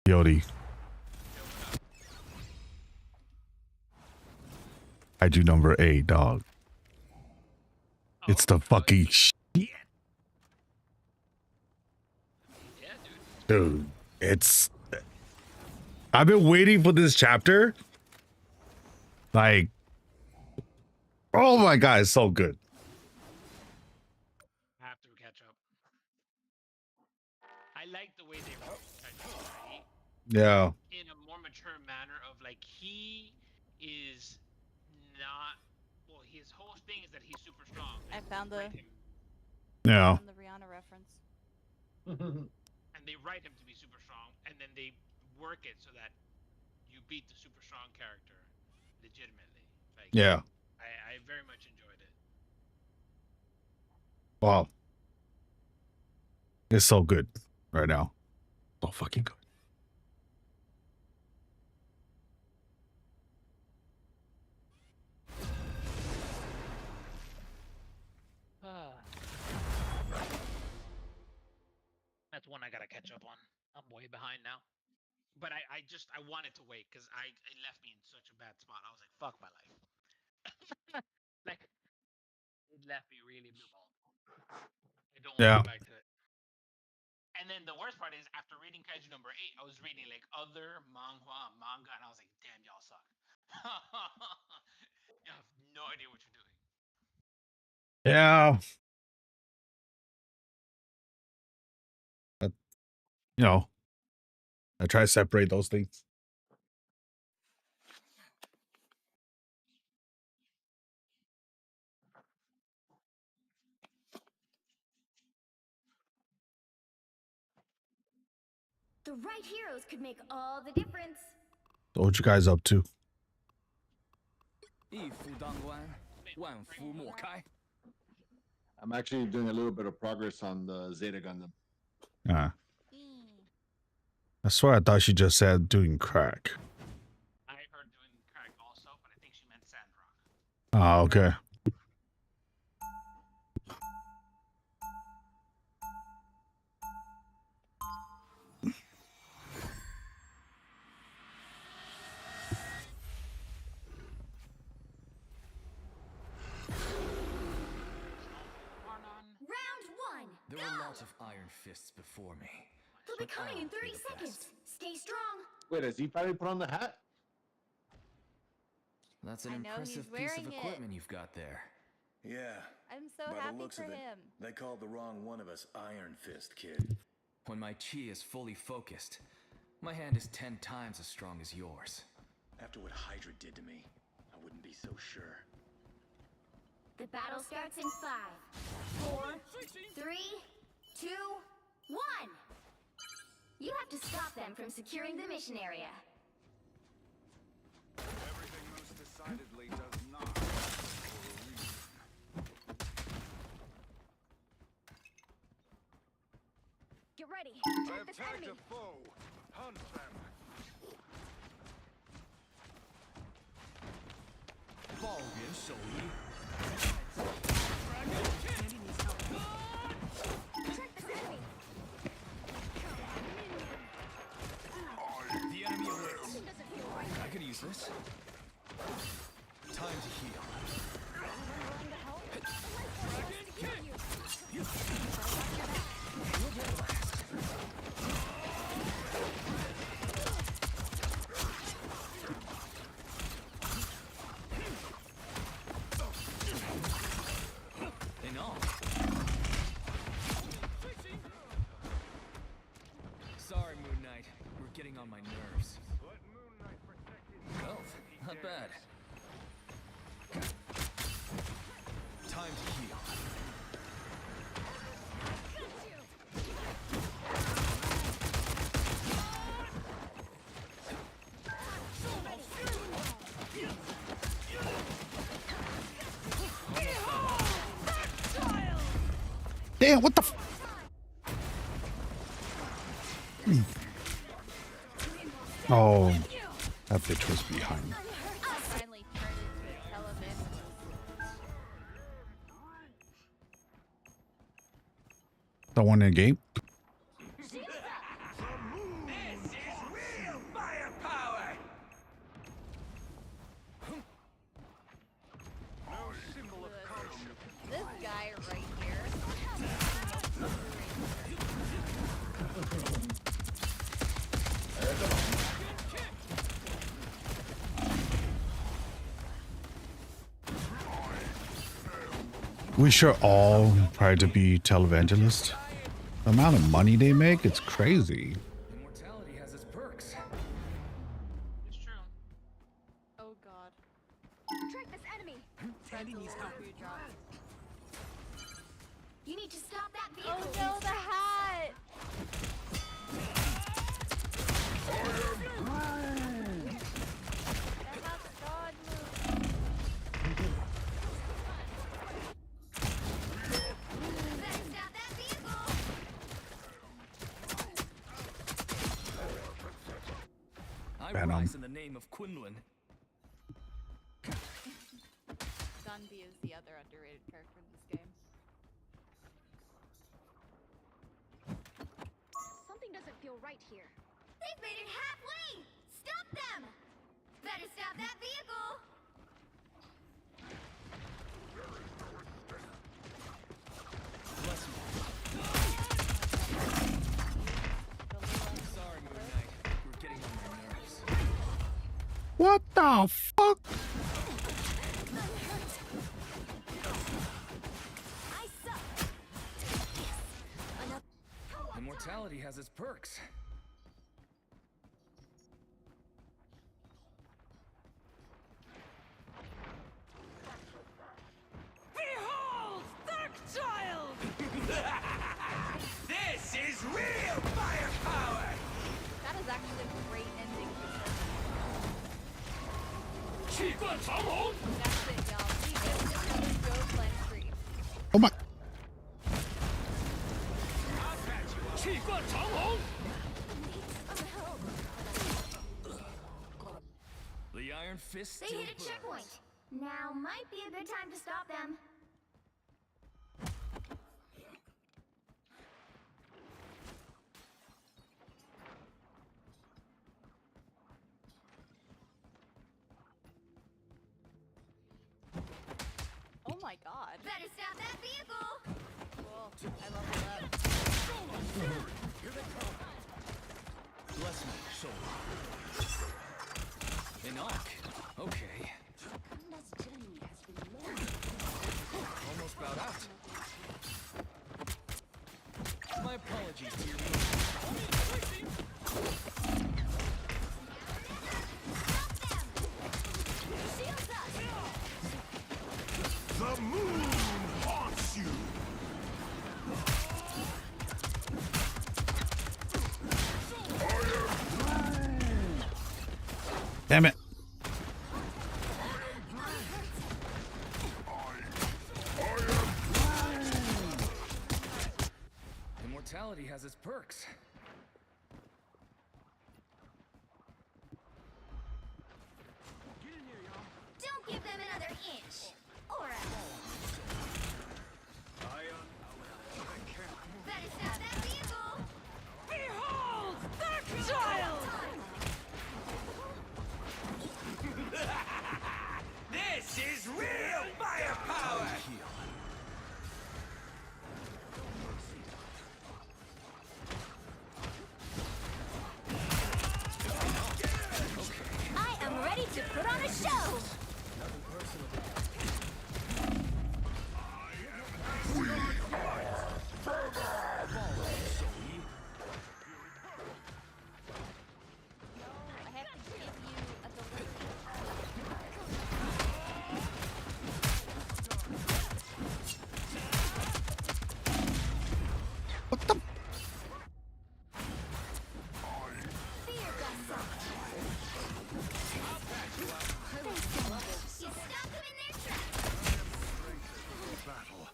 Yodi. I do number 8, dog. It's the fucking shit. Dude, it's... I've been waiting for this chapter. Like... Oh my god, it's so good. I have to catch up. I like the way they wrote Kaiju, right? Yeah. In a more mature manner of like, he is not... Well, his whole thing is that he's super strong. I found the... Yeah. The Rihanna reference. And they write him to be super strong, and then they work it so that you beat the super strong character legitimately. Like, Yeah. I very much enjoyed it. Wow. It's so good right now. So fucking good. That's one I gotta catch up on. I'm way behind now. But I wanted to wait because it left me in such a bad spot. I was like, fuck my life. Like, it left me really blue ball. I don't want to go back to it. And then the worst part is, after reading Kaiju number 8, I was reading like other manga, and I was like, damn, y'all suck. You have no idea what you're doing. Yeah. You know, I try to separate those things. The right heroes could make all the difference. So what you guys up to? I'm actually doing a little bit of progress on the Zeta Gundam. I swear I thought she just said doing crack. I heard doing crack also. Ah, okay. There were lots of iron fists before me. They'll be but coming in I'll 30 be the seconds. best. Stay strong. Wait, has he finally put on the hat? That's an I know, he's impressive piece of wearing it. equipment you've got there. Yeah. I'm so By the happy looks for of it, him. they called the wrong one of us Iron Fist, kid. When my chi is fully focused, my hand is 10 times as strong as yours. After what Hydra did to me, I wouldn't be so sure. The battle starts in 5, 4, 3, 2, 1. You have to stop them from securing the mission area. Everything most decidedly does not for a reason. Get ready. I Check have this tagged enemy. a foe. Hunt them. Check this enemy. The enemy awaits. Something doesn't feel right. I could use this. Time to heal. Willing to help? You'll get last. Enough. Sorry, Moon Knight. We're getting on my nerves. Health, not bad. Time to heal. Damn, what the f- Oh, that bitch was behind. Finally turned into a television. The one in the game? This is real firepower! No symbol of concept. This guy right here. We sure all try to be televangelists. The amount of money they make, it's crazy. Immortality has its perks. It's true. Oh god. Track this enemy. Enemies help. You need to stop that vehicle. Oh no, the hat! The hat's god move. Better stop that vehicle. I Venom. rise in the name of Quinlan. Gunby is the other underrated character in this game. Something doesn't feel right here. They've made it halfway. Stop them. Better stop that vehicle. Bless me. Sorry, Moon Knight. We're getting on my nerves. What the fuck? I suck. Immortality has its perks. Behold, Darkchild! This is real firepower! That is actually a great ending. That's it, y'all. We get another Joe Planet 3. Oh my. The Iron Fist They still hit a burns. checkpoint. Now might be a good time to stop them. Oh my god. Better stop that vehicle! Cool. I leveled up. Here they come. Bless me, soul. An arc. Okay. Almost bowed out. My apologies, dear. The moon haunts you! Damn it. Immortality has its perks. Don't give them another inch! Or else. Better stop that vehicle! Behold the child! This is real firepower! I am ready to put on a show! I have to give you a delivery.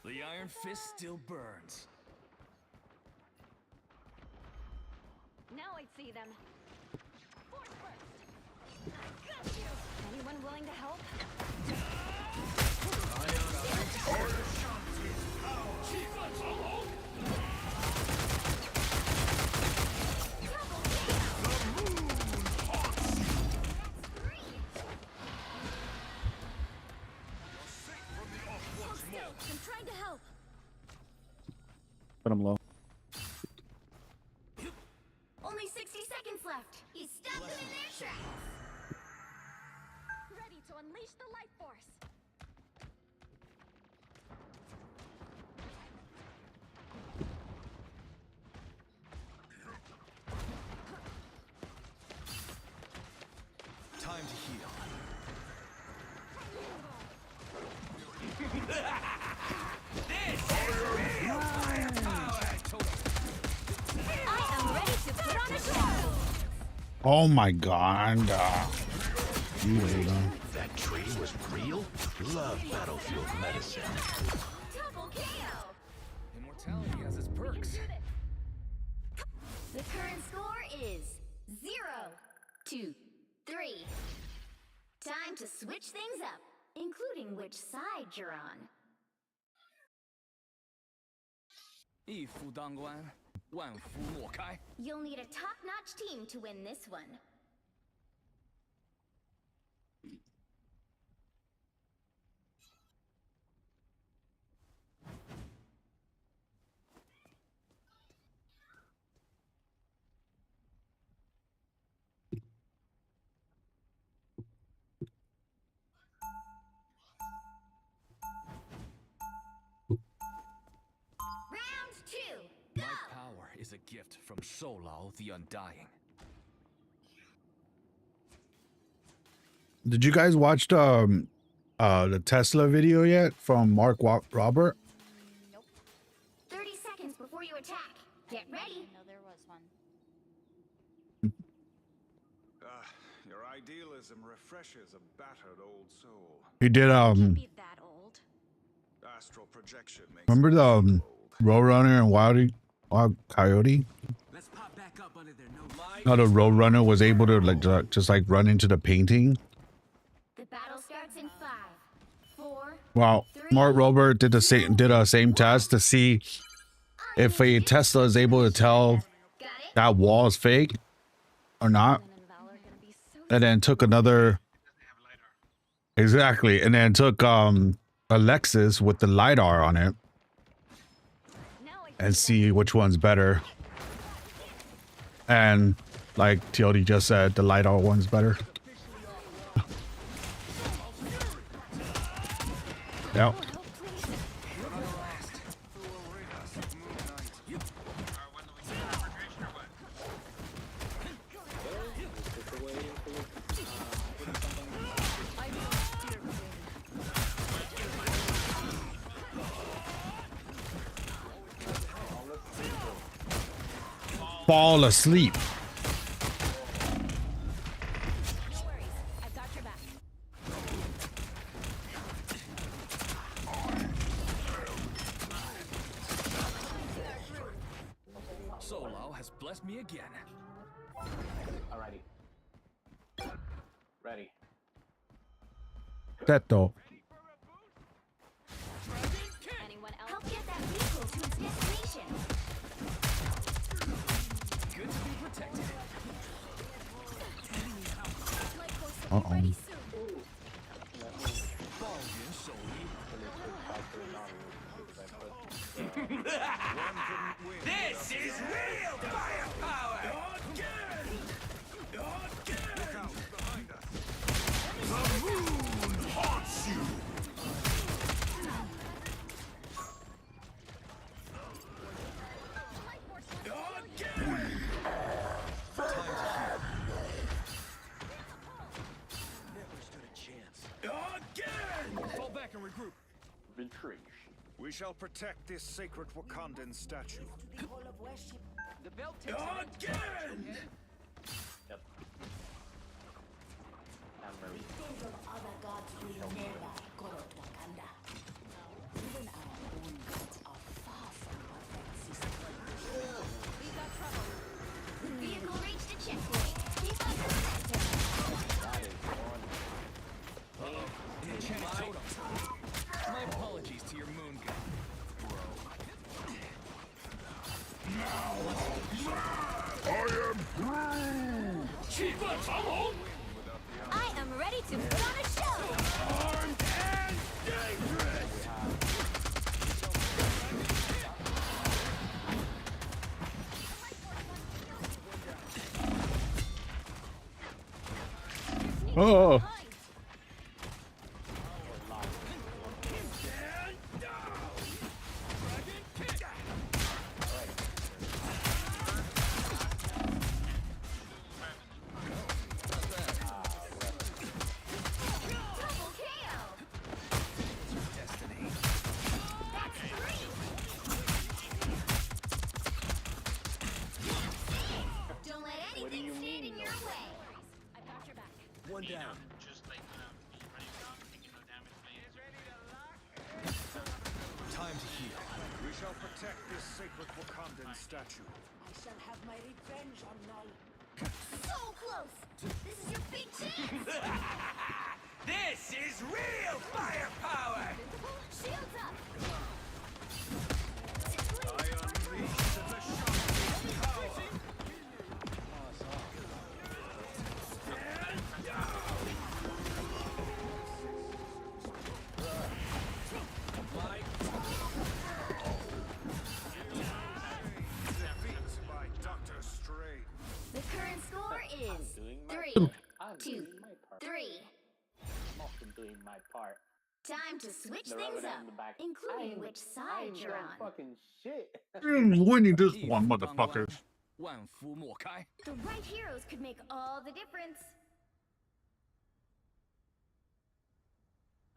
The Iron Fist still burns. Now I see them. Anyone willing to help? I'm trying to help. But I'm low. Only 60 seconds left. You stopped them in their tracks. Ready to unleash the life force. Time to heal. I am ready to put on a show. Oh my god. You later. That tree was real? Love battlefield medicine. Double KO. Immortality has its perks. The current score is 0-3. Time to switch things up, including which side you're on. 一夫当关，万夫莫开。 You'll need a top-notch team to win this one. Round 2, go! My power is a gift from Solao the Undying. Did you guys watch the Tesla video yet from Mark Robert? 30 seconds before you attack. Get ready. No, there was one. Your idealism refreshes a battered old soul. He did Be that old. Astral projection makes remember the Roadrunner and Wild Coyote? Let's pop back up under their nose. How the Roadrunner was able to like just like run into the painting. The battle starts in 5, Well, Mark Rober did a same test to see if a Tesla is able to tell that wall is fake or not, and then took another exactly, and then took a Lexus with the lidar on it and see which one's better. And like TLD just said, the lidar one's better. Yep. Fall asleep. Solo has blessed me again. Alrighty. Ready. Teto. Anyone else? Help get that vehicle to its destination. Good to be protected. Uh-oh. This is real firepower! The moon haunts you! Fall back and regroup. Retreat. We shall protect this sacred Wakandan statue. The belt takes Again! Yep. I'm ready. Other gods will never corrupt Wakanda. Even our own gods are far from perfect systems. We got trouble. Vehicle reached a checkpoint. Keep up the momentum. Enchanted totem. My apologies to your moon god, bro. I am ready to put on a show. Armed and dangerous! Oh. Don't let anything stand in your way. I got your back. One down. Just like running around taking no damage. Time to heal. We shall protect this sacred Wakandan statue. I shall have my revenge on Null. So close. This is your big chance. This is real firepower! Shields up. I unleash the shining power. By Dr. Strange. The current score is 3, 2, 3. I'm also doing my part. Time to switch The things Revenant in the up, back. including which side you're on. Fucking shit. Winning this one, motherfuckers. 万夫莫开. The right heroes could make all the difference.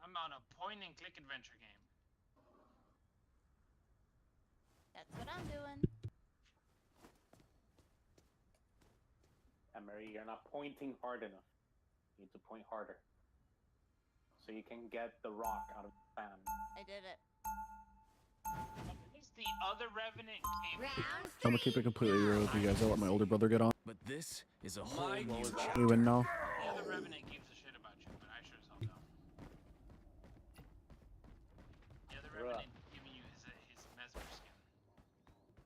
I'm on a point and click adventure game. That's what I'm doing. Emery, you're not pointing hard enough. You need to point harder. So you can get the rock out of the sand. I did it. It's the other Revenant game. Round I'm gonna keep it completely real with you guys. I'll let my older brother get on. But this is a whole new chapter. We win now. The other Revenant gives a shit about you, but I sure as hell don't. Revenant giving you his mesmer skin.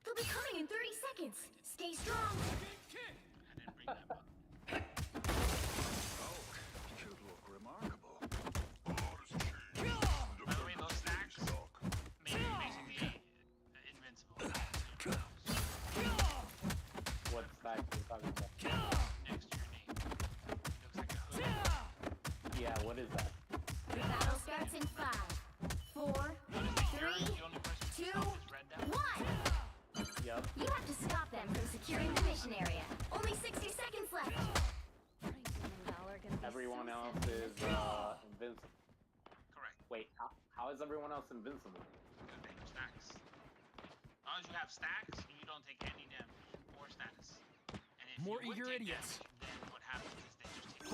They'll be coming in 30 seconds. Stay strong. I didn't bring that up. Oh, you look remarkable. By the way, those stacks make you basically invincible. What stack are you talking about? Next to your name. Looks like a hood. Yeah, what is that? The battle starts in 5, 4, 3, 2, 1. Yep. You have to stop them from securing the mission area. Only 60 seconds left. Everyone else is invincible. Correct. Wait, how is everyone else invincible? Because they have stacks. As long as you have stacks, you don't take any damage or status. And if More you would eager take idiots. damage, then what happens is they just take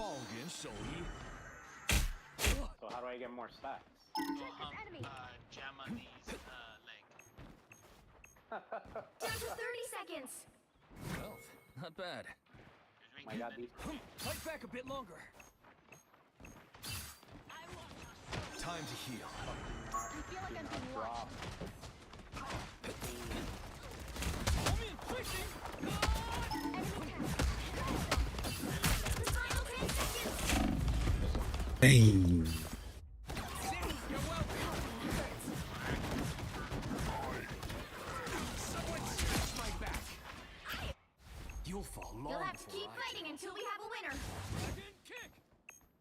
So how do I get more stacks? Jam on these leg. Down to 30 seconds. Well, not bad. My God, these. Fight back a bit longer. Time to heal. I feel like I'm being watched. Dang. You'll fall long You'll have to before keep I fighting until we have a winner.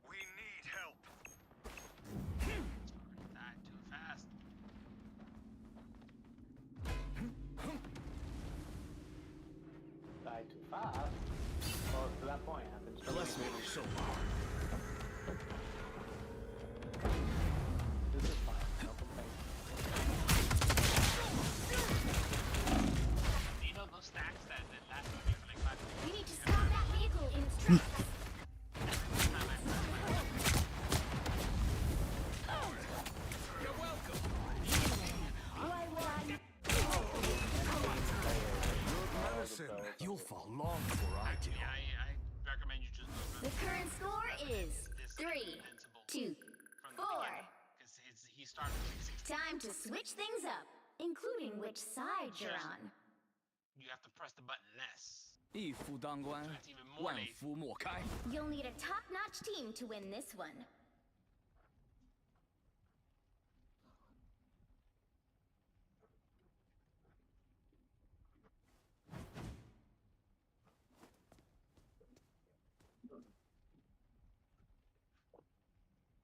We need help. Die too fast. Die too fast. Well, to that point, I've been struggling. Bless me, so long. This is fine. No complaints. You know those stacks that last for like 5 minutes? We need to stop that vehicle in its tracks. You'll fall long before I do. Yeah, I recommend you just The current score is 3, 2, 4. because he started with 60. Time to switch things up, including which side you're on. You have to press the button less. 一夫当关，万夫莫开。 You'll need a top-notch team to win this one.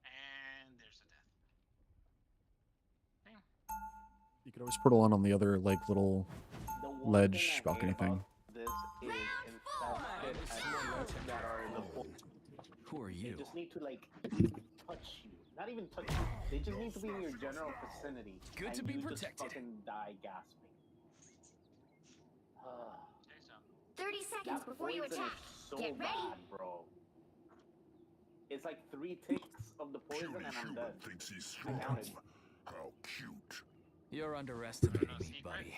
And there's a death. You could always portal on the other like little ledge balcony thing. This is infested animals that are in the pool. Who are you? They just need to like touch you. Not even touch you. They just need to be in your general vicinity. Good and to be you protected. Just fucking die gasping. 30 seconds That before you poison attack. is so Get ready. bad, bro. It's like 3 ticks of the poison Cutie and I'm human dead. thinks he's I strong. counted. How cute. You're underestimating me, buddy.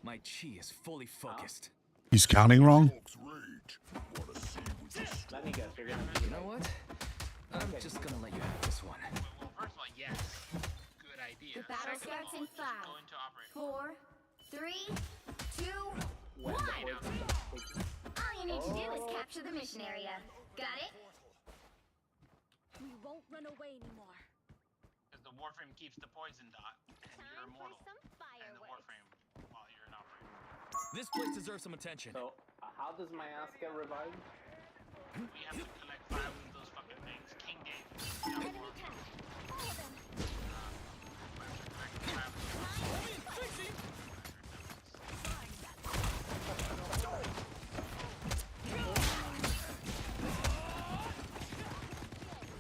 My chi is fully focused. He's counting wrong? Let me guess, you're gonna be You know what? I'm just gonna let you have this one. Well, first of all, yes. Good idea. The battle Second of starts all, in just 5, go into operator. 4, 3, 2, 1. All you need to do is capture the mission area. Got it? We won't run away anymore. Because the Warframe keeps the poison dot, and you're immortal. And the Warframe while you're an operator. This place deserves some attention. So, how does my ass get revived? We have to collect 5 of those fucking things. King David.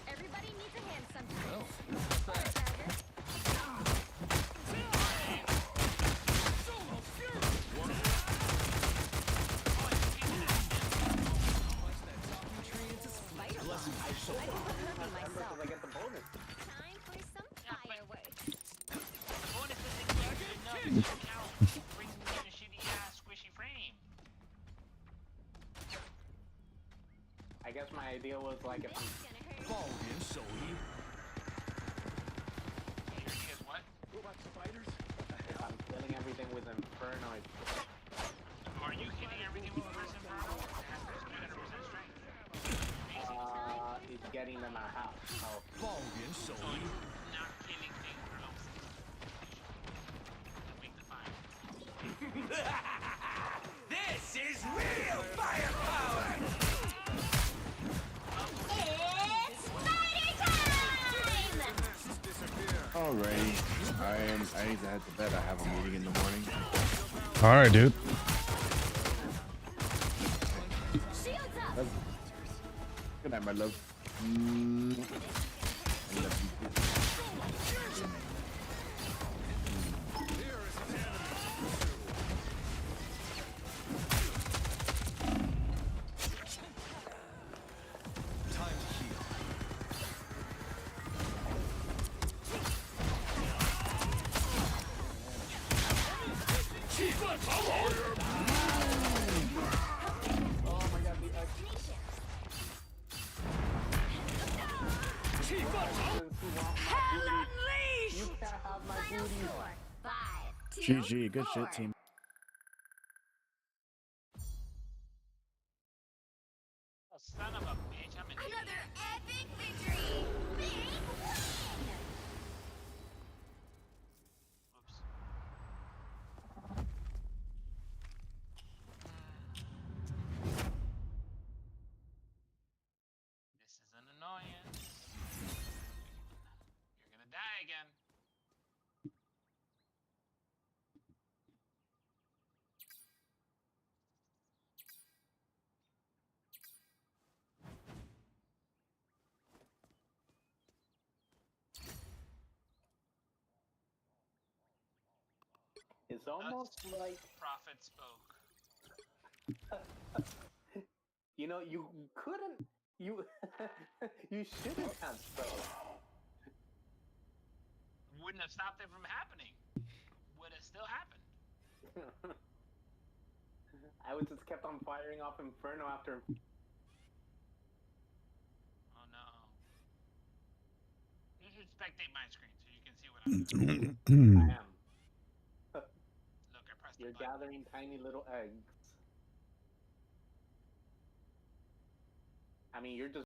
Everybody needs a hand sometimes. Well, not bad. I get the bonus. Time for some fireworks. Bonus isn't good enough to count. Brings me in a shitty ass squishy frame. I guess my idea was like if I'm... Ball in, so he. Your idea is what? If I'm killing everything with Inferno, Are you hitting everything with First Inferno? It has to be 100% strength. it's getting them out of house. Oh. So you're not killing things for no make the fire. This is real firepower! It's spider time! Alrighty. I need to head to bed. I have a meeting in the morning. All right, dude. Shields up! Good night, my love. I love you too. GG, good shit, team. Oh, son of a bitch, I'm in Another epic victory! Big win! Oops. This is an annoyance. You're gonna die again. It's almost like Prophet spoke. you know, you couldn't, you you shouldn't have spoke. Wouldn't have stopped it from happening. Would have still happened. I would just kept on firing off Inferno after. Oh no. You should spectate my screen so you can see what I'm doing. I am. Look, I pressed the You're button. gathering tiny little eggs. I mean, you're just